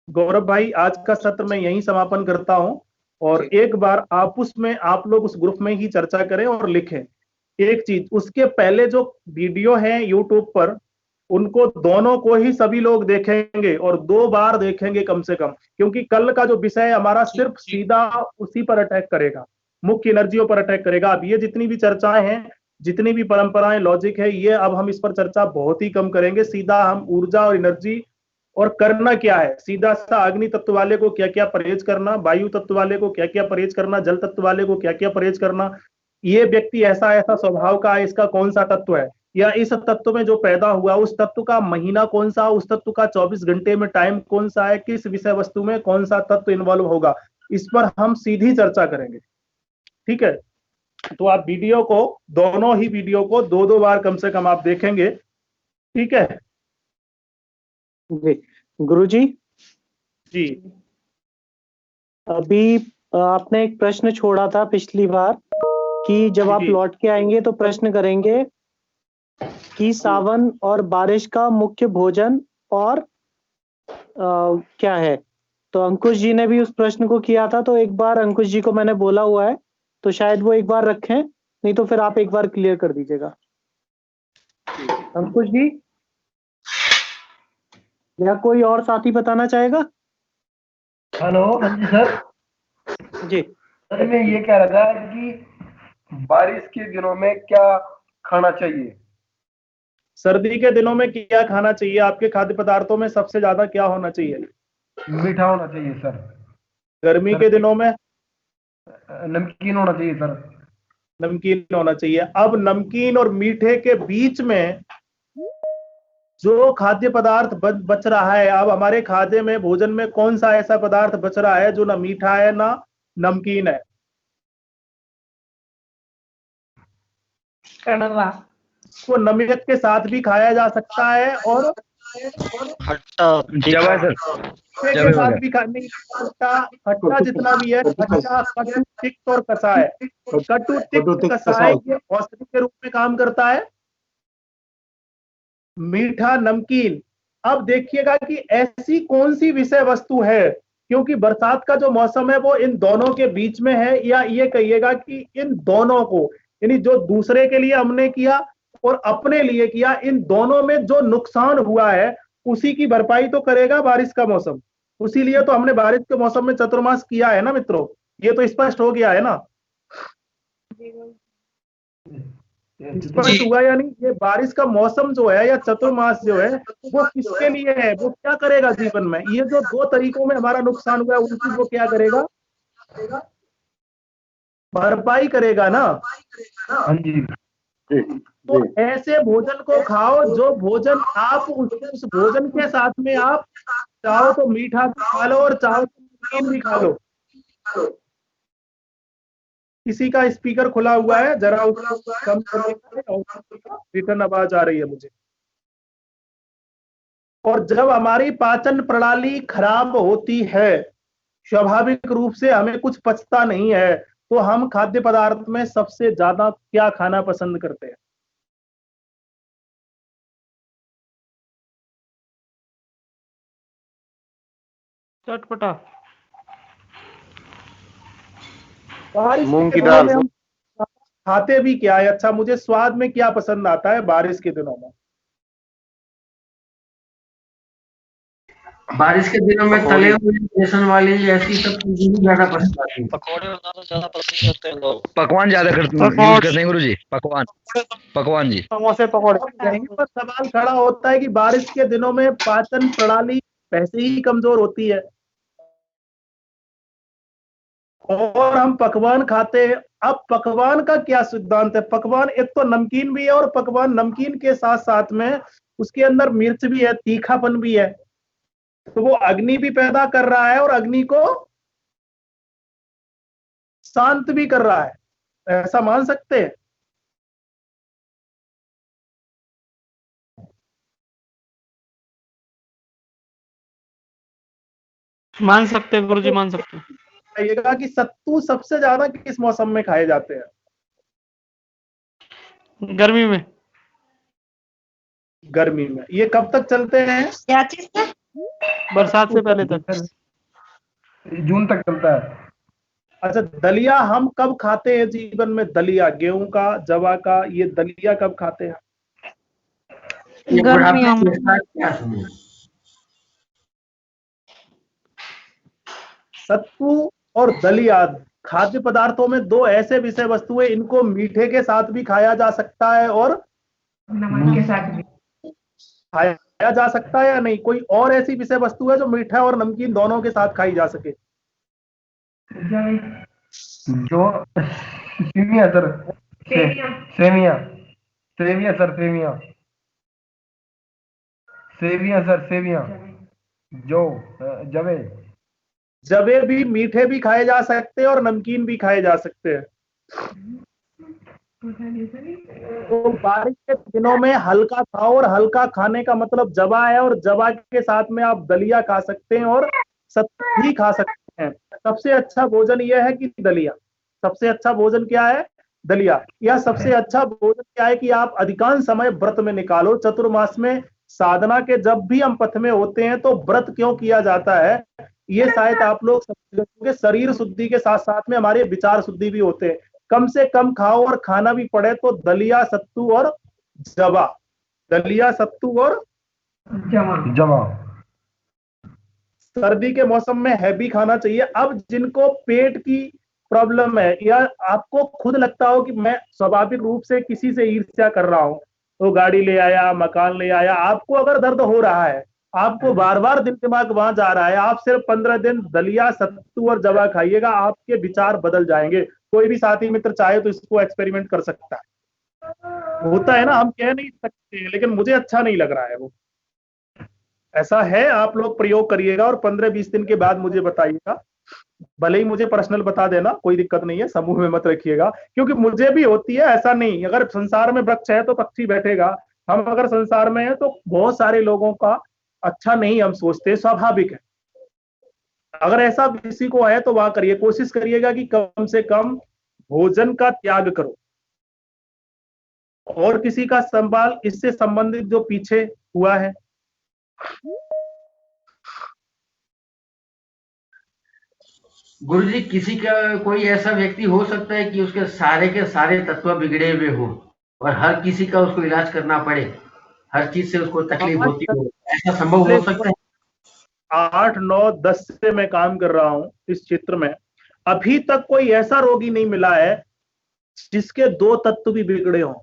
गौरव भाई, आज का सत्र मैं यहीं समापन करता हूं, और एक बार आपस में आप लोग उस ग्रुप में ही चर्चा करें और लिखें। एक चीज, उसके पहले जो वीडियो है यूट्यूब पर, उनको दोनों को ही सभी लोग देखेंगे और 2 बार देखेंगे कम से कम, क्योंकि कल का जो विषय है हमारा सिर्फ सीधा उसी पर अटैक करेगा, मुख्य एनर्जियों पर अटैक करेगा। अब ये जितनी भी चर्चाएं हैं, जितनी भी परंपराएं, लॉजिक है, ये अब हम इस पर चर्चा बहुत ही कम करेंगे। सीधा हम ऊर्जा और एनर्जी और करना क्या है, सीधा सा अग्नि तत्व वाले को क्या क्या परहेज करना, वायु तत्व वाले को क्या क्या परहेज करना, जल तत्व वाले को क्या क्या परहेज करना, ये व्यक्ति ऐसा ऐसा स्वभाव का है, इसका कौन सा तत्व है, या इस तत्व में जो पैदा हुआ उस तत्व का महीना कौन सा, उस तत्व का 24 घंटे में टाइम कौन सा है, किस विषय वस्तु में कौन सा तत्व इन्वॉल्व होगा, इस पर हम सीधी चर्चा करेंगे। ठीक है, तो आप वीडियो को, दोनों ही वीडियो को 2-2 बार कम से कम आप देखेंगे। ठीक है जी गुरुजी। जी अभी आपने एक प्रश्न छोड़ा था पिछली बार कि जब आप लौट के आएंगे तो प्रश्न करेंगे कि सावन और बारिश का मुख्य भोजन और क्या है। तो अंकुश जी ने भी उस प्रश्न को किया था, तो एक बार अंकुश जी को मैंने बोला हुआ है, तो शायद वो एक बार रखें, नहीं तो फिर आप एक बार क्लियर कर दीजिएगा। अंकुश जी या कोई और साथी बताना चाहेगा? हेलो, हाँ जी सर। जी सर मैं ये कह रहा था कि बारिश के दिनों में क्या खाना चाहिए? सर्दी के दिनों में क्या खाना चाहिए, आपके खाद्य पदार्थों में सबसे ज्यादा क्या होना चाहिए? मीठा होना चाहिए सर। गर्मी के दिनों में नमकीन होना चाहिए सर। नमकीन होना चाहिए। अब नमकीन और मीठे के बीच में जो खाद्य पदार्थ बच रहा है, अब हमारे खाद्य में, भोजन में कौन सा ऐसा पदार्थ बच रहा है जो ना मीठा है ना नमकीन है? कड़वा। वो नमक के साथ भी खाया जा सकता है और खट्टा के साथ भी नहीं, खट्टा जितना भी है, खट्टा, कटु, तिक्त और कसाय, कटु तिक्त कसाय ये औषधि के रूप में काम करता है। मीठा नमकीन, अब देखिएगा कि ऐसी कौन सी विषय वस्तु है, क्योंकि बरसात का जो मौसम है वो इन दोनों के बीच में है, या ये कहिएगा कि इन दोनों को, यानी जो दूसरे के लिए हमने किया और अपने लिए किया, इन दोनों में जो नुकसान हुआ है उसी की भरपाई तो करेगा बारिश का मौसम। उसीलिए तो हमने बारिश के मौसम में चतुर्मास किया है ना मित्रों, ये तो स्पष्ट हो गया है ना, स्पष्ट हुआ या नहीं? ये बारिश का मौसम जो है या चतुर्मास जो है वो किसके लिए है, वो क्या करेगा जीवन में, ये जो 2 तरीकों में हमारा नुकसान हुआ है उनकी वो क्या करेगा, भरपाई करेगा ना। हाँ जी। तो ऐसे भोजन को खाओ जो भोजन आप उस भोजन के साथ में आप चाहो तो मीठा भी खा लो और चाहो तो नमकीन भी खा लो। किसी का स्पीकर खुला हुआ है, जरा उसको कम करो, रिटर्न आवाज आ रही है मुझे। और जब हमारी पाचन प्रणाली खराब होती है, स्वाभाविक रूप से हमें कुछ पचता नहीं है, तो हम खाद्य पदार्थ में सबसे ज्यादा क्या खाना पसंद करते हैं? चटपटा। बारिश मूंग के की दिनों दाल। में हम खाते भी क्या है? अच्छा, मुझे स्वाद में क्या पसंद आता है बारिश के दिनों में? बारिश के दिनों में तले हुए बेसन वाली ऐसी सब चीजें ज्यादा पसंद आती है। पकौड़े बनाना ज्यादा पसंद करते हैं लोग। पकवान ज्यादा यूज करते हैं गुरुजी। पकवान जी। समोसे पकौड़े। यहीं पर सवाल खड़ा होता है कि बारिश के दिनों में पाचन प्रणाली वैसे ही कमजोर होती है और हम पकवान खाते हैं। अब पकवान का क्या सिद्धांत है? पकवान एक तो नमकीन भी है और पकवान नमकीन के साथ साथ में उसके अंदर मिर्च भी है, तीखापन भी है, तो वो अग्नि भी पैदा कर रहा है और अग्नि को शांत भी कर रहा है, ऐसा मान सकते हैं? मान सकते हैं गुरुजी, मान सकते हैं। कहिएगा कि सत्तू सबसे ज्यादा किस मौसम में खाए जाते हैं? गर्मी में। गर्मी में। ये कब तक चलते हैं? क्या चीज था? बरसात से पहले तक। जून तक चलता है। अच्छा, दलिया हम कब खाते हैं जीवन में? दलिया गेहूं का, जवा का, ये दलिया कब खाते हैं? गर्मियों में। सत्तू और दलिया खाद्य पदार्थों में दो ऐसे विषय वस्तु है, इनको मीठे के साथ भी खाया जा सकता है और नमक के साथ भी खाया जा सकता है या नहीं? कोई और ऐसी विषय वस्तु है जो मीठा और नमकीन दोनों के साथ खाई जा सके? जो semiya sir, semiya semiya sir, semiya semiya sir, semiya जो जवे जवे भी मीठे भी खाए जा सकते हैं और नमकीन भी खाए जा सकते हैं। तो बारिश के दिनों में हल्का खाओ, और हल्का खाने का मतलब जवा है, और जवा के साथ में आप दलिया खा सकते हैं और सत्तू भी खा सकते हैं। सबसे अच्छा भोजन यह है कि दलिया। सबसे अच्छा भोजन क्या है? दलिया। या सबसे अच्छा भोजन क्या है कि आप अधिकांश समय व्रत में निकालो। चतुर्मास में साधना के जब भी हम पथ में होते हैं तो व्रत क्यों किया जाता है, ये शायद आप लोग समझेंगे। शरीर शुद्धि के साथ साथ में हमारे विचार शुद्धि भी होते हैं। कम से कम खाओ और खाना भी पड़े तो दलिया, सत्तू और जवा। दलिया, सत्तू और जवा सर्दी के मौसम में हैवी खाना चाहिए। अब जिनको पेट की प्रॉब्लम है, या आपको खुद लगता हो कि मैं स्वाभाविक रूप से किसी से ईर्ष्या कर रहा हूं, तो गाड़ी ले आया, मकान ले आया, आपको अगर दर्द हो रहा है, आपको बार बार दिल दिमाग वहां जा रहा है, आप सिर्फ 15 दिन दलिया, सत्तू और जवा खाइएगा, आपके विचार बदल जाएंगे। कोई भी साथी मित्र चाहे तो इसको एक्सपेरिमेंट कर सकता है। होता है ना, हम कह नहीं सकते, लेकिन मुझे अच्छा नहीं लग रहा है वो। ऐसा है, आप लोग प्रयोग करिएगा और 15-20 दिन के बाद मुझे बताइएगा। भले ही मुझे पर्सनल बता देना, कोई दिक्कत नहीं है, समूह में मत रखिएगा, क्योंकि मुझे भी होती है। ऐसा नहीं, अगर संसार में वृक्ष है तो पक्षी बैठेगा। हम अगर संसार में है तो बहुत सारे लोगों का अच्छा नहीं हम सोचते, स्वाभाविक है। अगर ऐसा किसी को है तो वहां करिए, कोशिश करिएगा कि कम से कम भोजन का त्याग करो। और किसी का सवाल इससे संबंधित जो पीछे हुआ है? गुरुजी, किसी का कोई ऐसा व्यक्ति हो सकता है कि उसके सारे तत्व बिगड़े हुए हो और हर किसी का उसको इलाज करना पड़े, हर चीज से उसको तकलीफ होती हो, ऐसा संभव हो सकता है? 8, 9, 10 से मैं काम कर रहा हूं इस क्षेत्र में, अभी तक कोई ऐसा रोगी नहीं मिला है जिसके 2 तत्व भी बिगड़े हों।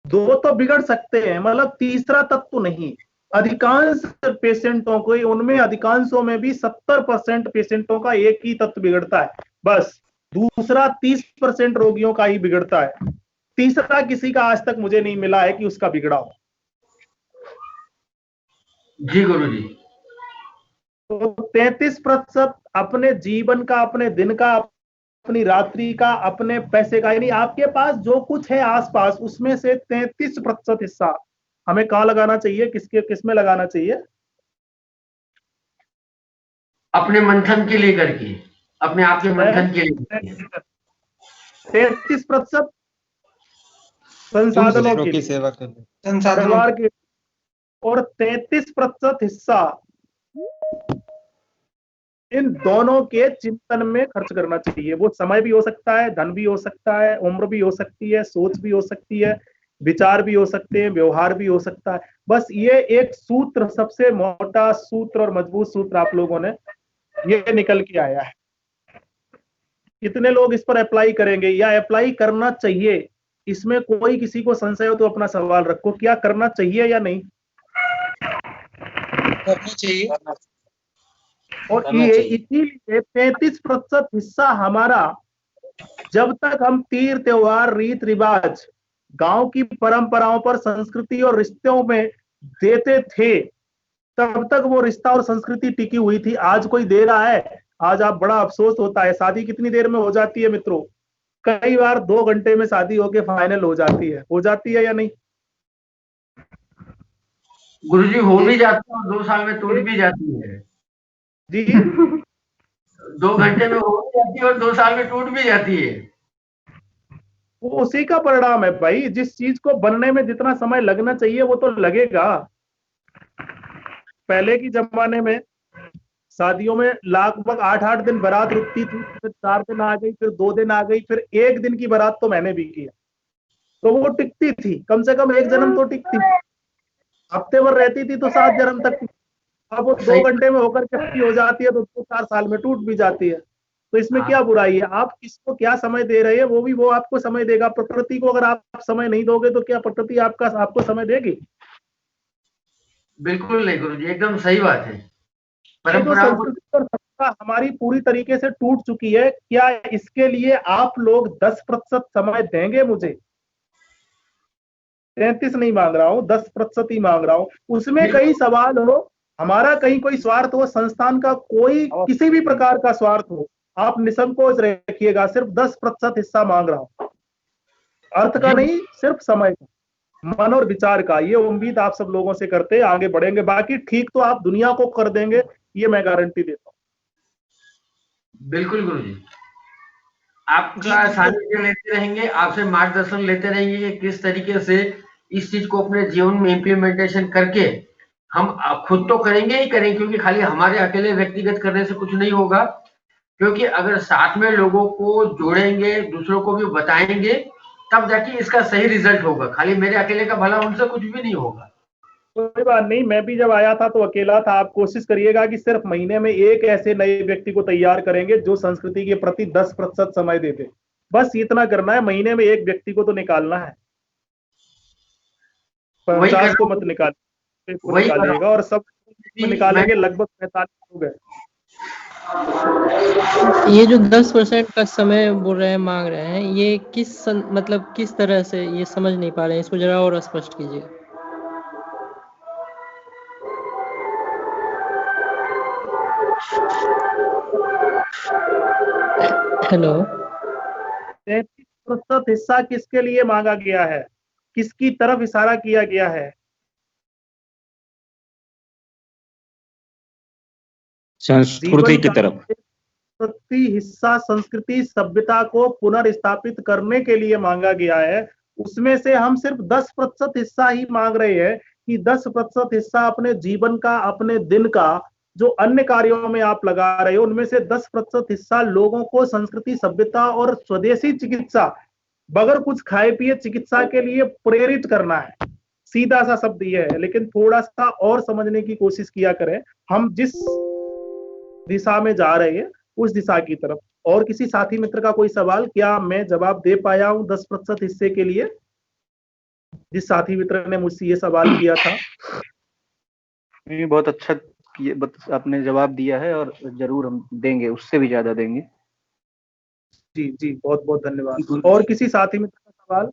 2 तो बिगड़ सकते हैं, मतलब तीसरा तत्व नहीं। अधिकांश पेशेंटों को, उनमें अधिकांशों में भी 70% पेशेंटों का एक ही तत्व बिगड़ता है बस। दूसरा 30% रोगियों का ही बिगड़ता है। तीसरा किसी का आज तक मुझे नहीं मिला है कि उसका बिगड़ा हो। जी गुरुजी। तो 33% अपने जीवन का, अपने दिन का, अपनी रात्रि का, अपने पैसे का, यानी आपके पास जो कुछ है आसपास, उसमें से 33% हिस्सा हमें कहाँ लगाना चाहिए, किसमें लगाना चाहिए? अपने मंथन के लिए करके, अपने आप के मंथन के लिए। 33% संसाधनों की सेवा परिवार के, और 33% हिस्सा इन दोनों के चिंतन में खर्च करना चाहिए। वो समय भी हो सकता है, धन भी हो सकता है, उम्र भी हो सकती है, सोच भी हो सकती है, विचार भी हो सकते हैं, व्यवहार भी हो सकता है। बस ये एक सूत्र, सबसे मोटा सूत्र और मजबूत सूत्र आप लोगों ने ये निकल के आया है। कितने लोग इस पर अप्लाई करेंगे या अप्लाई करना चाहिए? इसमें कोई किसी को संशय हो तो अपना सवाल रखो, क्या करना चाहिए या नहीं? करना चाहिए। और ये इसीलिए 33% हिस्सा हमारा, जब तक हम तीर त्योहार, रीत रिवाज, गांव की परंपराओं पर, संस्कृति और रिश्तों में देते थे, तब तक वो रिश्ता और संस्कृति टिकी हुई थी। आज कोई दे रहा है? आज आप बड़ा अफसोस होता है। शादी कितनी देर में हो जाती है मित्रों? कई बार 2 घंटे में शादी होके फाइनल हो जाती है या नहीं? गुरुजी हो भी जाती है और 2 साल में टूट भी जाती है जी। 2 घंटे में हो भी जाती है और 2 साल में टूट भी जाती है। वो उसी का परिणाम है भाई। जिस चीज को बनने में जितना समय लगना चाहिए वो तो लगेगा। पहले की जमाने में शादियों में लगभग 8-8 दिन बारात रुकती थी, फिर 4 दिन आ गई, फिर 2 दिन आ गई, फिर 1 दिन की बारात तो मैंने भी किया, तो वो टिकती थी, कम से कम 1 जन्म तो टिकती थी। हफ्ते भर रहती थी तो 7 जन्म तक। अब वो 2 घंटे में होकर के हो जाती है तो 2-4 साल में टूट भी जाती है। तो इसमें क्या बुराई है? आप किसको क्या समय दे रहे हैं, वो आपको समय देगा। प्रकृति को अगर आप समय नहीं दोगे तो क्या प्रकृति आपको समय देगी? बिल्कुल नहीं गुरुजी, एकदम सही बात है। तो संस्कृति और सभ्यता हमारी पूरी तरीके से टूट चुकी है। क्या इसके लिए आप लोग 10% समय देंगे मुझे? 33 नहीं मांग रहा हूँ, 10% ही मांग रहा हूँ। उसमें कई सवाल हो, हमारा कहीं कोई स्वार्थ हो, संस्थान का कोई किसी भी प्रकार का स्वार्थ हो, आप निसंकोच रखिएगा। सिर्फ 10% हिस्सा मांग रहा हूँ, अर्थ का नहीं, सिर्फ समय का, मन और विचार का। ये उम्मीद आप सब लोगों से करते आगे बढ़ेंगे। बाकी ठीक तो आप दुनिया को कर देंगे, ये मैं गारंटी देता हूँ। बिल्कुल गुरुजी, आपका सानिध्य लेते रहेंगे, आपसे मार्गदर्शन लेते रहेंगे कि किस तरीके से इस चीज को अपने जीवन में इम्प्लीमेंटेशन करके हम खुद तो करेंगे ही करेंगे, क्योंकि खाली हमारे अकेले व्यक्तिगत करने से कुछ नहीं होगा। क्योंकि अगर साथ में लोगों को जोड़ेंगे, दूसरों को भी बताएंगे, तब जाके इसका सही रिजल्ट होगा। खाली मेरे अकेले का भला उनसे कुछ भी नहीं होगा। कोई बात नहीं, मैं भी जब आया था तो अकेला था। आप कोशिश करिएगा कि सिर्फ महीने में एक ऐसे नए व्यक्ति को तैयार करेंगे जो संस्कृति के प्रति 10% समय देते। बस इतना करना है, महीने में एक व्यक्ति को तो निकालना है। 50 को मत निकालेगा, और सब निकालेंगे लगभग 45 हो गए। ये जो 10% का समय बोल रहे हैं, मांग रहे हैं, ये मतलब किस तरह से, ये समझ नहीं पा रहे हैं, इसको जरा और स्पष्ट कीजिए। हेलो। 33% हिस्सा किसके लिए मांगा गया है? किसकी तरफ इशारा किया गया है? संस्कृति की तरफ। प्रति हिस्सा संस्कृति सभ्यता को पुनर्स्थापित करने के लिए मांगा गया है। उसमें से हम सिर्फ 10% हिस्सा ही मांग रहे हैं कि 10% हिस्सा अपने जीवन का, अपने दिन का, जो अन्य कार्यों में आप लगा रहे हो, उनमें से 10% हिस्सा लोगों को संस्कृति, सभ्यता और स्वदेशी चिकित्सा, बगैर कुछ खाए पिए चिकित्सा के लिए प्रेरित करना है। सीधा सा शब्द ये है, लेकिन थोड़ा सा और समझने की कोशिश किया करें। हम जिस दिशा में जा रहे हैं उस दिशा की तरफ। और किसी साथी मित्र का कोई सवाल? क्या मैं जवाब दे पाया हूं 10% हिस्से के लिए? जिस साथी मित्र ने मुझसे ये सवाल किया था। बहुत अच्छा आपने जवाब दिया है, और जरूर हम देंगे, उससे भी ज्यादा देंगे। जी जी, बहुत बहुत धन्यवाद। और किसी साथी मित्र का सवाल?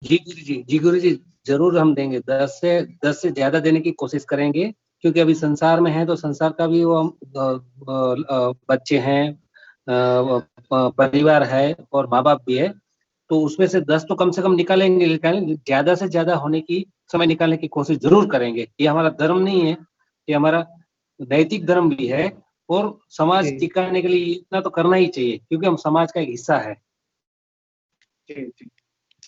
जी गुरु जी, जरूर हम देंगे। 10 से ज्यादा देने की कोशिश करेंगे, क्योंकि अभी संसार में है तो संसार का भी वो बच्चे हैं, परिवार है और माँ बाप भी है, तो उसमें से 10 तो कम से कम निकालेंगे, लेकिन ज्यादा से ज्यादा होने की समय निकालने की कोशिश जरूर करेंगे। ये हमारा धर्म नहीं है, ये हमारा नैतिक धर्म भी है, और समाज टिकाने के लिए इतना तो करना ही चाहिए, क्योंकि हम समाज का एक हिस्सा है। जी जी,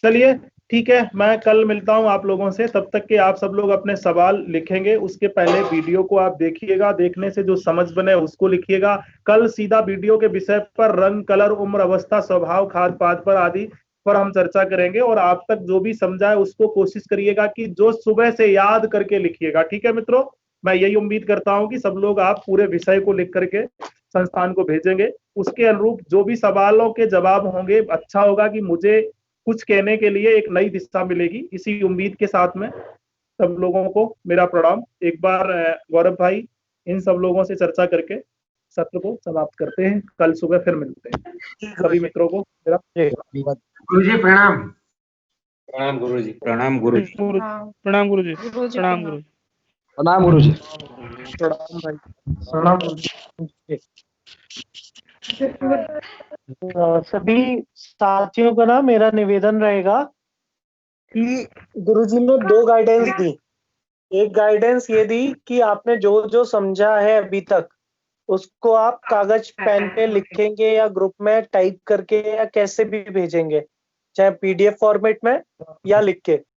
चलिए ठीक है, मैं कल मिलता हूं आप लोगों से। तब तक के आप सब लोग अपने सवाल लिखेंगे, उसके पहले वीडियो को आप देखिएगा, देखने से जो समझ बने उसको लिखिएगा। कल सीधा वीडियो के विषय पर रंग, कलर, उम्र, अवस्था, स्वभाव, खाद पात पर आदि पर हम चर्चा करेंगे, और आप तक जो भी समझा है उसको कोशिश करिएगा कि जो सुबह से याद करके लिखिएगा। ठीक है मित्रों, मैं यही उम्मीद करता हूं कि सब लोग आप पूरे विषय को लिख करके संस्थान को भेजेंगे। उसके अनुरूप जो भी सवालों के जवाब होंगे, अच्छा होगा कि मुझे कुछ कहने के लिए एक नई दिशा मिलेगी। इसी उम्मीद के साथ में सब लोगों को मेरा प्रणाम। एक बार गौरव भाई, इन सब लोगों से चर्चा करके सत्र को समाप्त करते हैं। कल सुबह फिर मिलते हैं। सभी मित्रों को मेरा गुरुजी प्रणाम। प्रणाम गुरुजी। प्रणाम गुरुजी। प्रणाम गुरुजी। प्रणाम गुरुजी। प्रणाम गुरुजी। प्रणाम भाई। प्रणाम गुरुजी। सभी साथियों को ना मेरा निवेदन रहेगा कि गुरुजी ने 2 गाइडेंस दी। एक गाइडेंस ये दी कि आपने जो जो समझा है अभी तक उसको आप कागज पेन पे लिखेंगे या ग्रुप में टाइप करके या कैसे भी भेजेंगे, चाहे PDF फॉर्मेट में या लिख के।